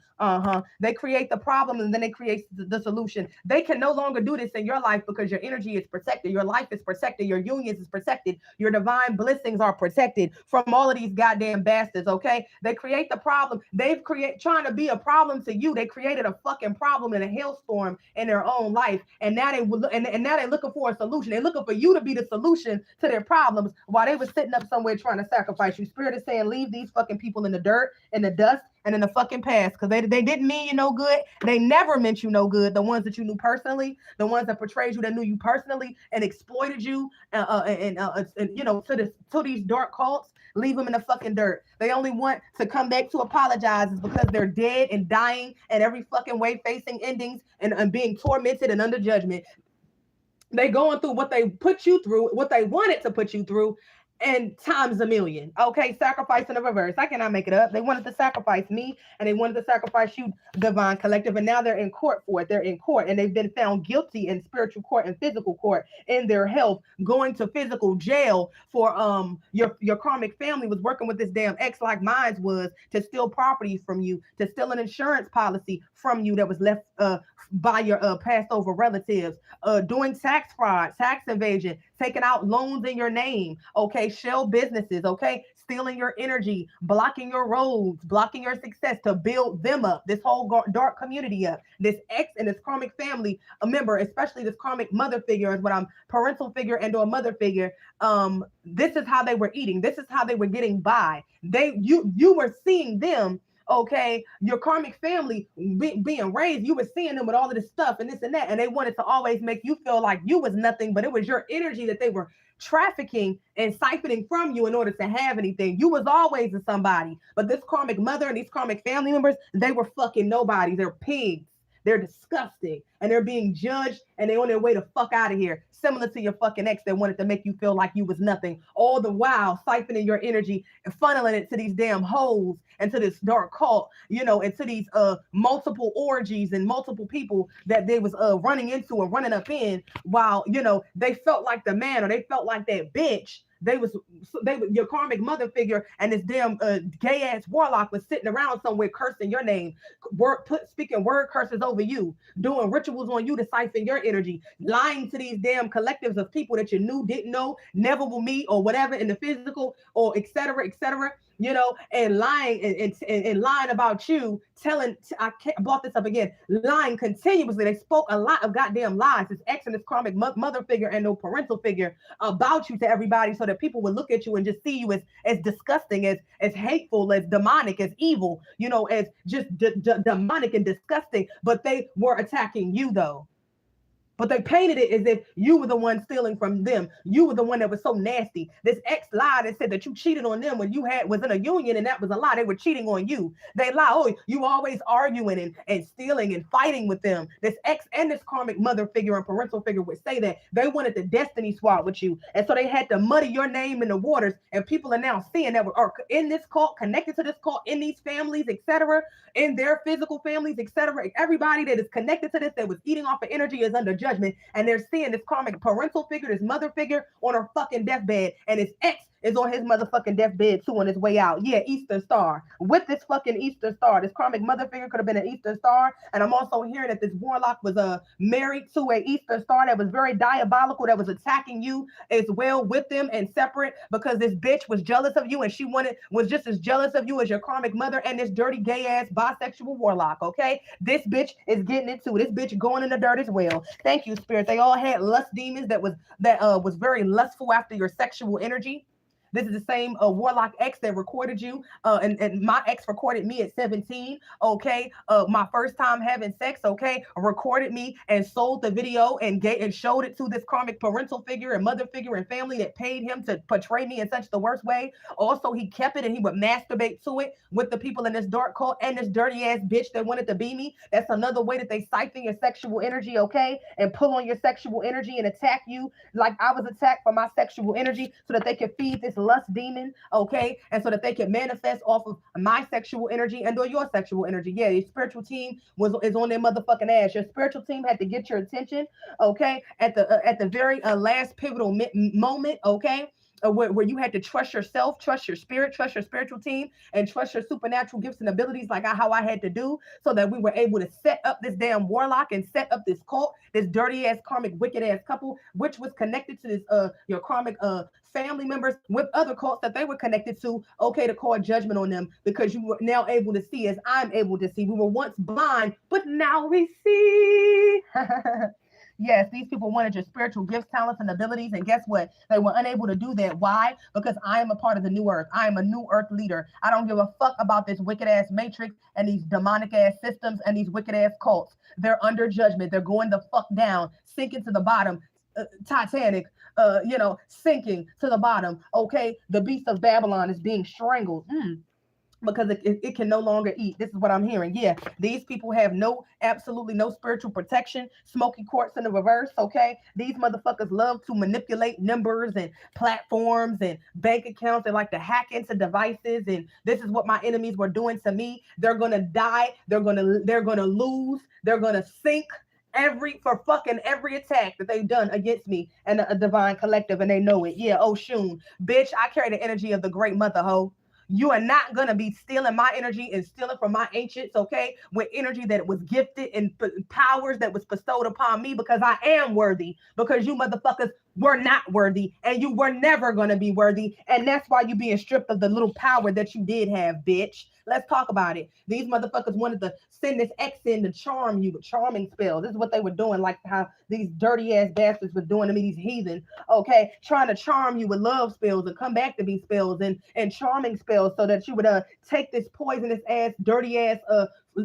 They create the problem and then they create the solution. They can no longer do this in your life because your energy is protected, your life is protected, your unions is protected, your divine blessings are protected from all of these goddamn bastards. Okay, they create the problem. They've create trying to be a problem to you. They created a fucking problem in a hailstorm in their own life, and now they will and now they're looking for a solution. They're looking for you to be the solution to their problems while they were sitting up somewhere trying to sacrifice you. Spirit is saying, leave these fucking people in the dirt, in the dust, and in the fucking past, because they didn't mean you no good. They never meant you no good. The ones that you knew personally, the ones that portrayed you, that knew you personally and exploited you, and to these dark cults, leave them in the fucking dirt. They only want to come back to apologize is because they're dead and dying and every fucking way facing endings and being tormented and under judgment. They going through what they put you through, what they wanted to put you through, and times a million. Okay, sacrifice in the reverse. I cannot make it up. They wanted to sacrifice me and they wanted to sacrifice you, divine collective, and now they're in court for it. They're in court and they've been found guilty in spiritual court and physical court in their health, going to physical jail for your karmic family was working with this damn ex like mine was to steal property from you, to steal an insurance policy from you that was left by your passed over relatives, doing tax fraud, tax evasion, taking out loans in your name, okay, shell businesses, okay, stealing your energy, blocking your roads, blocking your success to build them up, this whole dark community up. This ex and this karmic family, a member, especially this karmic mother figure is what I'm parental figure and or a mother figure. This is how they were eating. This is how they were getting by. You were seeing them. Okay, your karmic family being raised, you were seeing them with all of this stuff and this and that, and they wanted to always make you feel like you was nothing, but it was your energy that they were trafficking and siphoning from you in order to have anything. You was always a somebody, but this karmic mother and these karmic family members, they were fucking nobody. They're pigs. They're disgusting and they're being judged and they're on their way to fuck out of here. Similar to your fucking ex that wanted to make you feel like you was nothing. All the while siphoning your energy and funneling it to these damn hoes and to this dark cult, and to these multiple orgies and multiple people that they was running into and running up in while, they felt like the man or they felt like that bitch. They was your karmic mother figure and this damn gay ass warlock was sitting around somewhere cursing your name, speaking word curses over you, doing rituals on you to siphon your energy, lying to these damn collectives of people that you knew, didn't know, never will meet or whatever in the physical or etc. And lying and lying about you, I can't brought this up again, lying continuously. They spoke a lot of goddamn lies, this ex and this karmic mother figure and no parental figure about you to everybody so that people would look at you and just see you as disgusting, as hateful, as demonic, as evil, as just demonic and disgusting. But they were attacking you though. But they painted it as if you were the one stealing from them. You were the one that was so nasty. This ex lied and said that you cheated on them when you was in a union, and that was a lie. They were cheating on you. They lie. Oh, you always arguing and stealing and fighting with them. This ex and this karmic mother figure and parental figure would say that they wanted the destiny swap with you. And so they had to muddy your name in the waters. And people are now seeing that are in this cult, connected to this cult, in these families, etc., in their physical families, etc. Everybody that is connected to this, that was eating off of energy, is under judgment, and they're seeing this karmic parental figure, this mother figure on her fucking deathbed, and his ex is on his motherfucking deathbed too on his way out. Yeah, Eastern Star. With this fucking Eastern Star. This karmic mother figure could have been an Eastern Star. And I'm also hearing that this warlock was married to a Eastern Star that was very diabolical, that was attacking you as well with them and separate, because this bitch was jealous of you, and she was just as jealous of you as your karmic mother and this dirty gay ass bisexual warlock. Okay, this bitch is getting into it. This bitch going in the dirt as well. Thank you, spirit. They all had lust demons that was very lustful after your sexual energy. This is the same warlock ex that recorded you, and my ex recorded me at 17. Okay, my first time having sex. Okay, recorded me and sold the video and showed it to this karmic parental figure and mother figure and family that paid him to portray me in such the worst way. Also, he kept it and he would masturbate to it with the people in this dark cult and this dirty ass bitch that wanted to be me. That's another way that they siphon your sexual energy. Okay, and pull on your sexual energy and attack you like I was attacked for my sexual energy, so that they could feed this lust demon, okay, and so that they can manifest off of my sexual energy and or your sexual energy. Yeah, your spiritual team is on their motherfucking ass. Your spiritual team had to get your attention, okay, at the very last pivotal moment, okay. Where you had to trust yourself, trust your spirit, trust your spiritual team, and trust your supernatural gifts and abilities, like how I had to do, so that we were able to set up this damn warlock and set up this cult, this dirty ass karmic wicked ass couple, which was connected to this your karmic family members with other cults that they were connected to, okay, to call judgment on them, because you were now able to see as I'm able to see. We were once blind, but now we see. Yes, these people wanted your spiritual gifts, talents, and abilities. And guess what? They were unable to do that. Why? Because I am a part of the new earth. I am a new earth leader. I don't give a fuck about this wicked ass matrix and these demonic ass systems and these wicked ass cults. They're under judgment. They're going the fuck down, sinking to the bottom. Titanic, sinking to the bottom. Okay, the beast of Babylon is being strangled. Because it can no longer eat. This is what I'm hearing. Yeah, these people have absolutely no spiritual protection. Smoky quartz in the reverse, okay? These motherfuckers love to manipulate numbers and platforms and bank accounts. They like to hack into devices, and this is what my enemies were doing to me. They're gonna die. They're gonna lose. They're gonna sink for fucking every attack that they've done against me and a divine collective, and they know it. Yeah, Oshun. Bitch, I carry the energy of the great mother, ho. You are not going to be stealing my energy and stealing from my ancients, okay? With energy that was gifted and powers that was bestowed upon me, because I am worthy, because you motherfuckers were not worthy, and you were never going to be worthy. And that's why you being stripped of the little power that you did have, bitch. Let's talk about it. These motherfuckers wanted to send this X in to charm you with charming spells. This is what they were doing, like how these dirty ass bastards were doing to me, these heathen, okay? Trying to charm you with love spells and come back to be spells and charming spells, so that you would take this poisonous ass, dirty ass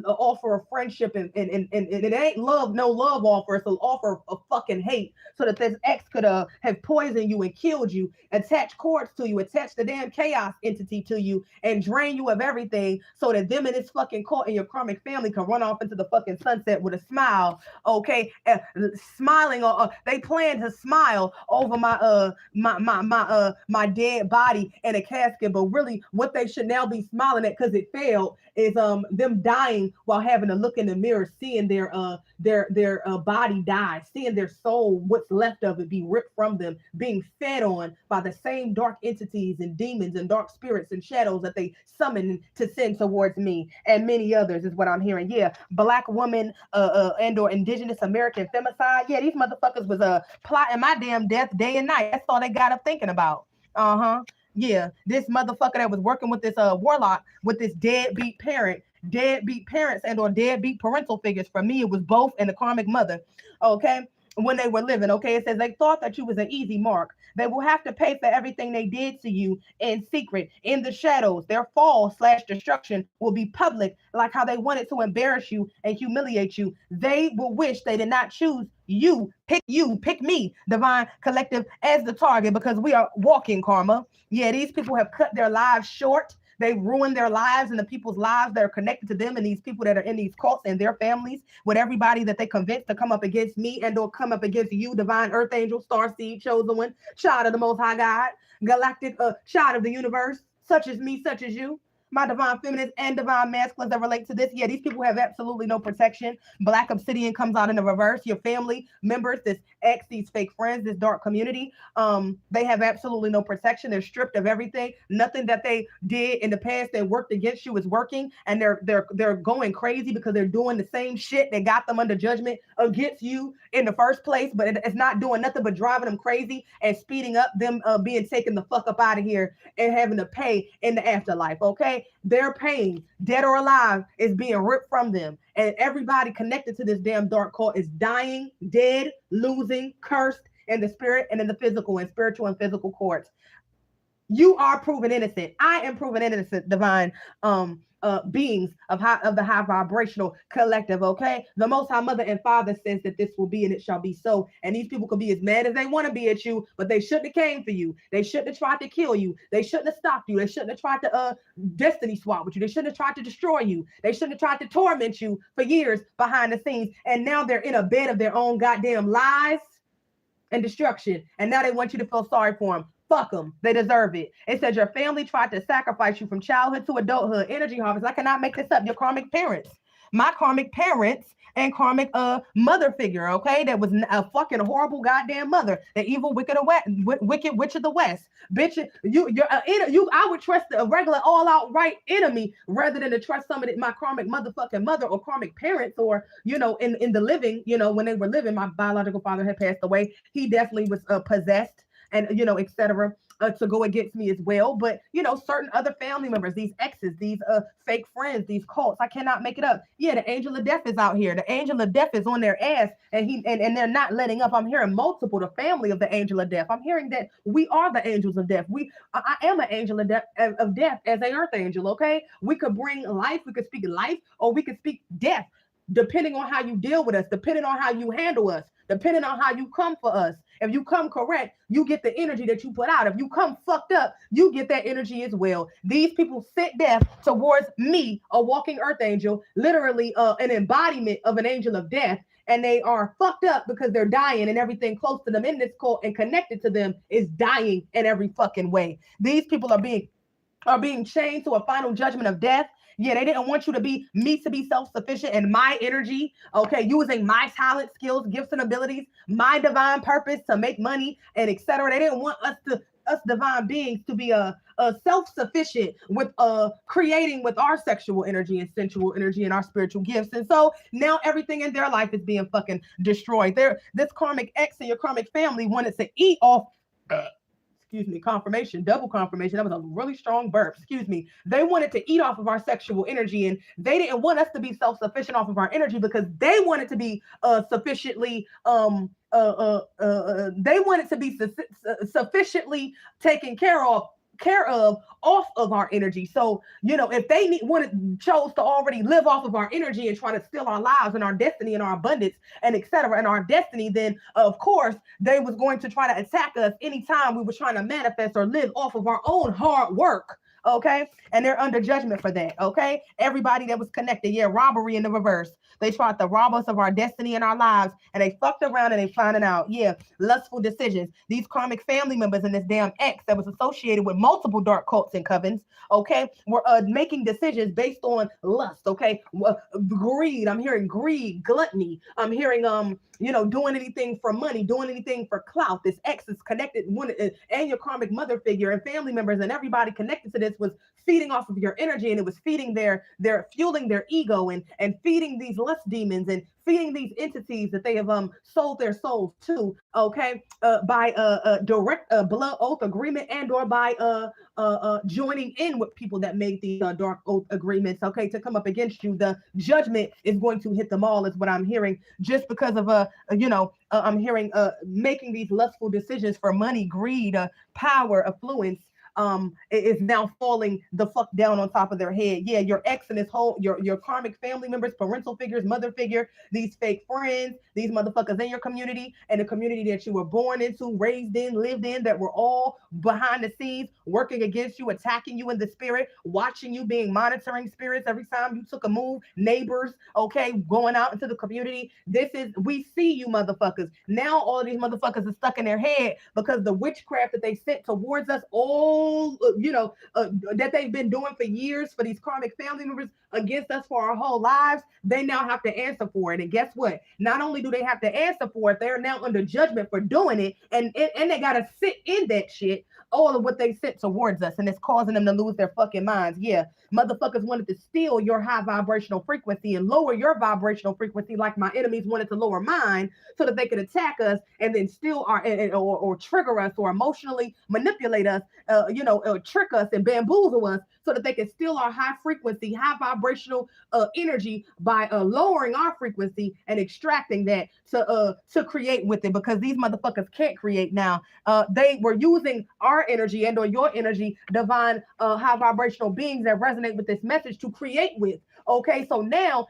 offer of friendship, and it ain't love, no love offer. It's an offer of fucking hate, so that this X could have poisoned you and killed you, attach cords to you, attach the damn chaos entity to you, and drain you of everything, so that them and this fucking cult and your karmic family can run off into the fucking sunset with a smile, okay? Smiling, they plan to smile over my dead body in a casket, but really what they should now be smiling at, because it failed, is them dying while having to look in the mirror, seeing their body die, seeing their soul, what's left of it, be ripped from them, being fed on by the same dark entities and demons and dark spirits and shadows that they summon to send towards me and many others, is what I'm hearing. Yeah, black woman and or indigenous American femicide. Yeah, these motherfuckers was plotting my damn death day and night. That's all they got up thinking about. Yeah, this motherfucker that was working with this warlock, with this deadbeat parents and or deadbeat parental figures. For me, it was both, and the karmic mother, okay, when they were living, okay? It says they thought that you was an easy mark. They will have to pay for everything they did to you in secret, in the shadows. Their fall/destruction will be public, like how they wanted to embarrass you and humiliate you. They will wish they did not choose you, pick me, divine collective, as the target, because we are walking karma. Yeah, these people have cut their lives short. They ruined their lives and the people's lives that are connected to them, and these people that are in these cults and their families, with everybody that they convinced to come up against me and or come up against you, divine earth angel, star seed, chosen one, child of the most high God, galactic child of the universe, such as me, such as you. My divine feminines and divine masculines that relate to this. Yeah, these people have absolutely no protection. Black obsidian comes out in the reverse. Your family members, this ex, these fake friends, this dark community, they have absolutely no protection. They're stripped of everything. Nothing that they did in the past that worked against you is working, and they're going crazy because they're doing the same shit that got them under judgment against you in the first place, but it's not doing nothing but driving them crazy and speeding up them being taken the fuck up out of here and having to pay in the afterlife. Okay, their pain, dead or alive, is being ripped from them, and everybody connected to this damn dark cult is dying, dead, losing, cursed in the spirit and in the physical and spiritual and physical courts. You are proven innocent. I am proven innocent, divine beings of the high vibrational collective. Okay, the Most High Mother and Father says that this will be and it shall be so. And these people can be as mad as they want to be at you, but they shouldn't have came for you. They shouldn't have tried to kill you. They shouldn't have stopped you. They shouldn't have tried to destiny swap with you. They shouldn't have tried to destroy you. They shouldn't have tried to torment you for years behind the scenes. And now they're in a bed of their own goddamn lies and destruction. And now they want you to feel sorry for them. Fuck them. They deserve it. It says your family tried to sacrifice you from childhood to adulthood. Energy harvest. I cannot make this up. Your karmic parents. My karmic parents and karmic mother figure, okay? That was a fucking horrible goddamn mother. The evil wicked witch of the West. Bitch, I would trust a regular all-out right enemy rather than to trust somebody, my karmic motherfucking mother or karmic parents, or in the living, when they were living, my biological father had passed away. He definitely was possessed and etc. To go against me as well. But certain other family members, these exes, these fake friends, these cults, I cannot make it up. Yeah, the angel of death is out here. The angel of death is on their ass, and they're not letting up. I'm hearing multiple, the family of the angel of death. I'm hearing that we are the angels of death. I am an angel of death as a earth angel. Okay, we could bring life, we could speak life, or we could speak death, depending on how you deal with us, depending on how you handle us, depending on how you come for us. If you come correct, you get the energy that you put out. If you come fucked up, you get that energy as well. These people sent death towards me, a walking earth angel, literally an embodiment of an angel of death. And they are fucked up because they're dying, and everything close to them in this cult and connected to them is dying in every fucking way. These people are being chained to a final judgment of death. Yeah, they didn't want you to be self-sufficient in my energy, okay, using my talent, skills, gifts, and abilities, my divine purpose to make money and etc. They didn't want us divine beings to be self-sufficient with creating with our sexual energy and sensual energy and our spiritual gifts. And so now everything in their life is being fucking destroyed. This karmic ex and your karmic family wanted to eat off confirmation, double confirmation. That was a really strong burp. They wanted to eat off of our sexual energy, and they didn't want us to be self-sufficient off of our energy because they wanted to be sufficiently sufficiently taken care of off of our energy. So if they chose to already live off of our energy and try to steal our lives and our destiny and our abundance and etc. and our destiny, then of course they was going to try to attack us anytime we were trying to manifest or live off of our own hard work. Okay, and they're under judgment for that. Okay, everybody that was connected, robbery in the reverse. They tried to rob us of our destiny and our lives, and they fucked around and they finding out. Lustful decisions. These karmic family members and this damn ex that was associated with multiple dark cults and covens, okay, were making decisions based on lust. Okay, greed. I'm hearing greed, gluttony. I'm hearing doing anything for money, doing anything for clout. This ex is connected, and your karmic mother figure and family members and everybody connected to this was feeding off of your energy, and it was feeding fueling their ego and feeding these lust demons and feeding these entities that they have sold their souls to, okay, by direct blood oath agreement and or by joining in with people that made these dark oath agreements, okay, to come up against you. The judgment is going to hit them all, is what I'm hearing, just because of I'm hearing making these lustful decisions for money, greed, power, affluence. It is now falling the fuck down on top of their head. Yeah, your ex and his whole your karmic family members, parental figures, mother figure, these fake friends, these motherfuckers in your community and the community that you were born into, raised in, lived in, that were all behind the scenes working against you, attacking you in the spirit, watching you, being monitoring spirits every time you took a move, neighbors, okay, going out into the community. We see you motherfuckers. Now all of these motherfuckers are stuck in their head because the witchcraft that they sent towards us all whole, that they've been doing for years for these karmic family members against us for our whole lives, they now have to answer for it. And guess what? Not only do they have to answer for it, they're now under judgment for doing it. And they got to sit in that shit, all of what they sent towards us. And it's causing them to lose their fucking minds. Yeah, motherfuckers wanted to steal your high vibrational frequency and lower your vibrational frequency, like my enemies wanted to lower mine, so that they could attack us and then steal our or trigger us or emotionally manipulate us, trick us and bamboozle us, so that they can steal our high frequency, high vibrational energy by lowering our frequency and extracting that to create with it, because these motherfuckers can't create now. They were using our energy and or your energy, divine high vibrational beings that resonate with this message, to create with. Okay, so now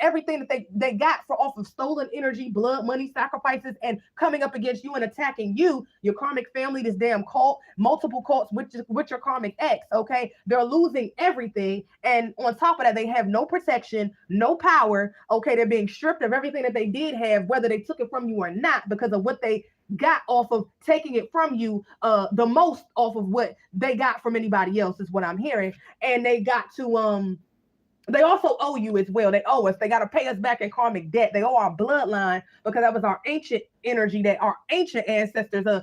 everything that they got for off of stolen energy, blood, money, sacrifices, and coming up against you and attacking you, your karmic family, this damn cult, multiple cults with your karmic ex. Okay, they're losing everything, and on top of that, they have no protection, no power. Okay, they're being stripped of everything that they did have, whether they took it from you or not, because of what they got off of taking it from you, the most off of what they got from anybody else, is what I'm hearing. And they got to they also owe you as well. They owe us. They got to pay us back in karmic debt. They owe our bloodline, because that was our ancient energy that our ancient ancestors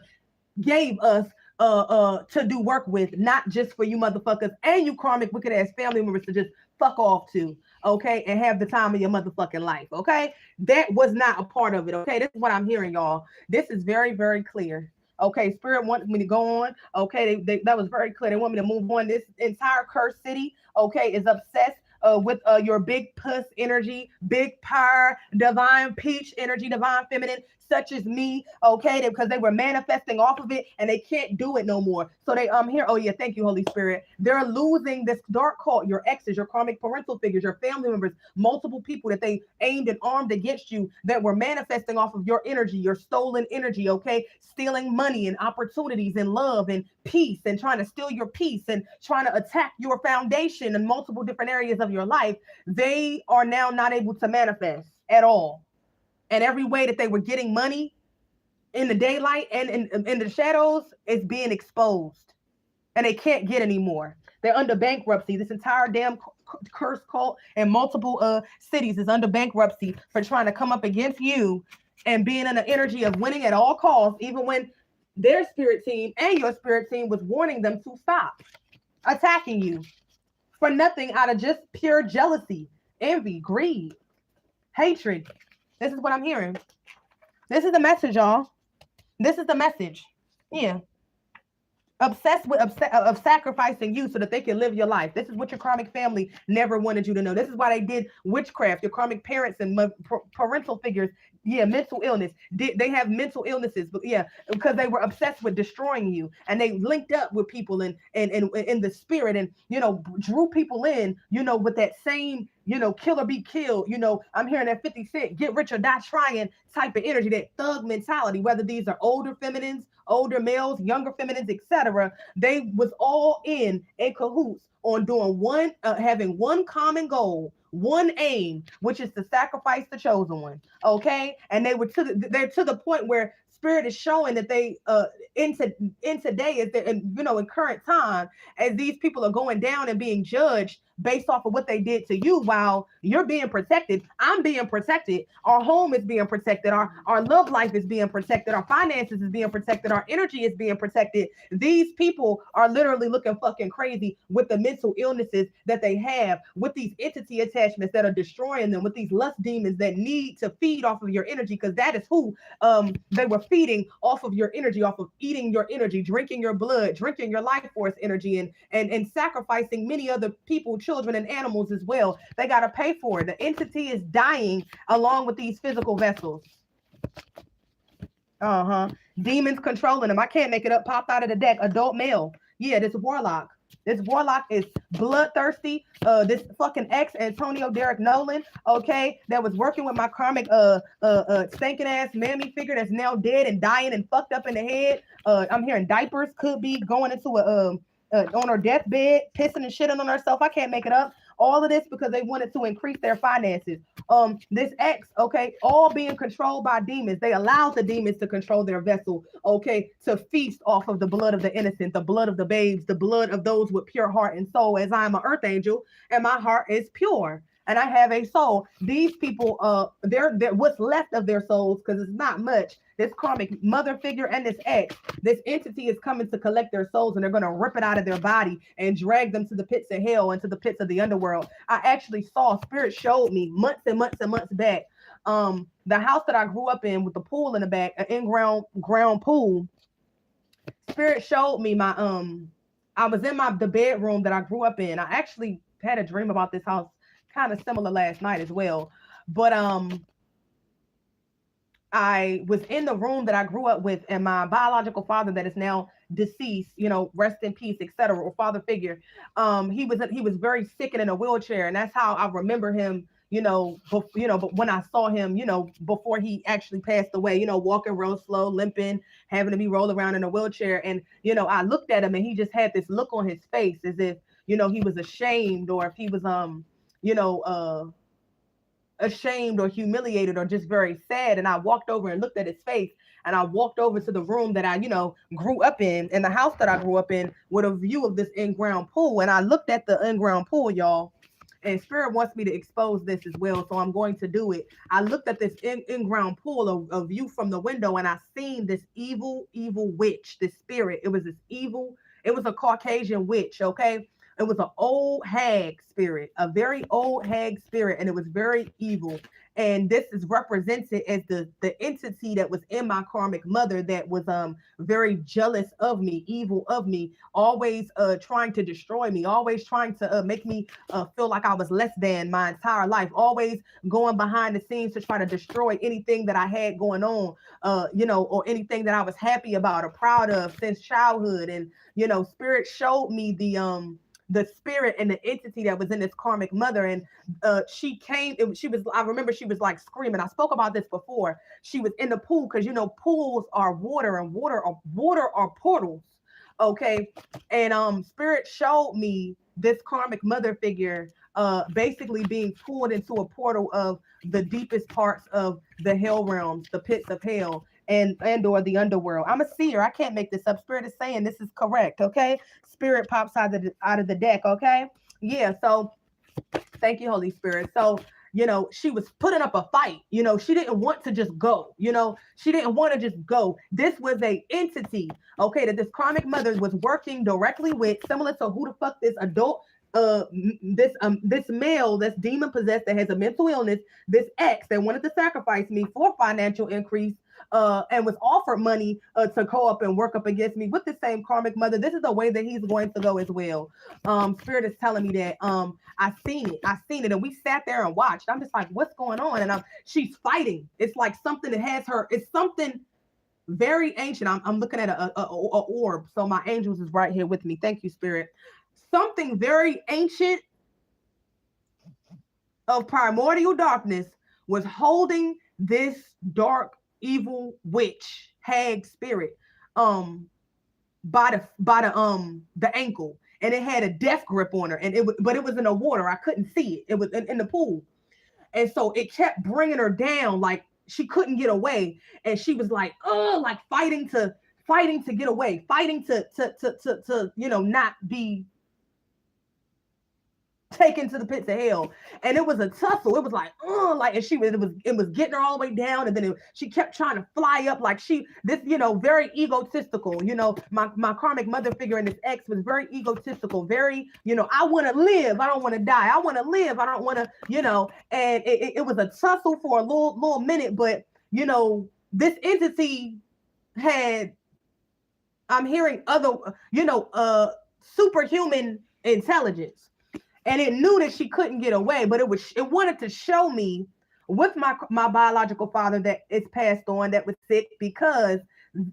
gave us to do work with, not just for you motherfuckers and you karmic wicked ass family members to just fuck off to, okay, and have the time of your motherfucking life, okay? That was not a part of it, okay? This is what I'm hearing, y'all. This is very, very clear. Okay, Spirit wanted me to go on. Okay, that was very clear. They want me to move on. This entire cursed city, okay, is obsessed with your big puss energy, big power, divine peach energy, divine feminine, such as me, okay, because they were manifesting off of it and they can't do it no more. So they here. Oh yeah, thank you, Holy Spirit. They're losing this dark cult, your exes, your karmic parental figures, your family members, multiple people that they aimed and armed against you that were manifesting off of your energy, your stolen energy, okay, stealing money and opportunities and love and peace, and trying to steal your peace and trying to attack your foundation in multiple different areas of your life. They are now not able to manifest at all. And every way that they were getting money in the daylight and in the shadows is being exposed. And they can't get any more. They're under bankruptcy. This entire damn cursed cult and multiple cities is under bankruptcy for trying to come up against you and being in the energy of winning at all costs, even when their spirit team and your spirit team was warning them to stop attacking you for nothing, out of just pure jealousy, envy, greed, hatred. This is what I'm hearing. This is the message, y'all. This is the message. Yeah. Obsessed with of sacrificing you so that they can live your life. This is what your karmic family never wanted you to know. This is why they did witchcraft. Your karmic parents and parental figures, mental illness. They have mental illnesses, but because they were obsessed with destroying you, and they linked up with people and in the spirit, and drew people in, with that same kill or be killed. I'm hearing that 50 Cent, get rich or die trying type of energy, that thug mentality, whether these are older feminines, older males, younger feminines, etc. They was all in cahoots on doing having one common goal, one aim, which is to sacrifice the chosen one. Okay. And they're to the point where Spirit is showing that they in today is that in current time, as these people are going down and being judged based off of what they did to you, while you're being protected, I'm being protected, our home is being protected, our love life is being protected, our finances is being protected, our energy is being protected. These people are literally looking fucking crazy with the mental illnesses that they have, with these entity attachments that are destroying them, with these lust demons that need to feed off of your energy, because that is who they were feeding off of your energy, off of eating your energy, drinking your blood, drinking your life force energy, and sacrificing many other people, children and animals as well. They got to pay for it. The entity is dying along with these physical vessels. Demons controlling them. I can't make it up. Popped out of the deck. Adult male. Yeah, this warlock. This warlock is bloodthirsty. This fucking ex Antonio Derek Nolan, okay, that was working with my karmic stinking ass mammy figure that's now dead and dying and fucked up in the head. I'm hearing diapers, could be going into on her deathbed, pissing and shitting on herself. I can't make it up. All of this because they wanted to increase their finances. This ex, okay, all being controlled by demons. They allowed the demons to control their vessel, okay, to feast off of the blood of the innocent, the blood of the babes, the blood of those with pure heart and soul, as I am an earth angel and my heart is pure and I have a soul. These people, they're what's left of their souls, because it's not much. This karmic mother figure and this ex, this entity is coming to collect their souls, and they're going to rip it out of their body and drag them to the pits of hell and to the pits of the underworld. I actually saw, spirit showed me months and months and months back, the house that I grew up in with the pool in the back, an in-ground pool. Spirit showed me my I was in the bedroom that I grew up in. I actually had a dream about this house, kind of similar, last night as well. But I was in the room that I grew up with, and my biological father that is now deceased, rest in peace, etc., or father figure. He was very sick and in a wheelchair, and that's how I remember him. But when I saw him, before he actually passed away, walking real slow, limping, having to be rolled around in a wheelchair, and I looked at him, and he just had this look on his face as if he was ashamed, or if he was ashamed or humiliated or just very sad. And I walked over and looked at his face, and I walked over to the room that I grew up in the house that I grew up in, with a view of this in-ground pool. And I looked at the in-ground pool, y'all, and spirit wants me to expose this as well, so I'm going to do it. I looked at this in-ground pool, a view from the window, and I seen this evil witch, this spirit. It was a Caucasian witch, okay? It was an old hag spirit, a very old hag spirit, and it was very evil. And this is represented as the entity that was in my karmic mother, that was very jealous of me, evil of me, always trying to destroy me, always trying to make me feel like I was less than my entire life, always going behind the scenes to try to destroy anything that I had going on, or anything that I was happy about or proud of since childhood. And spirit showed me the spirit and the entity that was in this karmic mother. And she came, I remember she was like screaming. I spoke about this before. She was in the pool, because pools are water, and water are portals, okay? And spirit showed me this karmic mother figure basically being pulled into a portal of the deepest parts of the hell realms, the pits of hell, and or the underworld. I'm a seer. I can't make this up. Spirit is saying this is correct, okay? Spirit pops out of the deck, okay? Yeah, so thank you, Holy Spirit. So, she was putting up a fight. She didn't want to just go. She didn't want to just go. This was a entity, okay, that this karmic mother was working directly with, similar to who the fuck this adult, this male that's demon possessed, that has a mental illness, this ex that wanted to sacrifice me for financial increase, and was offered money to go up and work up against me with the same karmic mother. This is the way that he's going to go as well. Spirit is telling me that I seen it, and we sat there and watched. I'm just like, what's going on? And she's fighting. It's like something that has her. It's something very ancient. I'm looking at a orb, so my angels is right here with me. Thank you, Spirit. Something very ancient of primordial darkness was holding this dark evil witch hag spirit by the ankle, and it had a death grip on her, and it was in the water. I couldn't see it. It was in the pool, and so it kept bringing her down, like she couldn't get away, and she was like fighting to get away, fighting to not be taken to the pits of hell. And it was a tussle. It was like, and it was getting her all the way down, and then she kept trying to fly up, like very egotistical. My karmic mother figure and this ex was very egotistical, very, I want to live, I don't want to die. I want to live, I don't want to, and it was a tussle for a little minute. But this entity had, I'm hearing other, superhuman intelligence. And it knew that she couldn't get away, but it wanted to show me with my biological father that it's passed on, that was sick, because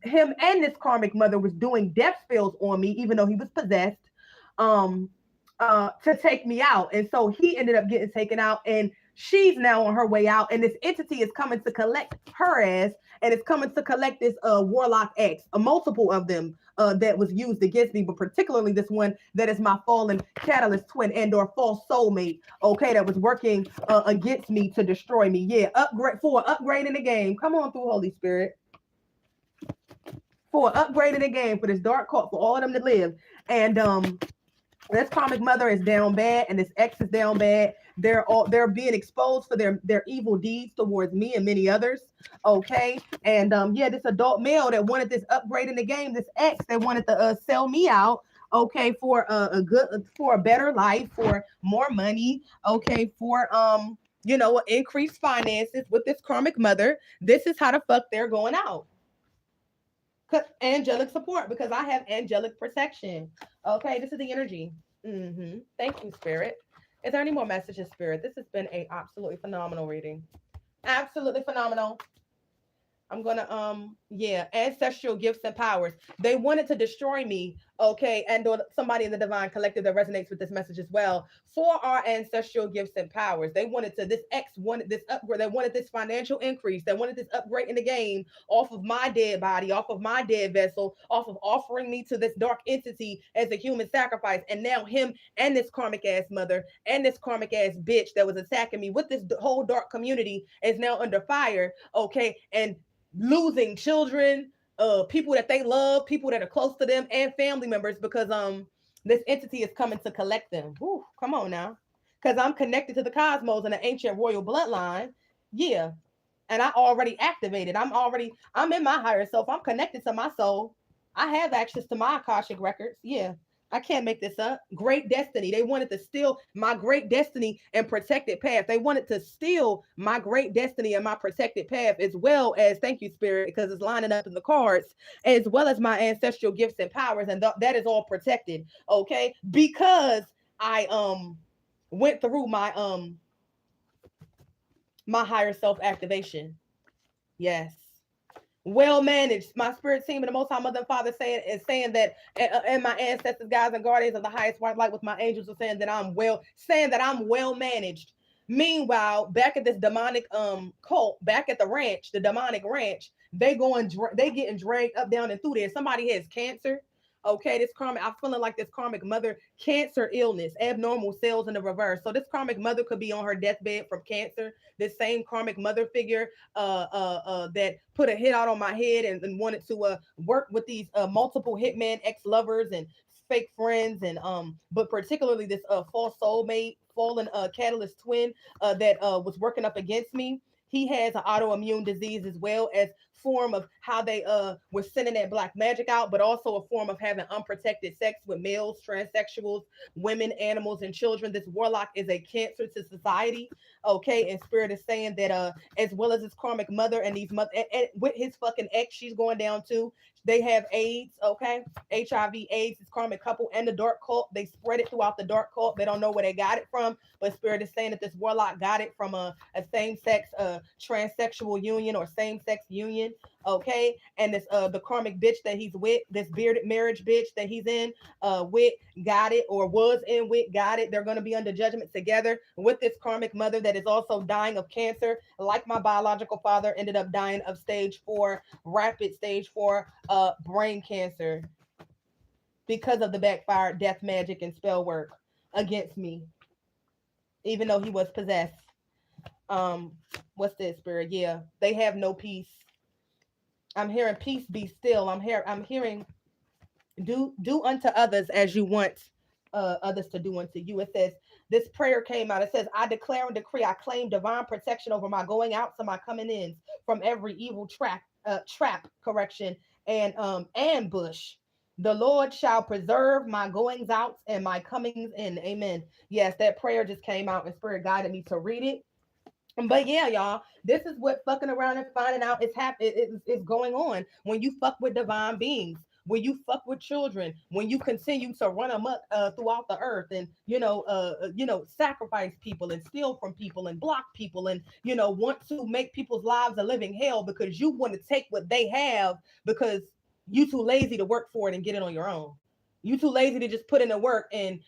him and this karmic mother was doing death spells on me, even though he was possessed, to take me out. And so he ended up getting taken out, and She's now on her way out, and this entity is coming to collect her ass, and it's coming to collect this warlock X, a multiple of them that was used against me, but particularly this one that is my fallen catalyst twin and or false soulmate, okay, that was working against me to destroy me. Yeah, upgrade for upgrade in the game. Come on through, Holy Spirit. For upgrade in the game, for this dark cult, for all of them to live. And this karmic mother is down bad, and this ex is down bad. They're being exposed for their evil deeds towards me and many others. Okay, and yeah, this adult male that wanted this upgrade in the game, this ex that wanted to sell me out. Okay, for for a better life, for more money. Okay, for increased finances with this karmic mother. This is how the fuck they're going out. Angelic support, because I have angelic protection. Okay, this is the energy. Thank you, Spirit. Is there any more messages, Spirit? This has been a absolutely phenomenal reading. Absolutely phenomenal. I'm gonna yeah, ancestral gifts and powers. They wanted to destroy me, okay, and or somebody in the divine collective that resonates with this message as well. For our ancestral gifts and powers, they wanted to. This ex wanted this upgrade. They wanted this financial increase. They wanted this upgrade in the game off of my dead body, off of my dead vessel, off of offering me to this dark entity as a human sacrifice. And now him and this karmic ass mother and this karmic ass bitch that was attacking me with this whole dark community is now under fire, okay, and losing children, people that they love, people that are close to them, and family members, because this entity is coming to collect them. Whew, come on now, because I'm connected to the cosmos and the ancient royal bloodline. Yeah, and I already activated. I'm in my higher self. I'm connected to my soul. I have access to my Akashic records. Yeah, I can't make this up. Great destiny. They wanted to steal my great destiny and protected path. They wanted to steal my great destiny and my protected path, as well as, thank you, Spirit, because it's lining up in the cards, as well as my ancestral gifts and powers. And that is all protected. Okay. Because I went through my higher self activation. Yes, well managed. My spirit team and the Most High Mother and Father saying that, and my ancestors, guides, and guardians of the highest white light with my angels are saying that I'm well managed. Meanwhile, back at this demonic cult, back at the ranch, the demonic ranch, they getting dragged up, down, and through there. Somebody has cancer. Okay, this karmic, I'm feeling like this karmic mother, cancer illness, abnormal cells in the reverse. So this karmic mother could be on her deathbed from cancer. This same karmic mother figure that put a hit out on my head and wanted to work with these multiple hitman ex-lovers and fake friends, and but particularly this false soulmate, fallen catalyst twin that was working up against me. He has an autoimmune disease, as well as form of how they were sending that black magic out, but also a form of having unprotected sex with males, transsexuals, women, animals, and children. This warlock is a cancer to society. Okay, and Spirit is saying that as well as his karmic mother and these mother and with his fucking ex, she's going down too. They have AIDS, okay, HIV, AIDS, this karmic couple, and the dark cult. They spread it throughout the dark cult. They don't know where they got it from, but Spirit is saying that this warlock got it from a same-sex transsexual union or same-sex union, okay? And this the karmic bitch that he's with, this bearded marriage bitch that he's in with, got it, or was in with, got it. They're going to be under judgment together with this karmic mother that is also dying of cancer, like my biological father ended up dying of stage 4, rapid stage 4 brain cancer, because of the backfired death magic and spell work against me, even though he was possessed. What's this, Spirit? Yeah, they have no peace. I'm hearing peace be still. I'm hearing do unto others as you want others to do unto you. It says, this prayer came out. It says, I declare and decree, I claim divine protection over my going out to my coming in from every evil trap, correction, and ambush. The Lord shall preserve my goings out and my comings in. Amen. Yes, that prayer just came out and Spirit guided me to read it. But yeah, y'all, this is what fucking around and finding out is going on when you fuck with divine beings, when you fuck with children, when you continue to run amok throughout the earth, and sacrifice people and steal from people and block people, and want to make people's lives a living hell because you want to take what they have because you too lazy to work for it and get it on your own. You too lazy to just put in the work and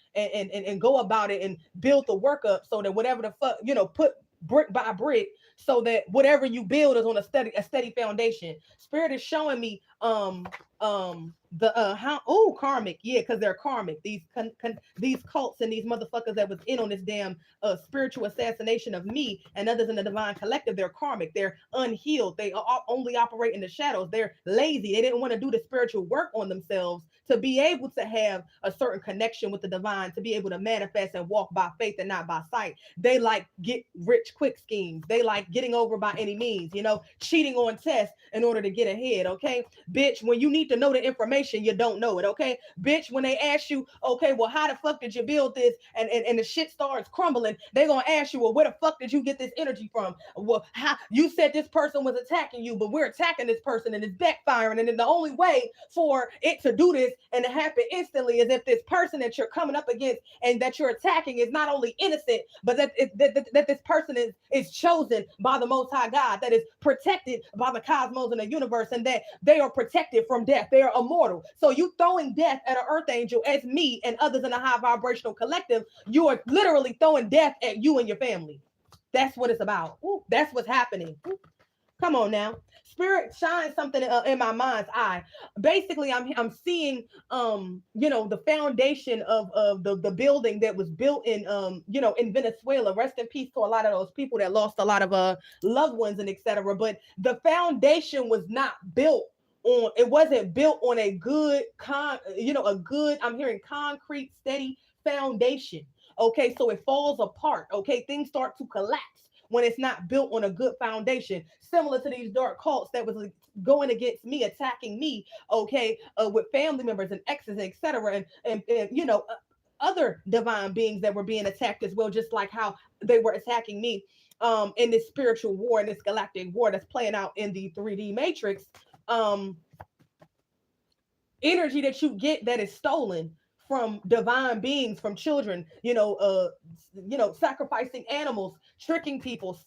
go about it and build the work up so that whatever the fuck, put brick by brick, so that whatever you build is on a steady foundation. Spirit is showing me the how oh karmic, yeah, because they're karmic, these cults and these motherfuckers that was in on this damn spiritual assassination of me and others in the divine collective. They're karmic, they're unhealed, they only operate in the shadows, they're lazy, they didn't want to do the spiritual work on themselves to be able to have a certain connection with the divine, to be able to manifest and walk by faith and not by sight. They like get rich quick schemes, they like getting over by any means, cheating on tests in order to get ahead. Okay, bitch, when you need to know the information, you don't know it. Okay, bitch, when they ask you, okay, well, how the fuck did you build this, and the shit starts crumbling, they're gonna ask you, well, where the fuck did you get this energy from? Well, how you said this person was attacking you, but we're attacking this person and it's backfiring, and then the only way for it to do this and to happen instantly is if this person that you're coming up against and that you're attacking is not only innocent, but that this person is chosen by the Most High God, that is protected by the cosmos and the universe, and that they are protected from death. They are immortal. So you throwing death at an earth angel as me and others in a high vibrational collective, you are literally throwing death at you and your family. That's what it's about. Ooh, that's what's happening. Ooh. Come on now. Spirit shines something in my mind's eye. Basically, I'm seeing the foundation of the building that was built in Venezuela. Rest in peace to a lot of those people that lost a lot of loved ones and etc. But the foundation was not built on, it wasn't built on a good I'm hearing concrete, steady foundation. Okay, so it falls apart. Okay, things start to collapse when it's not built on a good foundation, similar to these dark cults that was going against me, attacking me, okay, with family members and exes, etc., and other divine beings that were being attacked as well, just like how they were attacking me in this spiritual war, in this galactic war that's playing out in the 3D matrix. Energy that you get that is stolen from divine beings, from children, sacrificing animals, tricking people,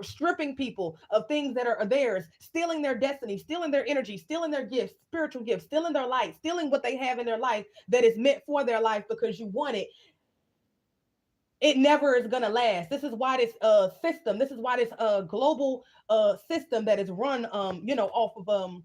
stripping people of things that are theirs, stealing their destiny, stealing their energy, stealing their gifts, spiritual gifts, stealing their light, stealing what they have in their life that is meant for their life because you want it. It never is gonna last. This is why this system, this is why this global system that is run off of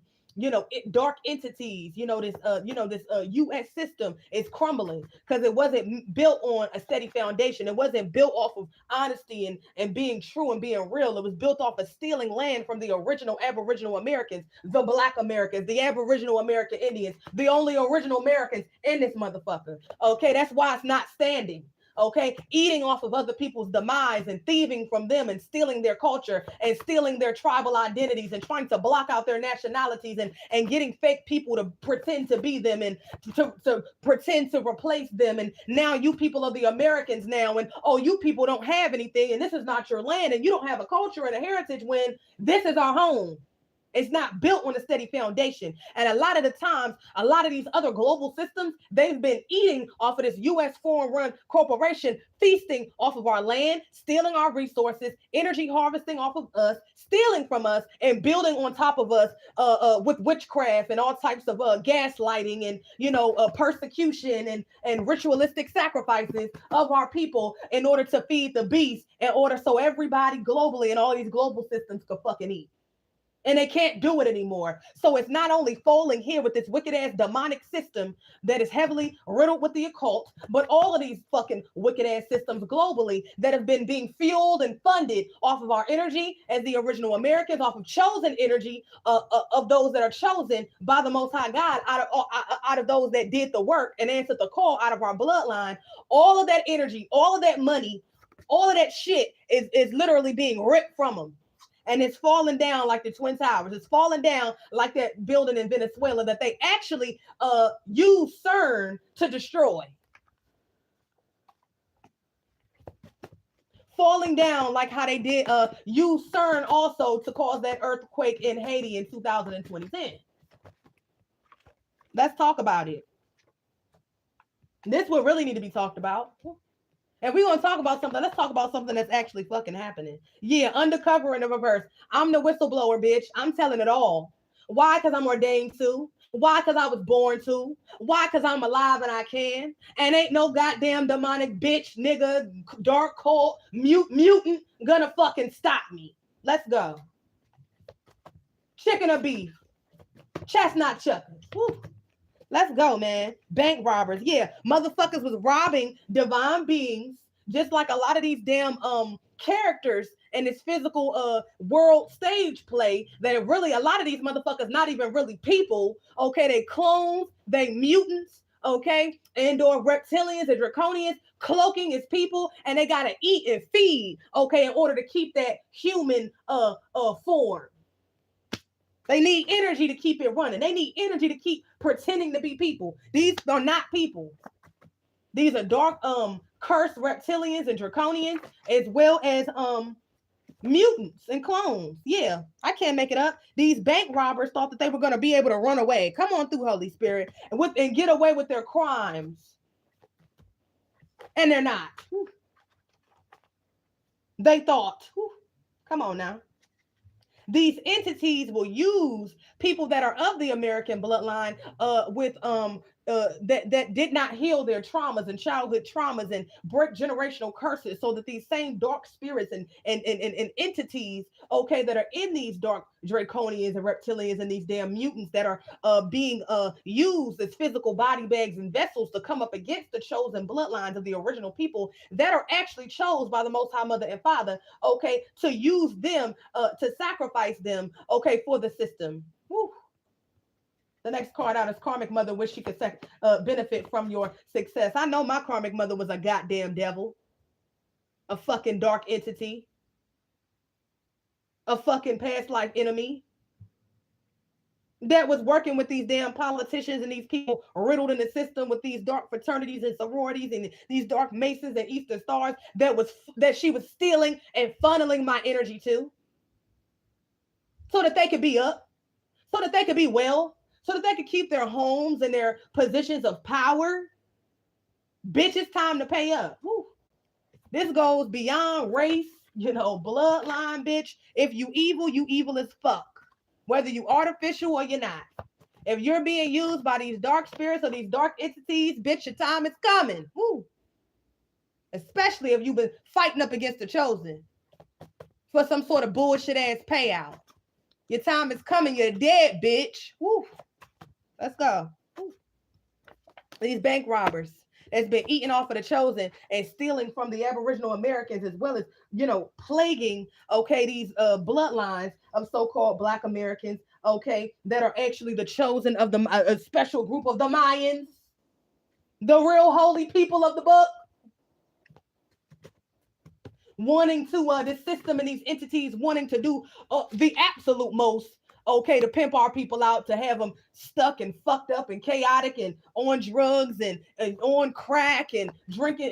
dark entities, this US system is crumbling because it wasn't built on a steady foundation. It wasn't built off of honesty and being true and being real. It was built off of stealing land from the original Aboriginal Americans, the Black Americans, the Aboriginal American Indians, the only original Americans in this motherfucker. Okay, that's why it's not standing. Okay, eating off of other people's demise and thieving from them and stealing their culture and stealing their tribal identities and trying to block out their nationalities and getting fake people to pretend to be them and to pretend to replace them. And now you people are the Americans now, and oh, you people don't have anything, and this is not your land, and you don't have a culture and a heritage when this is our home. It's not built on a steady foundation. And a lot of the times, a lot of these other global systems, they've been eating off of this US foreign run corporation, feasting off of our land, stealing our resources, energy harvesting off of us, stealing from us, and building on top of us with witchcraft and all types of gaslighting and, persecution and ritualistic sacrifices of our people in order to feed the beast, in order so everybody globally and all these global systems could fucking eat. And they can't do it anymore. So it's not only falling here with this wicked ass demonic system that is heavily riddled with the occult, but all of these fucking wicked ass systems globally that have been being fueled and funded off of our energy as the original Americans, off of chosen energy of those that are chosen by the Most High God, out of those that did the work and answered the call out of our bloodline. All of that energy, all of that money, all of that shit is literally being ripped from them. And it's falling down like the Twin Towers. It's falling down like that building in Venezuela that they actually use CERN to destroy. Falling down like how they did use CERN also to cause that earthquake in Haiti in 2020. Let's talk about it. This would really need to be talked about. And we're going to talk about something. Let's talk about something that's actually fucking happening. Yeah, undercover in the reverse. I'm the whistleblower, bitch. I'm telling it all. Why? Because I'm ordained to. Why? Because I was born to. Why? Because I'm alive and I can. And ain't no goddamn demonic bitch, nigga, dark cult, mutant gonna fucking stop me. Let's go. Chicken or beef? Chestnut chuckers. Woo. Let's go, man. Bank robbers. Yeah, motherfuckers was robbing divine beings, just like a lot of these damn characters in this physical world stage play. That really a lot of these motherfuckers not even really people. Okay, they clones, they mutants. Okay, and/or reptilians and draconians cloaking as people, and they gotta eat and feed. Okay, in order to keep that human form. They need energy to keep it running. They need energy to keep pretending to be people. These are not people. These are dark, cursed reptilians and draconians, as well as mutants and clones. Yeah, I can't make it up. These bank robbers thought that they were going to be able to run away. Come on through, Holy Spirit, and get away with their crimes. And they're not. Whew. They thought. Whew. Come on now. These entities will use people that are of the American bloodline with that did not heal their traumas and childhood traumas and break generational curses, so that these same dark spirits and entities, okay, that are in these dark draconians and reptilians and these damn mutants that are being used as physical body bags and vessels to come up against the chosen bloodlines of the original people that are actually chose by the Most High Mother and Father, okay, to use them, to sacrifice them, okay, for the system. Woo. The next card out is Karmic Mother, wish she could benefit from your success. I know my karmic mother was a goddamn devil, a fucking dark entity, a fucking past life enemy that was working with these damn politicians and these people riddled in the system with these dark fraternities and sororities and these dark Masons and Eastern Stars that she was stealing and funneling my energy to, so that they could be up, so that they could be well, so that they could keep their homes and their positions of power. Bitch, it's time to pay up. Woo. This goes beyond race, bloodline, bitch. If you evil as fuck. Whether you artificial or you're not. If you're being used by these dark spirits or these dark entities, bitch, your time is coming. Woo. Especially if you've been fighting up against the chosen for some sort of bullshit ass payout. Your time is coming. You're dead, bitch. Woo. Let's go. Woo. These bank robbers that's been eating off of the chosen and stealing from the Aboriginal Americans, as well as, plaguing, okay, these bloodlines of so-called Black Americans, okay, that are actually the chosen of the special group of the Mayans, the real holy people of the book, wanting to, this system and these entities wanting to do the absolute most, okay, to pimp our people out, to have them stuck and fucked up and chaotic and on drugs and on crack and drinking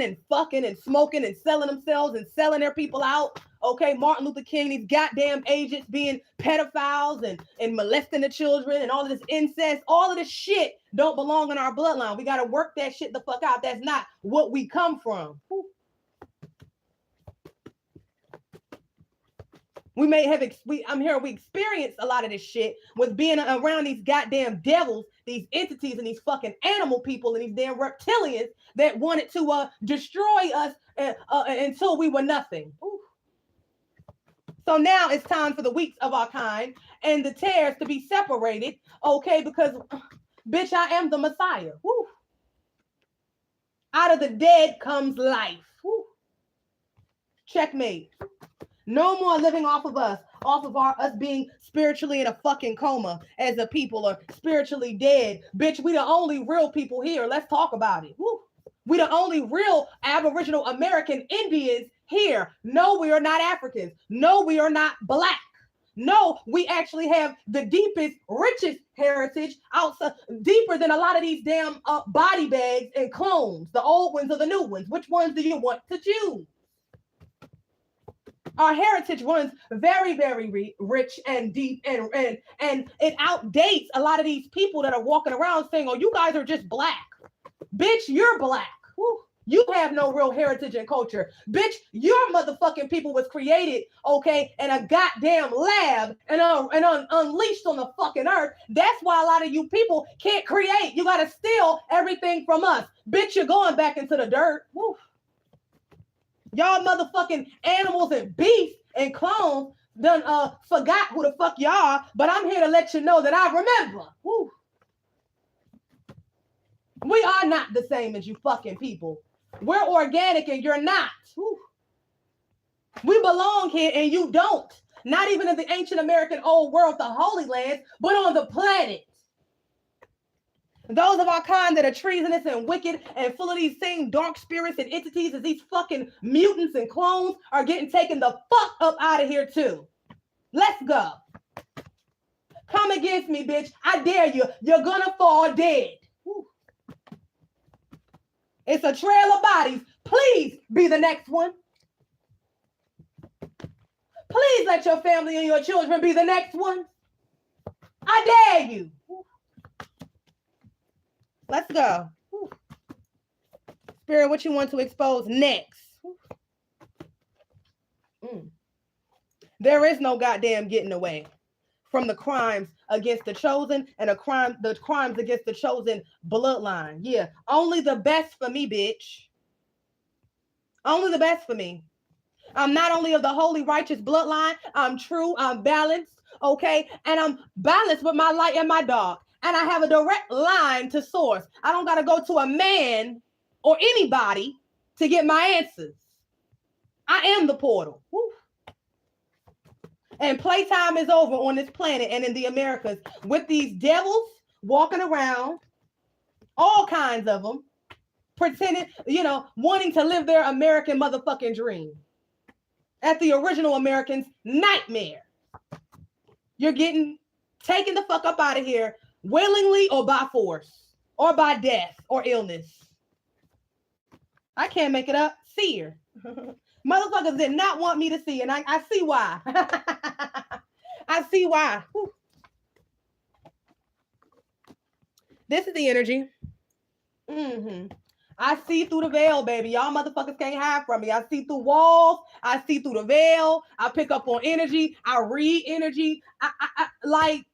and fucking and smoking and selling themselves and selling their people out. Okay, Martin Luther King, these goddamn agents being pedophiles and molesting the children and all of this incest, all of this shit don't belong in our bloodline. We got to work that shit the fuck out. That's not what we come from. We may have, we experienced a lot of this shit with being around these goddamn devils, these entities and these fucking animal people and these damn reptilians that wanted to destroy us until we were nothing. Ooh. So now it's time for the weaks of our kind and the tares to be separated, okay, because, bitch, I am the Messiah. Woo. Out of the dead comes life. Woo. Checkmate. No more living off of us being spiritually in a fucking coma as a people or spiritually dead. Bitch, we the only real people here. Let's talk about it. Woo. We the only real Aboriginal American Indians here. No, we are not Africans. No, we are not Black. No, we actually have the deepest, richest heritage outside, deeper than a lot of these damn body bags and clones, the old ones or the new ones. Which ones do you want to choose? Our heritage runs very, very rich and deep, and it outdates a lot of these people that are walking around saying, "Oh, you guys are just Black." Bitch, you're Black. Woo. You have no real heritage and culture. Bitch, your motherfucking people was created, okay, in a goddamn lab and, unleashed on the fucking earth. That's why a lot of you people can't create. You got to steal everything from us. Bitch, you're going back into the dirt. Woo. Y'all motherfucking animals and beasts and clones done forgot who the fuck y'all, but I'm here to let you know that I remember. Woo. We are not the same as you fucking people. We're organic and you're not. Woo. We belong here and you don't. Not even in the ancient American old world, the Holy Lands, but on the planet. Those of our kind that are treasonous and wicked and full of these same dark spirits and entities as these fucking mutants and clones are getting taken the fuck up out of here too. Let's go. Come against me, bitch. I dare you. You're gonna fall dead. Woo. It's a trail of bodies. Please be the next one. Please let your family and your children be the next one. I dare you. Let's go. Spirit, what you want to expose next? There is no goddamn getting away from the crimes against the chosen and the crimes against the chosen bloodline. Yeah, only the best for me, bitch. Only the best for me. I'm not only of the holy righteous bloodline, I'm true, I'm balanced, okay? And I'm balanced with my light and my dark. And I have a direct line to source. I don't got to go to a man or anybody to get my answers. I am the portal. Woo. And playtime is over on this planet and in the Americas with these devils walking around, all kinds of them, pretending, wanting to live their American motherfucking dream. At the original Americans' nightmare. You're getting taken the fuck up out of here. Willingly or by force, or by death or illness. I can't make it up. See her. Motherfuckers did not want me to see, and I see why. I see why. Whew. This is the energy. I see through the veil, baby. Y'all motherfuckers can't hide from me. I see through walls. I see through the veil. I pick up on energy. I read energy. I like...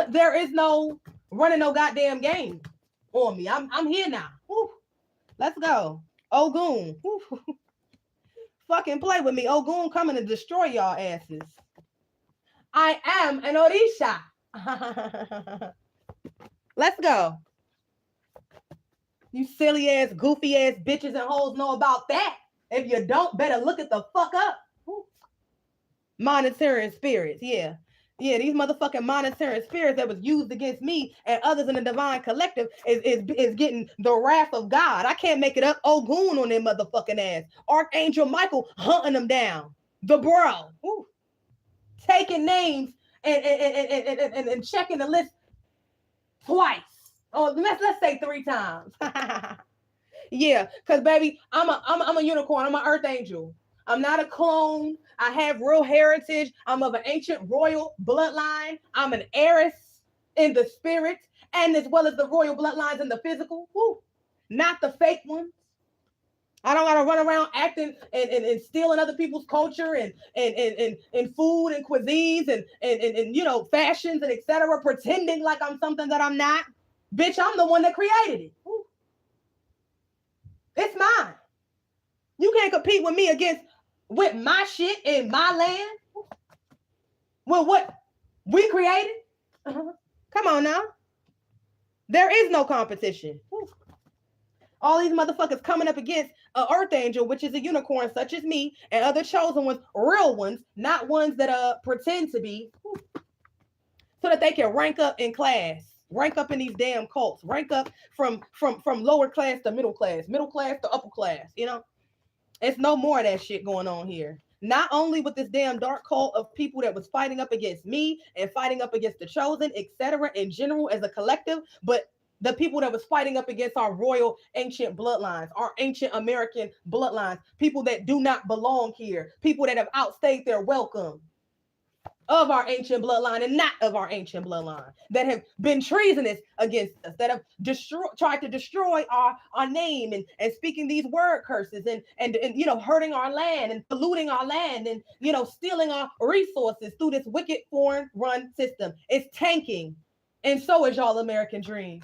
There is no running no goddamn game on me. I'm here now. Woo. Let's go. Ogun. Woo. Fucking play with me. Ogun coming to destroy y'all asses. I am an Orisha. Let's go. You silly ass, goofy ass bitches and hoes know about that. If you don't, better look it the fuck up. Woo. Monitoring spirits, yeah. Yeah, these motherfucking monitoring spirits that was used against me and others in the divine collective is getting the wrath of God. I can't make it up. Ogun on their motherfucking ass. Archangel Michael hunting them down. The bro. Woo. Taking names and checking the list twice. Oh, let's say 3 times. Yeah, because baby, I'm a unicorn. I'm an earth angel. I'm not a clone. I have real heritage. I'm of an ancient royal bloodline. I'm an heiress in the spirit and as well as the royal bloodlines in the physical. Woo. Not the fake ones. I don't gotta run around acting and stealing other people's culture and food and cuisines and fashions and etc. Pretending like I'm something that I'm not. Bitch, I'm the one that created it. Woo. It's mine. You can't compete with me with my shit in my land. With what we created. Come on now. There is no competition. All these motherfuckers coming up against an earth angel, which is a unicorn such as me, and other chosen ones, real ones, not ones that pretend to be, so that they can rank up in class, rank up in these damn cults, rank up from lower class to middle class to upper class, It's no more of that shit going on here. Not only with this damn dark cult of people that was fighting up against me and fighting up against the chosen, etc. in general as a collective, but the people that was fighting up against our royal ancient bloodlines, our ancient American bloodlines, people that do not belong here, people that have outstayed their welcome. of our ancient bloodline and not of our ancient bloodline, that have been treasonous against us, that have tried to destroy our name, and speaking these word curses, and hurting our land and polluting our land, and stealing our resources through this wicked foreign run system. It's tanking. And so is y'all American dream.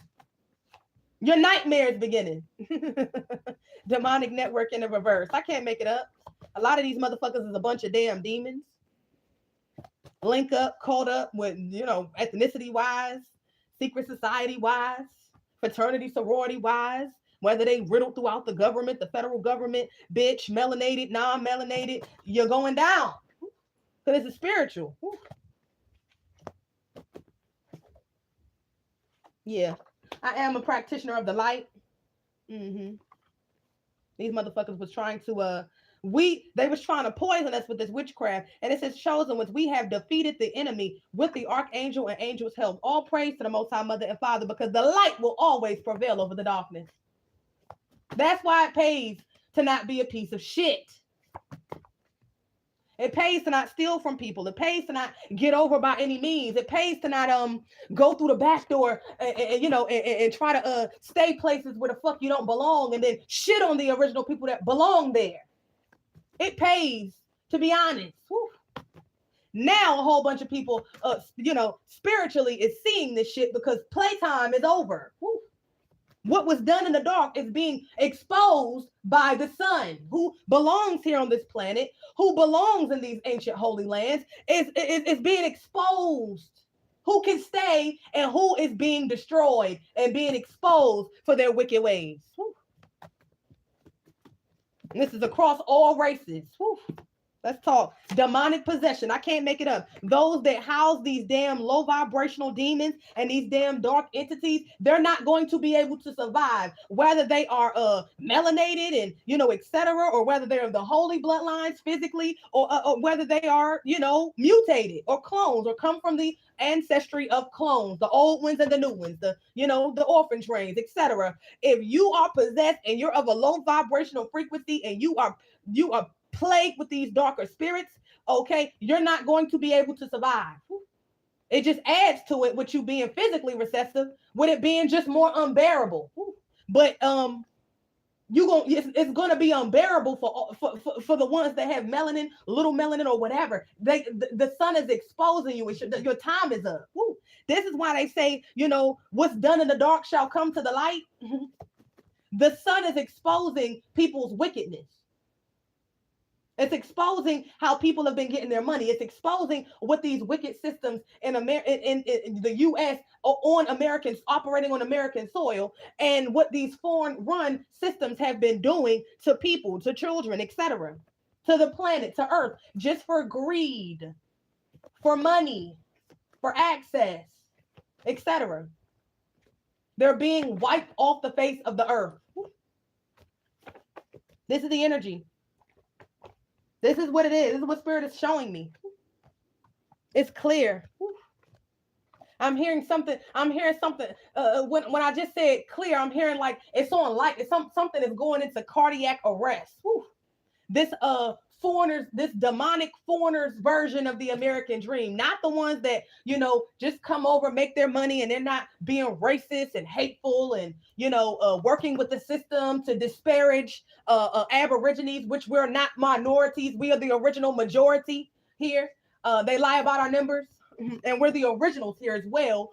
Your nightmare is beginning. Demonic network in the reverse. I can't make it up. A lot of these motherfuckers is a bunch of damn demons. Link up, caught up with, ethnicity wise, secret society wise, fraternity, sorority wise, whether they riddled throughout the government, the federal government, bitch, melanated, non-melanated, you're going down. Because it's a spiritual. Yeah. I am a practitioner of the light. These motherfuckers was trying to they was trying to poison us with this witchcraft, and it says, chosen ones, we have defeated the enemy with the archangel and angels' help. All praise to the Most High Mother and Father, because the light will always prevail over the darkness. That's why it pays to not be a piece of shit. It pays to not steal from people. It pays to not get over by any means. It pays to not go through the back door and try to stay places where the fuck you don't belong, and then shit on the original people that belong there. It pays to be honest. Whew. Now a whole bunch of people, spiritually is seeing this shit because playtime is over. Whew. What was done in the dark is being exposed by the sun, who belongs here on this planet, who belongs in these ancient holy lands, is being exposed. Who can stay and who is being destroyed and being exposed for their wicked ways. Whew. And this is across all races. Whew. Let's talk demonic possession. I can't make it up. Those that house these damn low vibrational demons and these damn dark entities, they're not going to be able to survive, whether they are melanated and etc., or whether they're of the holy bloodlines physically, or whether they are mutated or clones, or come from the ancestry of clones, the old ones and the new ones, the orphan trains, etc. If you are possessed and you're of a low vibrational frequency and you are plagued with these darker spirits, okay, you're not going to be able to survive. It just adds to it with you being physically recessive, with it being just more unbearable. But it's gonna be unbearable for the ones that have melanin, little melanin, or whatever. The sun is exposing you. Your time is up. This is why they say, what's done in the dark shall come to the light. The sun is exposing people's wickedness. It's exposing how people have been getting their money. It's exposing what these wicked systems in the U.S. on Americans, operating on American soil, and what these foreign-run systems have been doing to people, to children, etc., to the planet, to Earth, just for greed, for money, for access, etc. They're being wiped off the face of the earth. This is the energy. This is what it is. This is what Spirit is showing me. It's clear. I'm hearing something. When I just said clear, I'm hearing like it's on light. It's something is going into cardiac arrest. This this demonic foreigners version of the American dream, not the ones that just come over, make their money, and they're not being racist and hateful and working with the system to disparage Aborigines, which we're not minorities. We are the original majority here. They lie about our numbers, and we're the originals here as well.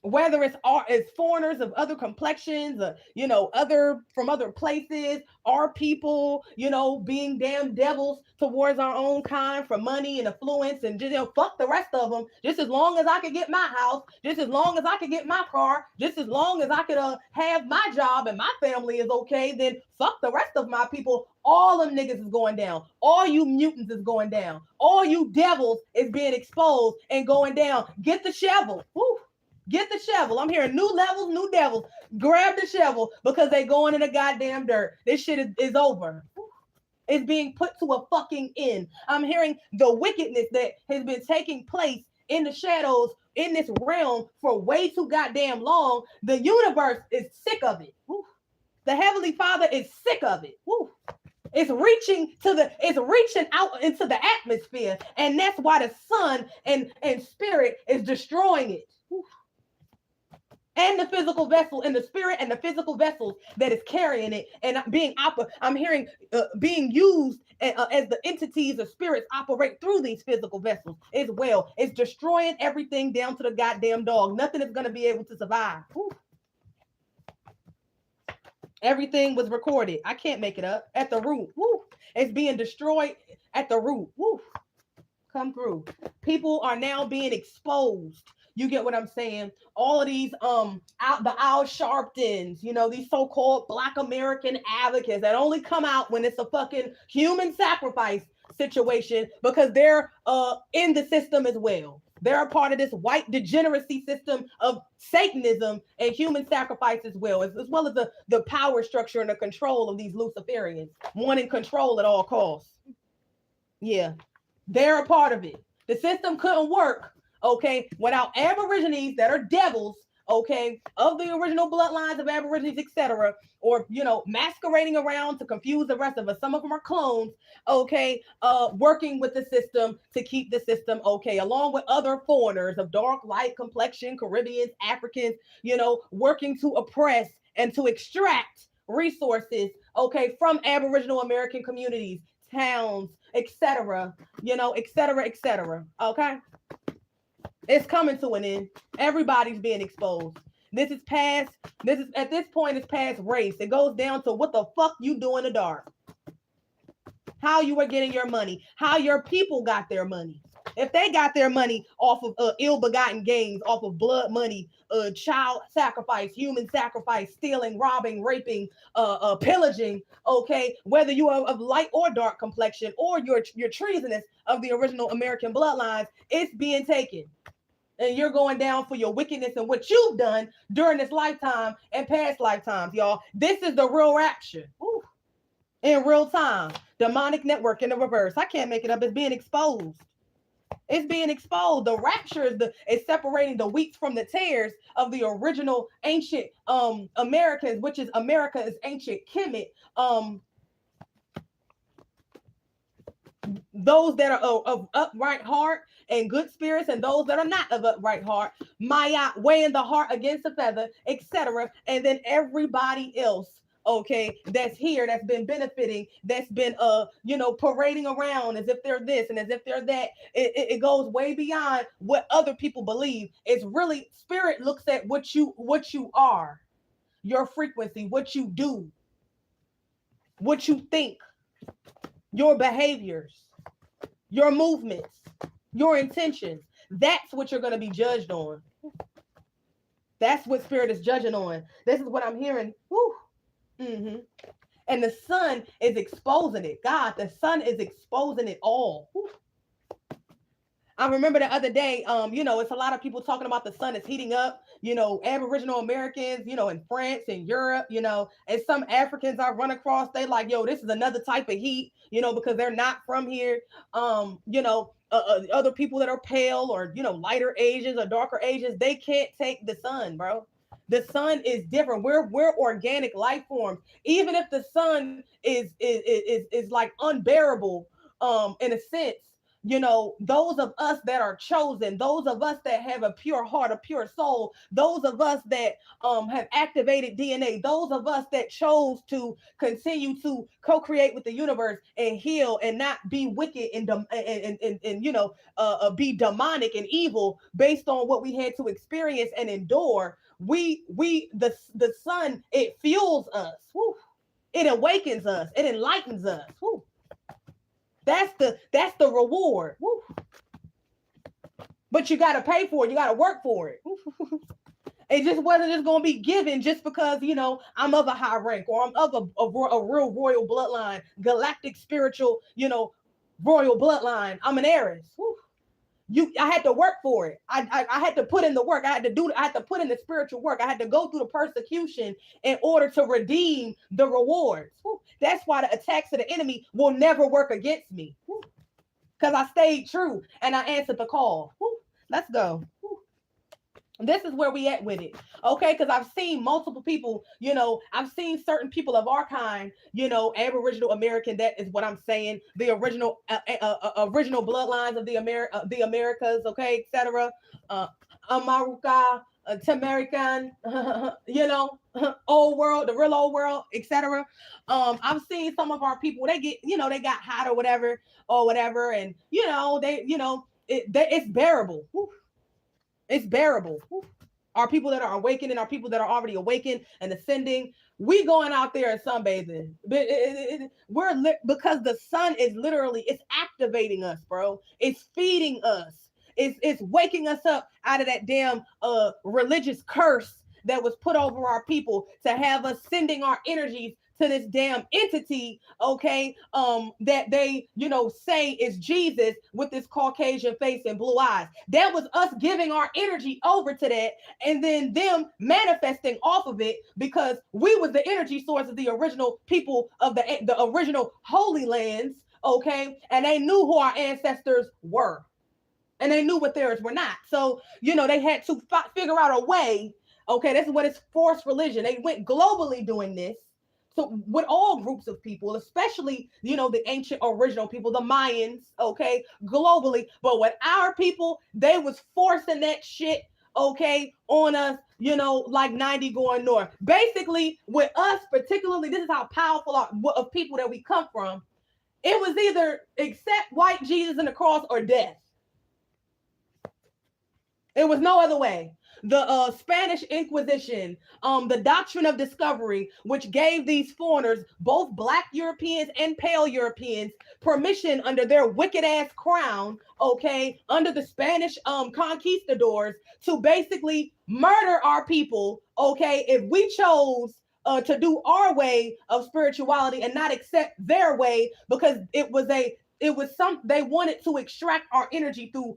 Whether it's foreigners of other complexions, other from other places, our people, being damn devils towards our own kind for money and affluence, and just fuck the rest of them. Just as long as I could get my house, just as long as I could get my car, just as long as I could have my job and my family is okay, then fuck the rest of my people. All them niggas is going down. All you mutants is going down. All you devils is being exposed and going down. Get the shovel. Woo. Get the shovel. I'm hearing new levels, new devils. Grab the shovel because they going in the goddamn dirt. This shit is over. It's being put to a fucking end. I'm hearing the wickedness that has been taking place in the shadows in this realm for way too goddamn long. The universe is sick of it. The Heavenly Father is sick of it. It's reaching out into the atmosphere, and that's why the sun and spirit is destroying it. And the physical vessel and the spirit and the physical vessels that is carrying it and I'm hearing being used as the entities or spirits operate through these physical vessels as well. It's destroying everything down to the goddamn dog. Nothing is going to be able to survive. Whew. Everything was recorded. I can't make it up. At the root. Woo. It's being destroyed at the root. Woo. Come through. People are now being exposed. You get what I'm saying? All of these the Al Sharptons, you know, these so-called Black American advocates that only come out when it's a fucking human sacrifice situation because they're in the system as well. They're a part of this white degeneracy system of Satanism and human sacrifice as well as the power structure and the control of these Luciferians, wanting control at all costs. Yeah, they're a part of it. The system couldn't work, okay, without Aborigines that are devils, okay, of the original bloodlines of Aborigines, etc., or, you know, masquerading around to confuse the rest of us. Some of them are clones, okay, working with the system to keep the system okay, along with other foreigners of dark, light complexion, Caribbeans, Africans, you know, working to oppress and to extract resources, okay, from Aboriginal American communities, towns, etc., you know, etc., etc., okay? It's coming to an end. Everybody's being exposed. At this point, it's past race. It goes down to what the fuck you do in the dark. How you were getting your money. How your people got their money. If they got their money off of ill-begotten gains, off of blood money, child sacrifice, human sacrifice, stealing, robbing, raping, pillaging, okay, whether you are of light or dark complexion or you're treasonous of the original American bloodlines, it's being taken. And you're going down for your wickedness and what you've done during this lifetime and past lifetimes, y'all. This is the real rapture. Ooh. In real time. Demonic network in the reverse. I can't make it up. It's being exposed. It's being exposed. The rapture is separating the wheat from the tares of the original ancient Americans, which is America's ancient Kemet. Those that are of upright heart and good spirits, and those that are not of upright heart, Maya weighing the heart against the feather, etc. And then everybody else, okay, that's here, that's been benefiting, that's been you know, parading around as if they're this and as if they're that. It goes way beyond what other people believe. It's really spirit looks at what you are, your frequency, what you do, what you think, your behaviors, your movements, your intentions. That's what you're going to be judged on. That's what spirit is judging on. This is what I'm hearing. Woo. Mm-hmm. And the sun is exposing it. God, the sun is exposing it all. Woo. I remember the other day, you know, it's a lot of people talking about the sun is heating up, you know, Aboriginal Americans, you know, in France and Europe, you know, and some Africans I run across, they like, yo, this is another type of heat, you know, because they're not from here. You know, other people that are pale or, you know, lighter Asians or darker Asians, they can't take the sun, bro. The sun is different. We're organic life forms. Even if the sun is like unbearable, in a sense, you know, those of us that are chosen, those of us that have a pure heart, a pure soul, those of us that have activated DNA, those of us that chose to continue to co-create with the universe and heal and not be wicked and you know, be demonic and evil based on what we had to experience and endure. The sun, it fuels us. Woo. It awakens us. It enlightens us. Woo. That's the reward. Woo. But you got to pay for it. You got to work for it. It just wasn't just going to be given just because, you know, I'm of a high rank or I'm of a real royal bloodline, galactic spiritual, you know, royal bloodline. I'm an heiress. Woo. I had to work for it. I had to put in the work. I had to put in the spiritual work. I had to go through the persecution in order to redeem the rewards. That's why the attacks of the enemy will never work against me. Because I stayed true and I answered the call. Let's go. This is where we at with it, okay? Because I've seen multiple people, I've seen certain people of our kind, Aboriginal American. That is what I'm saying. The original bloodlines of the Americas, okay, etc. Amaruka, Tamarican, old world, the real old world, etc. I've seen some of our people. They get, they got hot or whatever, and it's bearable. Whew. It's bearable. Our people that are awakening, our people that are already awakened and ascending, we going out there and sunbathing. Because the sun is literally, it's activating us, bro. It's feeding us. It's waking us up out of that damn religious curse that was put over our people to have us sending our energies to this damn entity, okay, that they, say is Jesus with this Caucasian face and blue eyes. That was us giving our energy over to that, and then them manifesting off of it, because we was the energy source of the original people of the original Holy Lands, okay, and they knew who our ancestors were, and they knew what theirs were not. So, they had to figure out a way, okay, this is what it's forced religion. They went globally doing this. So with all groups of people, especially, the ancient original people, the Mayans, okay, globally. But with our people, they was forcing that shit, okay, on us, like 90 going north. Basically, with us particularly, this is how powerful of people that we come from. It was either accept white Jesus and the cross or death. It was no other way. The Spanish Inquisition, the doctrine of discovery, which gave these foreigners, both Black Europeans and pale Europeans, permission under their wicked ass crown, okay, under the Spanish conquistadors, to basically murder our people, okay, if we chose to do our way of spirituality and not accept their way, because it was they wanted to extract our energy through,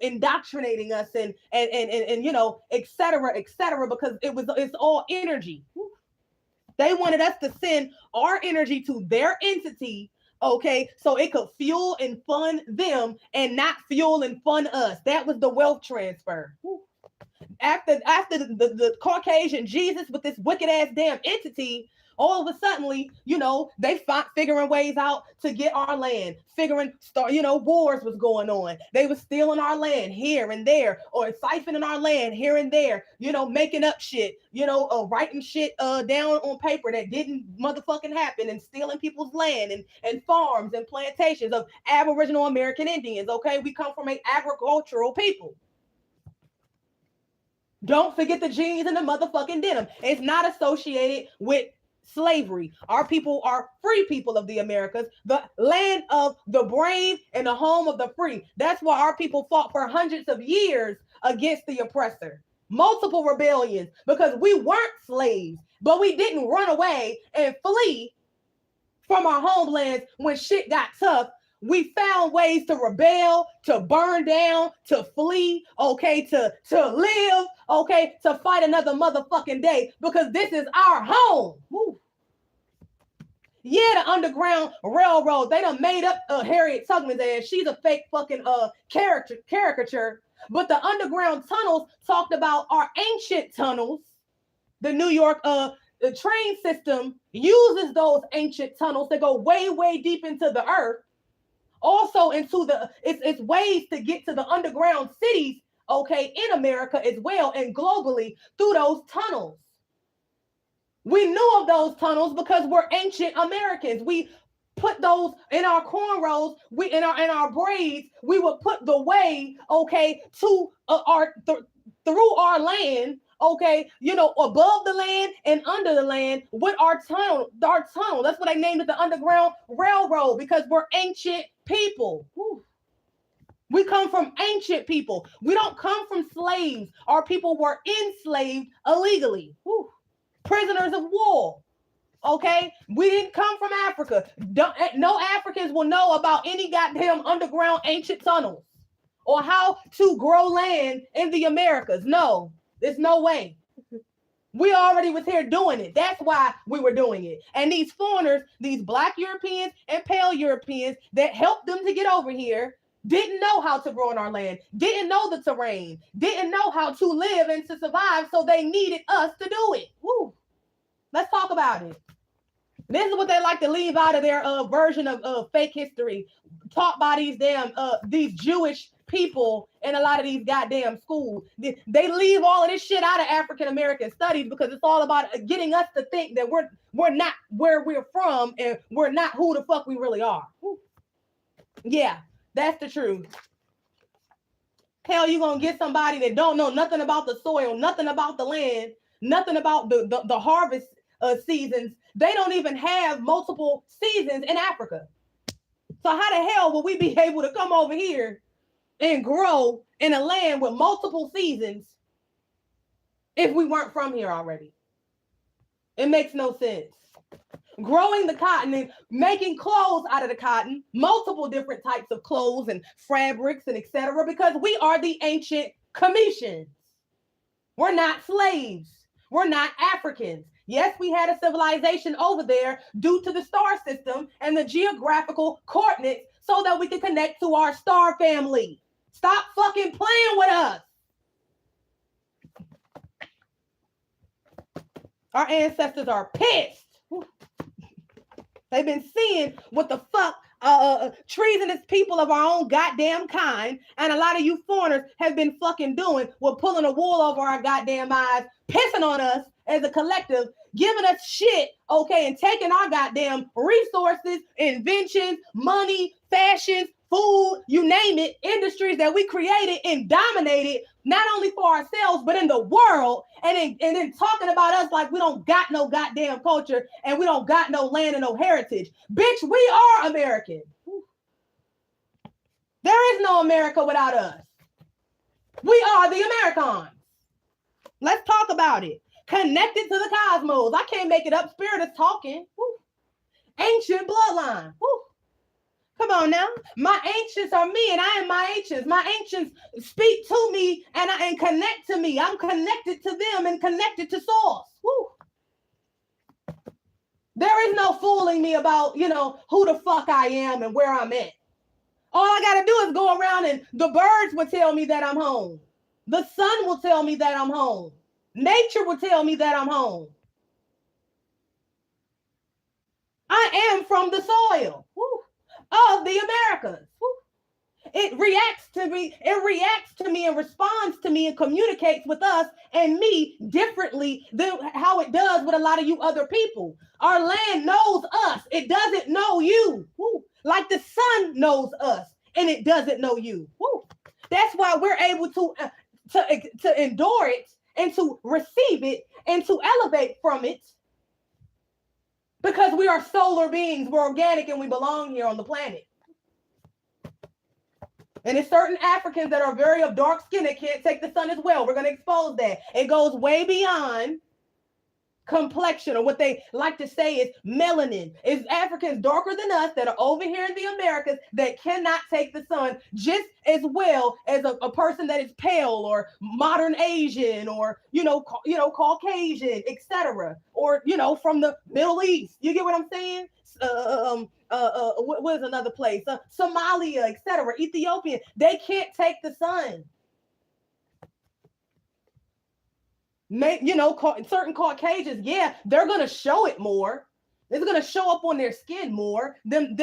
indoctrinating us and et cetera, because it's all energy. They wanted us to send our energy to their entity, okay, so it could fuel and fund them and not fuel and fund us. That was the wealth transfer. After the Caucasian Jesus with this wicked ass damn entity, all of a sudden, they figuring ways out to get our land, wars was going on. They were stealing our land here and there, or siphoning our land here and there, making up shit, writing shit down on paper that didn't motherfucking happen, and stealing people's land and farms and plantations of Aboriginal American Indians, okay? We come from an agricultural people. Don't forget the jeans and the motherfucking denim. It's not associated with slavery. Our people are free people of the Americas, the land of the brave and the home of the free. That's why our people fought for hundreds of years against the oppressor. Multiple rebellions, because we weren't slaves, but we didn't run away and flee from our homelands when shit got tough. We found ways to rebel, to burn down, to flee, okay, to live, okay, to fight another motherfucking day, because this is our home. Woo. Yeah, the Underground Railroad, they done made up Harriet Tubman's ass. She's a fake fucking caricature. But the underground tunnels talked about our ancient tunnels. The New York the train system uses those ancient tunnels that go way, way deep into the earth. Also into it's ways to get to the underground cities, okay, in America as well and globally through those tunnels. We knew of those tunnels because we're ancient Americans. We put those in our cornrows, in our braids. We would put the way, okay, to through our land, okay, above the land and under the land with our tunnel. That's what I named it, the Underground Railroad, because we're ancient people. Whew. We come from ancient people. We don't come from slaves. Our people were enslaved illegally. Whew. Prisoners of war. Okay, we didn't come from Africa. No Africans will know about any goddamn underground ancient tunnels or how to grow land in the Americas. No, there's no way. We already was here doing it. That's why we were doing it. And these foreigners, these Black Europeans and pale Europeans that helped them to get over here, didn't know how to grow in our land, didn't know the terrain, didn't know how to live and to survive, so they needed us to do it. Woo. Let's talk about it. This is what they like to leave out of their version of fake history taught by these Jewish people in a lot of these goddamn schools. They leave all of this shit out of African American studies because it's all about getting us to think that we're not where we're from and we're not who the fuck we really are. Yeah, that's the truth. Hell, you gonna get somebody that don't know nothing about the soil, nothing about the land, nothing about the harvest seasons. They don't even have multiple seasons in Africa. So how the hell will we be able to come over here and grow in a land with multiple seasons if we weren't from here already? It makes no sense. Growing the cotton and making clothes out of the cotton, multiple different types of clothes and fabrics and etc. because we are the ancient Commissions. We're not slaves. We're not Africans. Yes, we had a civilization over there due to the star system and the geographical coordinates so that we can connect to our star family. Stop fucking playing with us. Our ancestors are pissed. They've been seeing what the fuck treasonous people of our own goddamn kind, and a lot of you foreigners have been fucking doing with pulling a wool over our goddamn eyes, pissing on us as a collective, giving us shit, okay, and taking our goddamn resources, inventions, money, fashions, food, you name it, industries that we created and dominated, not only for ourselves, but in the world, and then talking about us like we don't got no goddamn culture and we don't got no land and no heritage. Bitch, we are American. There is no America without us. We are the Americans. Let's talk about it. Connected to the cosmos. I can't make it up. Spirit is talking. Woo. Ancient bloodline. Woo. Come on now. My ancients are me and I am my ancients. My ancients speak to me and connect to me. I'm connected to them and connected to source. Woo. There is no fooling me about, who the fuck I am and where I'm at. All I got to do is go around and the birds will tell me that I'm home. The sun will tell me that I'm home. Nature will tell me that I'm home. I am from the soil of the Americas. It reacts to me. It reacts to me and responds to me and communicates with us and me differently than how it does with a lot of you other people. Our land knows us. It doesn't know you. Like the sun knows us and it doesn't know you. That's why we're able to endure it and to receive it and to elevate from it, because we are solar beings, we're organic, and we belong here on the planet. And it's certain Africans that are very of dark skin that can't take the sun as well. We're going to expose that. It goes way beyond complexion, or what they like to say is melanin. It's Africans darker than us that are over here in the Americas that cannot take the sun just as well as a person that is pale or modern Asian or Caucasian, etc. Or from the Middle East. You get what I'm saying? What is another place? Somalia, etc. Ethiopian. They can't take the sun. Certain Caucasians, yeah, they're gonna show it more. It's gonna show up on their skin more. Them,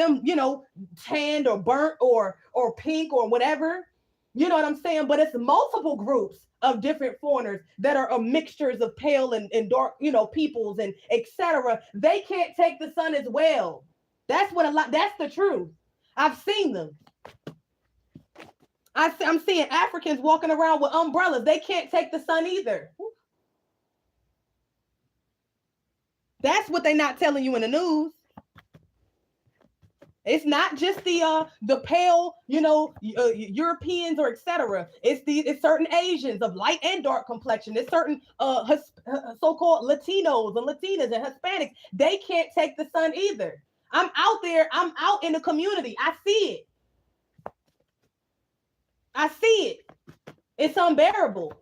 tanned or burnt or pink or whatever. You know what I'm saying? But it's multiple groups of different foreigners that are mixtures of pale and dark, peoples and etc. They can't take the sun as well. That's the truth. I've seen them. I'm seeing Africans walking around with umbrellas. They can't take the sun either. That's what they're not telling you in the news. It's not just the pale, Europeans or etc. It's certain Asians of light and dark complexion. It's certain so-called Latinos and Latinas and Hispanics. They can't take the sun either. I'm out there. I'm out in the community. I see it. It's unbearable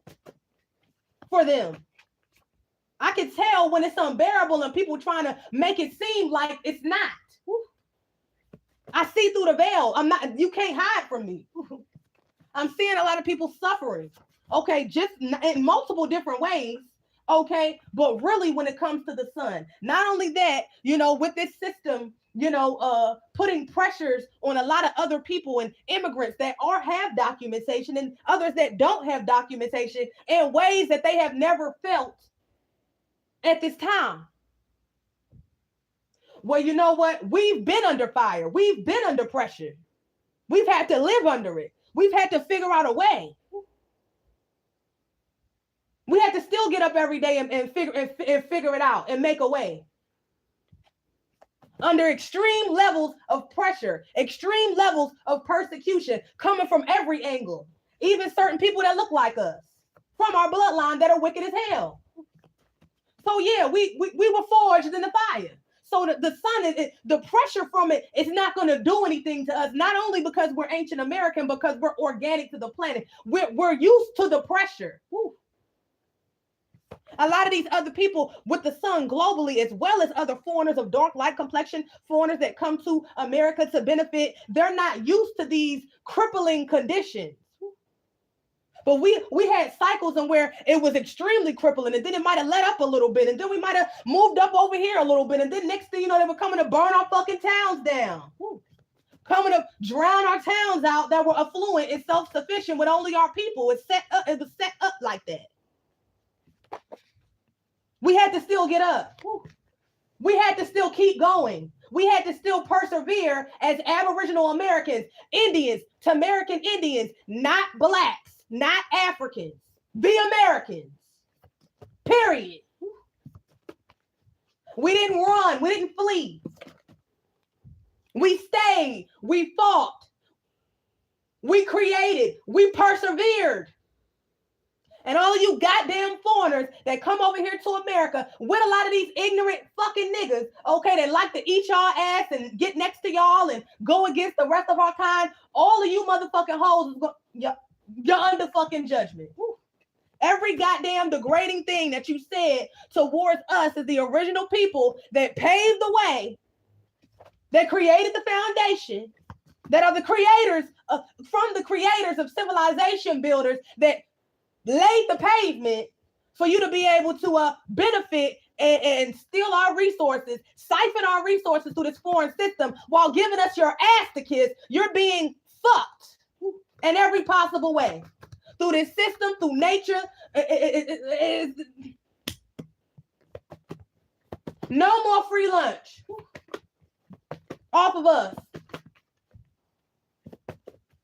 for them. I can tell when it's unbearable and people trying to make it seem like it's not. I see through the veil. You can't hide from me. I'm seeing a lot of people suffering. Okay, just in multiple different ways. Okay, but really when it comes to the sun, not only that, with this system, putting pressures on a lot of other people and immigrants that have documentation and others that don't have documentation in ways that they have never felt at this time. Well, you know what? We've been under fire. We've been under pressure. We've had to live under it. We've had to figure out a way. We had to still get up every day and figure it out and make a way. Under extreme levels of pressure, extreme levels of persecution coming from every angle. Even certain people that look like us from our bloodline that are wicked as hell. So yeah, we were forged in the fire. So the sun, the pressure from it is not going to do anything to us, not only because we're ancient American, because we're organic to the planet. We're used to the pressure. Woo. A lot of these other people with the sun globally, as well as other foreigners of dark light complexion, foreigners that come to America to benefit, they're not used to these crippling conditions. But we had cycles in where it was extremely crippling, and then it might have let up a little bit, and then we might have moved up over here a little bit, and then next thing you know, they were coming to burn our fucking towns down. Woo. Coming to drown our towns out that were affluent and self-sufficient with only our people. It was set up like that. We had to still get up. Woo. We had to still keep going. We had to still persevere as Aboriginal Americans, Indians, to American Indians, not blacks. Not Africans, be Americans, period. We didn't run, we didn't flee. We stayed, we fought, we created, we persevered. And all you goddamn foreigners that come over here to America with a lot of these ignorant fucking niggas, okay, that like to eat y'all ass and get next to y'all and go against the rest of our kind, all of you motherfucking hoes, you're under fucking judgment. Woo. Every goddamn degrading thing that you said towards us as the original people that paved the way, that created the foundation, that are the creators from the creators of civilization builders that laid the pavement for you to be able to benefit and steal our resources, siphon our resources through this foreign system while giving us your ass to kiss. You're being fucked in every possible way. Through this system, through nature. No more free lunch off of us.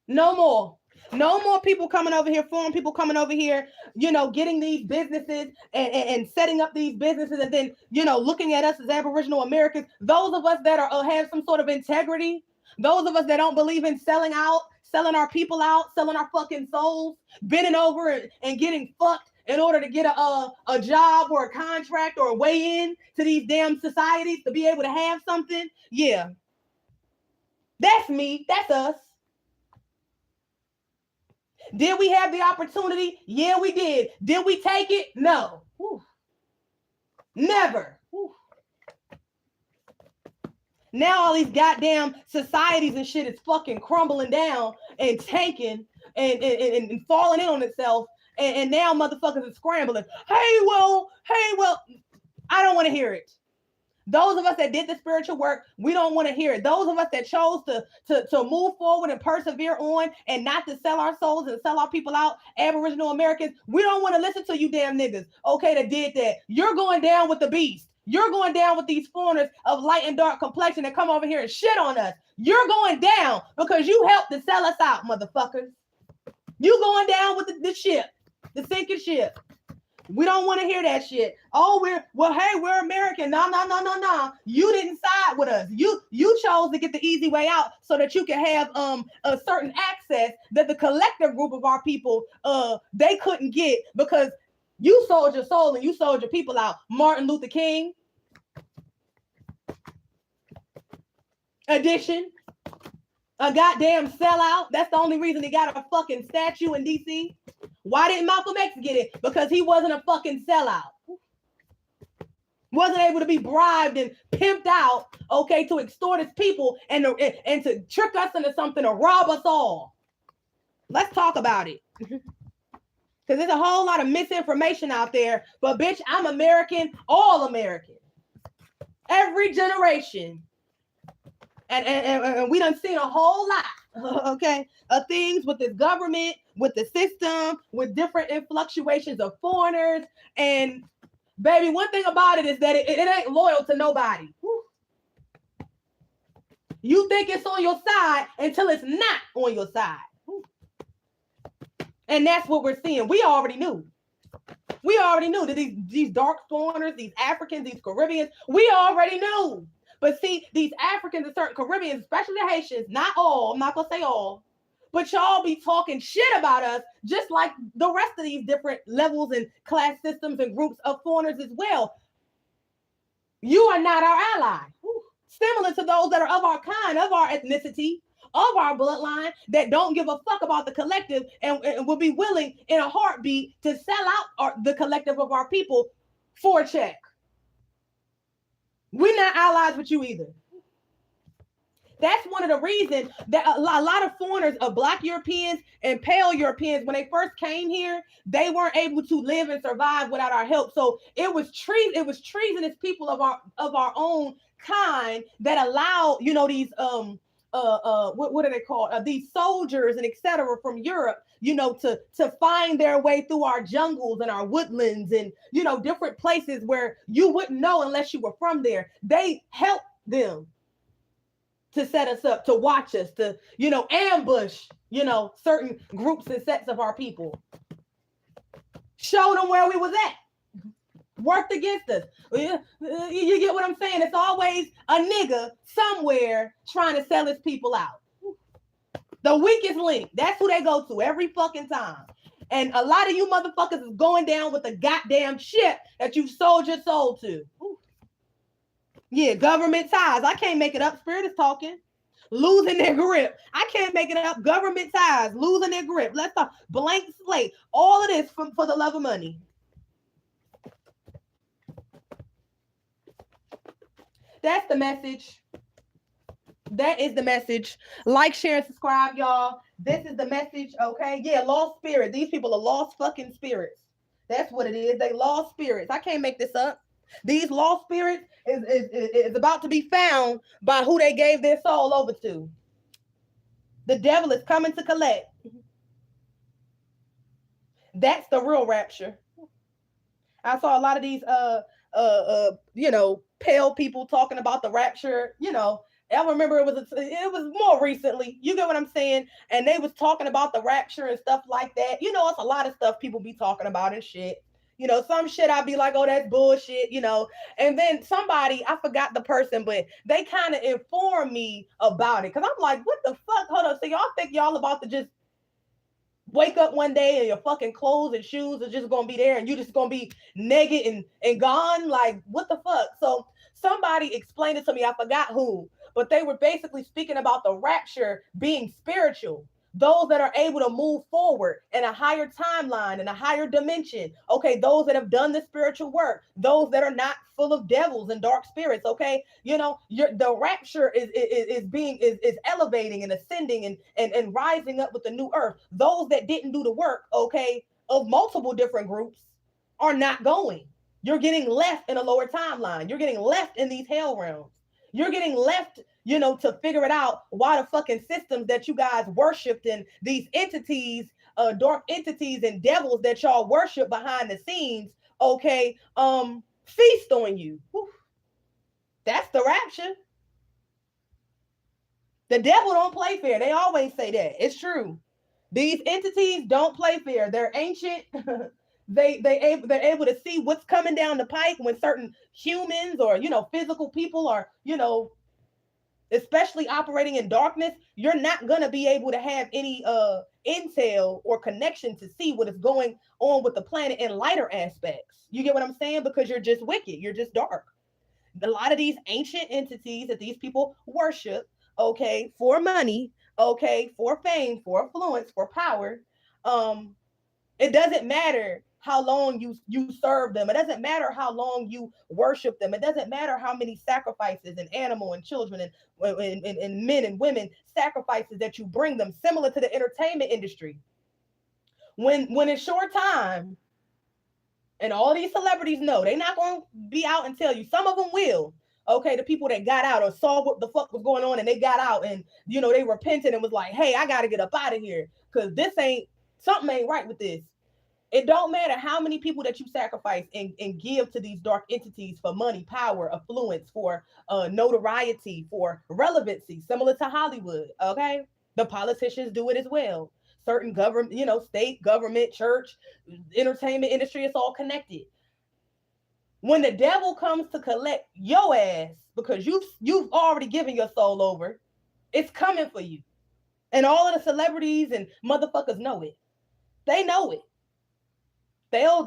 No more. No more people coming over here, foreign people coming over here, getting these businesses and setting up these businesses and then, looking at us as Aboriginal Americans. Those of us that have some sort of integrity, those of us that don't believe in selling our people out, selling our fucking souls, bending over and getting fucked in order to get a job or a contract or a way in to these damn societies to be able to have something. Yeah. That's me. That's us. Did we have the opportunity? Yeah, we did. Did we take it? No. Whew. Never. Whew. Now all these goddamn societies and shit is fucking crumbling down and tanking and falling in on itself. And now motherfuckers are scrambling. Hey, well, I don't want to hear it. Those of us that did the spiritual work, we don't want to hear it. Those of us that chose to move forward and persevere on and not to sell our souls and sell our people out, Aboriginal Americans, we don't want to listen to you damn niggas, okay, that did that. You're going down with the beast. You're going down with these foreigners of light and dark complexion that come over here and shit on us. You're going down because you helped to sell us out, motherfuckers. You going down with the ship, the sinking ship. We don't want to hear that shit. Oh, we're American. No. You didn't side with us. You chose to get the easy way out so that you can have a certain access that the collective group of our people they couldn't get because you sold your soul and you sold your people out. Martin Luther King edition. A goddamn sellout. That's the only reason he got a fucking statue in DC. Why didn't Malcolm X get it? Because he wasn't a fucking sellout. Wasn't able to be bribed and pimped out, okay, to extort his people and to trick us into something, or rob us all. Let's talk about it. Because there's a whole lot of misinformation out there. But bitch, I'm American, all American. Every generation. And we done seen a whole lot, okay, of things with this government, with the system, with different fluctuations of foreigners. And baby, one thing about it is that it ain't loyal to nobody. Whew. You think it's on your side until it's not on your side. Whew. And that's what we're seeing. We already knew. We already knew that these dark foreigners, these Africans, these Caribbeans, we already knew. But see, these Africans and certain Caribbeans, especially the Haitians, not all, I'm not going to say all, but y'all be talking shit about us just like the rest of these different levels and class systems and groups of foreigners as well. You are not our ally. Similar to those that are of our kind, of our ethnicity, of our bloodline, that don't give a fuck about the collective and will be willing in a heartbeat to sell out the collective of our people for a check. We're not allies with you either. That's one of the reasons that a lot of foreigners, of Black Europeans and pale Europeans, when they first came here, they weren't able to live and survive without our help. So it was treasonous people of our own kind that allow, you know, these what are they called? These soldiers and etc. from Europe, you know, to find their way through our jungles and our woodlands and, you know, different places where you wouldn't know unless you were from there. They helped them to set us up, to watch us, to, you know, ambush, you know, certain groups and sets of our people. Show them where we was at. Worked against us. You get what I'm saying? It's always a nigga somewhere trying to sell his people out. The weakest link. That's who they go to every fucking time. And a lot of you motherfuckers is going down with the goddamn shit that you sold your soul to. Yeah, government ties. I can't make it up. Spirit is talking. Losing their grip. I can't make it up. Government ties. Losing their grip. Let's talk. Blank slate. All of this for the love of money. That's the message. That is the message. Like, share, and subscribe, y'all. This is the message, okay? Yeah, lost spirit. These people are lost fucking spirits. That's what it is. They lost spirits. I can't make this up. These lost spirits is about to be found by who they gave their soul over to. The devil is coming to collect. That's the real rapture. I saw a lot of these you know, pale people talking about the rapture, you know. I remember it was more recently. You get what I'm saying? And they was talking about the rapture and stuff like that. You know, it's a lot of stuff people be talking about and shit. You know, some shit I'd be like, oh, that's bullshit, you know. And then somebody, I forgot the person, but they kind of informed me about it. Because I'm like, what the fuck? Hold on. So y'all think y'all about to just wake up one day and your fucking clothes and shoes are just going to be there and you just going to be naked and gone? Like, what the fuck? So somebody explained it to me. I forgot who. But they were basically speaking about the rapture being spiritual. Those that are able to move forward in a higher timeline, in a higher dimension. Okay, those that have done the spiritual work. Those that are not full of devils and dark spirits. Okay, you know, the rapture is elevating and ascending and rising up with the new earth. Those that didn't do the work, okay, of multiple different groups are not going. You're getting left in a lower timeline. You're getting left in these hell realms. You're getting left, you know, to figure it out why the fucking systems that you guys worshipped and these entities, dark entities and devils that y'all worship behind the scenes, okay, feast on you. Whew. That's the rapture. The devil don't play fair. They always say that. It's true. These entities don't play fair. They're ancient. They're able to see what's coming down the pike when certain humans or, you know, physical people are, you know, especially operating in darkness. You're not going to be able to have any intel or connection to see what is going on with the planet in lighter aspects. You get what I'm saying? Because you're just wicked. You're just dark. A lot of these ancient entities that these people worship, okay, for money, okay, for fame, for influence, for power, it doesn't matter how long you serve them. It doesn't matter how long you worship them. It doesn't matter how many sacrifices and animal and children and men and women sacrifices that you bring them. Similar to the entertainment industry. When in short time, and all these celebrities know they're not going to be out and tell you. Some of them will. Okay, the people that got out or saw what the fuck was going on and they got out and they repented and was like, hey, I gotta get up out of here because this ain't something ain't right with this. It don't matter how many people that you sacrifice and give to these dark entities for money, power, affluence, for notoriety, for relevancy, similar to Hollywood. Okay, the politicians do it as well. Certain government, state, government, church, entertainment industry, it's all connected. When the devil comes to collect your ass because you've already given your soul over, it's coming for you. And all of the celebrities and motherfuckers know it. They know it. They'll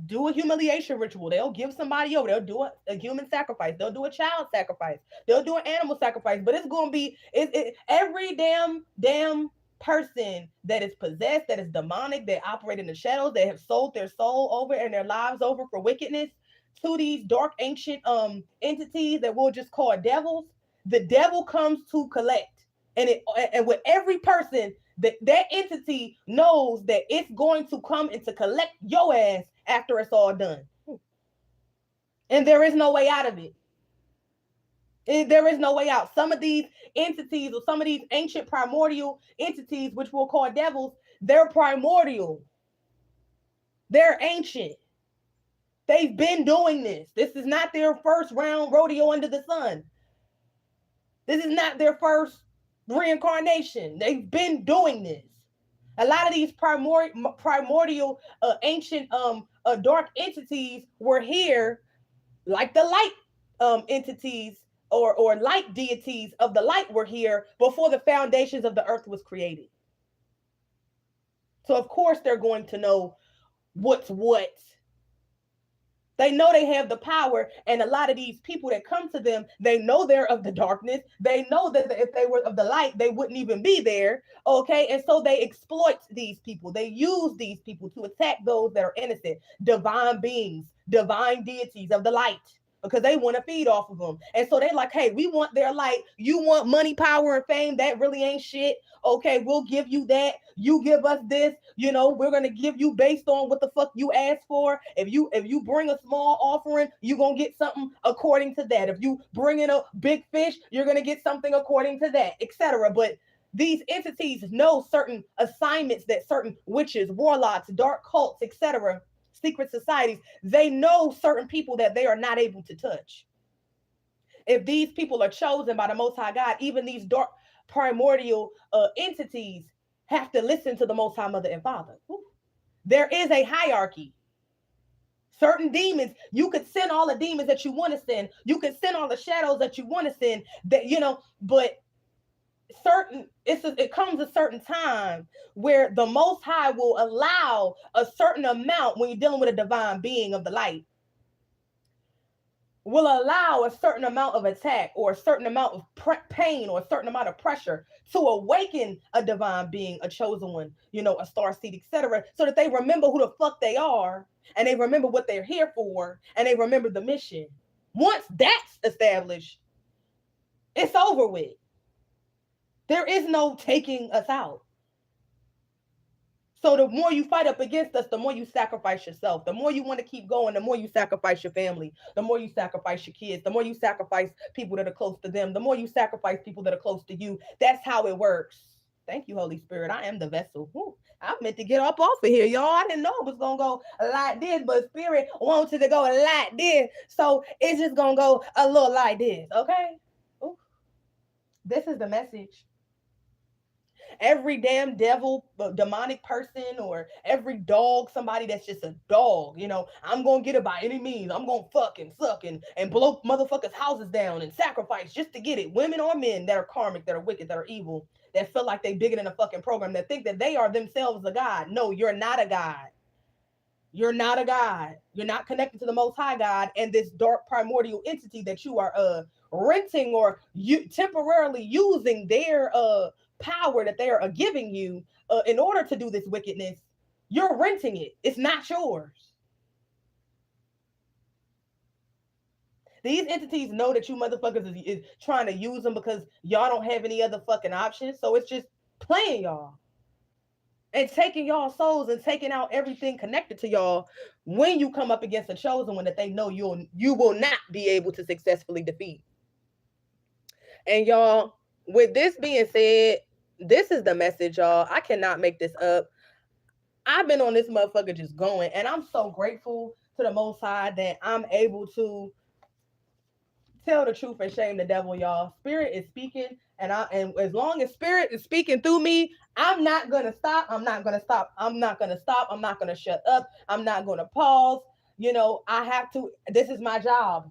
do a humiliation ritual. They'll give somebody over. They'll do a human sacrifice. They'll do a child sacrifice. They'll do an animal sacrifice. But it's gonna be every damn person that is possessed, that is demonic, that operate in the shadows, that have sold their soul over and their lives over for wickedness to these dark ancient entities that we'll just call devils. The devil comes to collect, and with every person that entity knows that it's going to come and to collect your ass after it's all done. And there is no way out of it. There is no way out. Some of these entities or some of these ancient primordial entities, which we'll call devils, they're primordial. They're ancient. They've been doing this. This is not their first round rodeo under the sun. This is not their first reincarnation. They've been doing this. A lot of these primordial ancient dark entities were here, like the light entities or light deities of the light were here before the foundations of the earth was created. So of course they're going to know what's what. They know they have the power, and a lot of these people that come to them, they know they're of the darkness. They know that if they were of the light, they wouldn't even be there, okay? And so they exploit these people. They use these people to attack those that are innocent, divine beings, divine deities of the light, because they want to feed off of them. And so they're like, hey, we want their light. You want money, power, and fame? That really ain't shit. Okay, we'll give you that. You give us this. We're gonna give you based on what the fuck you asked for. If you bring a small offering, you're gonna get something according to that. If you bring in a big fish, you're gonna get something according to that, etc. But these entities know certain assignments that certain witches, warlocks, dark cults, etc., secret societies, they know certain people that they are not able to touch. If these people are chosen by the Most High God, even these dark primordial entities have to listen to the Most High Mother and Father. There is a hierarchy. Certain demons, you could send all the demons that you want to send. You can send all the shadows that you want to send. But it comes a certain time where the Most High will allow a certain amount when you're dealing with a divine being of the light. Will allow a certain amount of attack or a certain amount of pain or a certain amount of pressure to awaken a divine being, a chosen one, a star seed, etc., so that they remember who the fuck they are and they remember what they're here for and they remember the mission. Once that's established, it's over with. There is no taking us out. So the more you fight up against us, the more you sacrifice yourself. The more you want to keep going, the more you sacrifice your family. The more you sacrifice your kids. The more you sacrifice people that are close to them. The more you sacrifice people that are close to you. That's how it works. Thank you, Holy Spirit. I am the vessel. I meant to get up off of here, y'all. I didn't know it was going to go like this, but Spirit wanted to go like this. So it's just going to go a little like this, okay? Ooh. This is the message. Every damn devil, demonic person, or every dog, somebody that's just a dog, I'm going to get it by any means. I'm going to fuck and suck and blow motherfuckers' houses down and sacrifice just to get it. Women or men that are karmic, that are wicked, that are evil, that feel like they bigger than a fucking program, that think that they are themselves a god. No, you're not a god. You're not a god. You're not connected to the Most High God and this dark primordial entity that you are renting or temporarily using their power that they are giving you in order to do this wickedness. You're renting it. It's not yours. These entities know that you motherfuckers is trying to use them because y'all don't have any other fucking options. So it's just playing y'all and taking y'all souls and taking out everything connected to y'all when you come up against a chosen one that they know you will not be able to successfully defeat. And y'all, with this being said, this is the message, y'all. I cannot make this up. I've been on this motherfucker just going, and I'm so grateful to the Most High that I'm able to tell the truth and shame the devil, y'all. Spirit is speaking, and as long as spirit is speaking through me, I'm not gonna stop. I'm not gonna stop. I'm not gonna stop. I'm not gonna shut up. I'm not gonna pause. You know, I have to. This is my job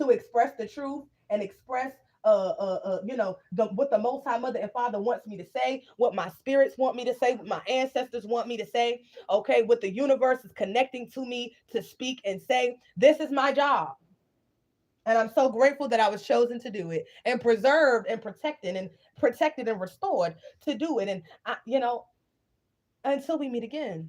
to express the truth and express what the Most High Mother and Father wants me to say, what my spirits want me to say, what my ancestors want me to say. Okay, what the universe is connecting to me to speak and say. This is my job. And I'm so grateful that I was chosen to do it and preserved and protected and restored to do it. And until we meet again.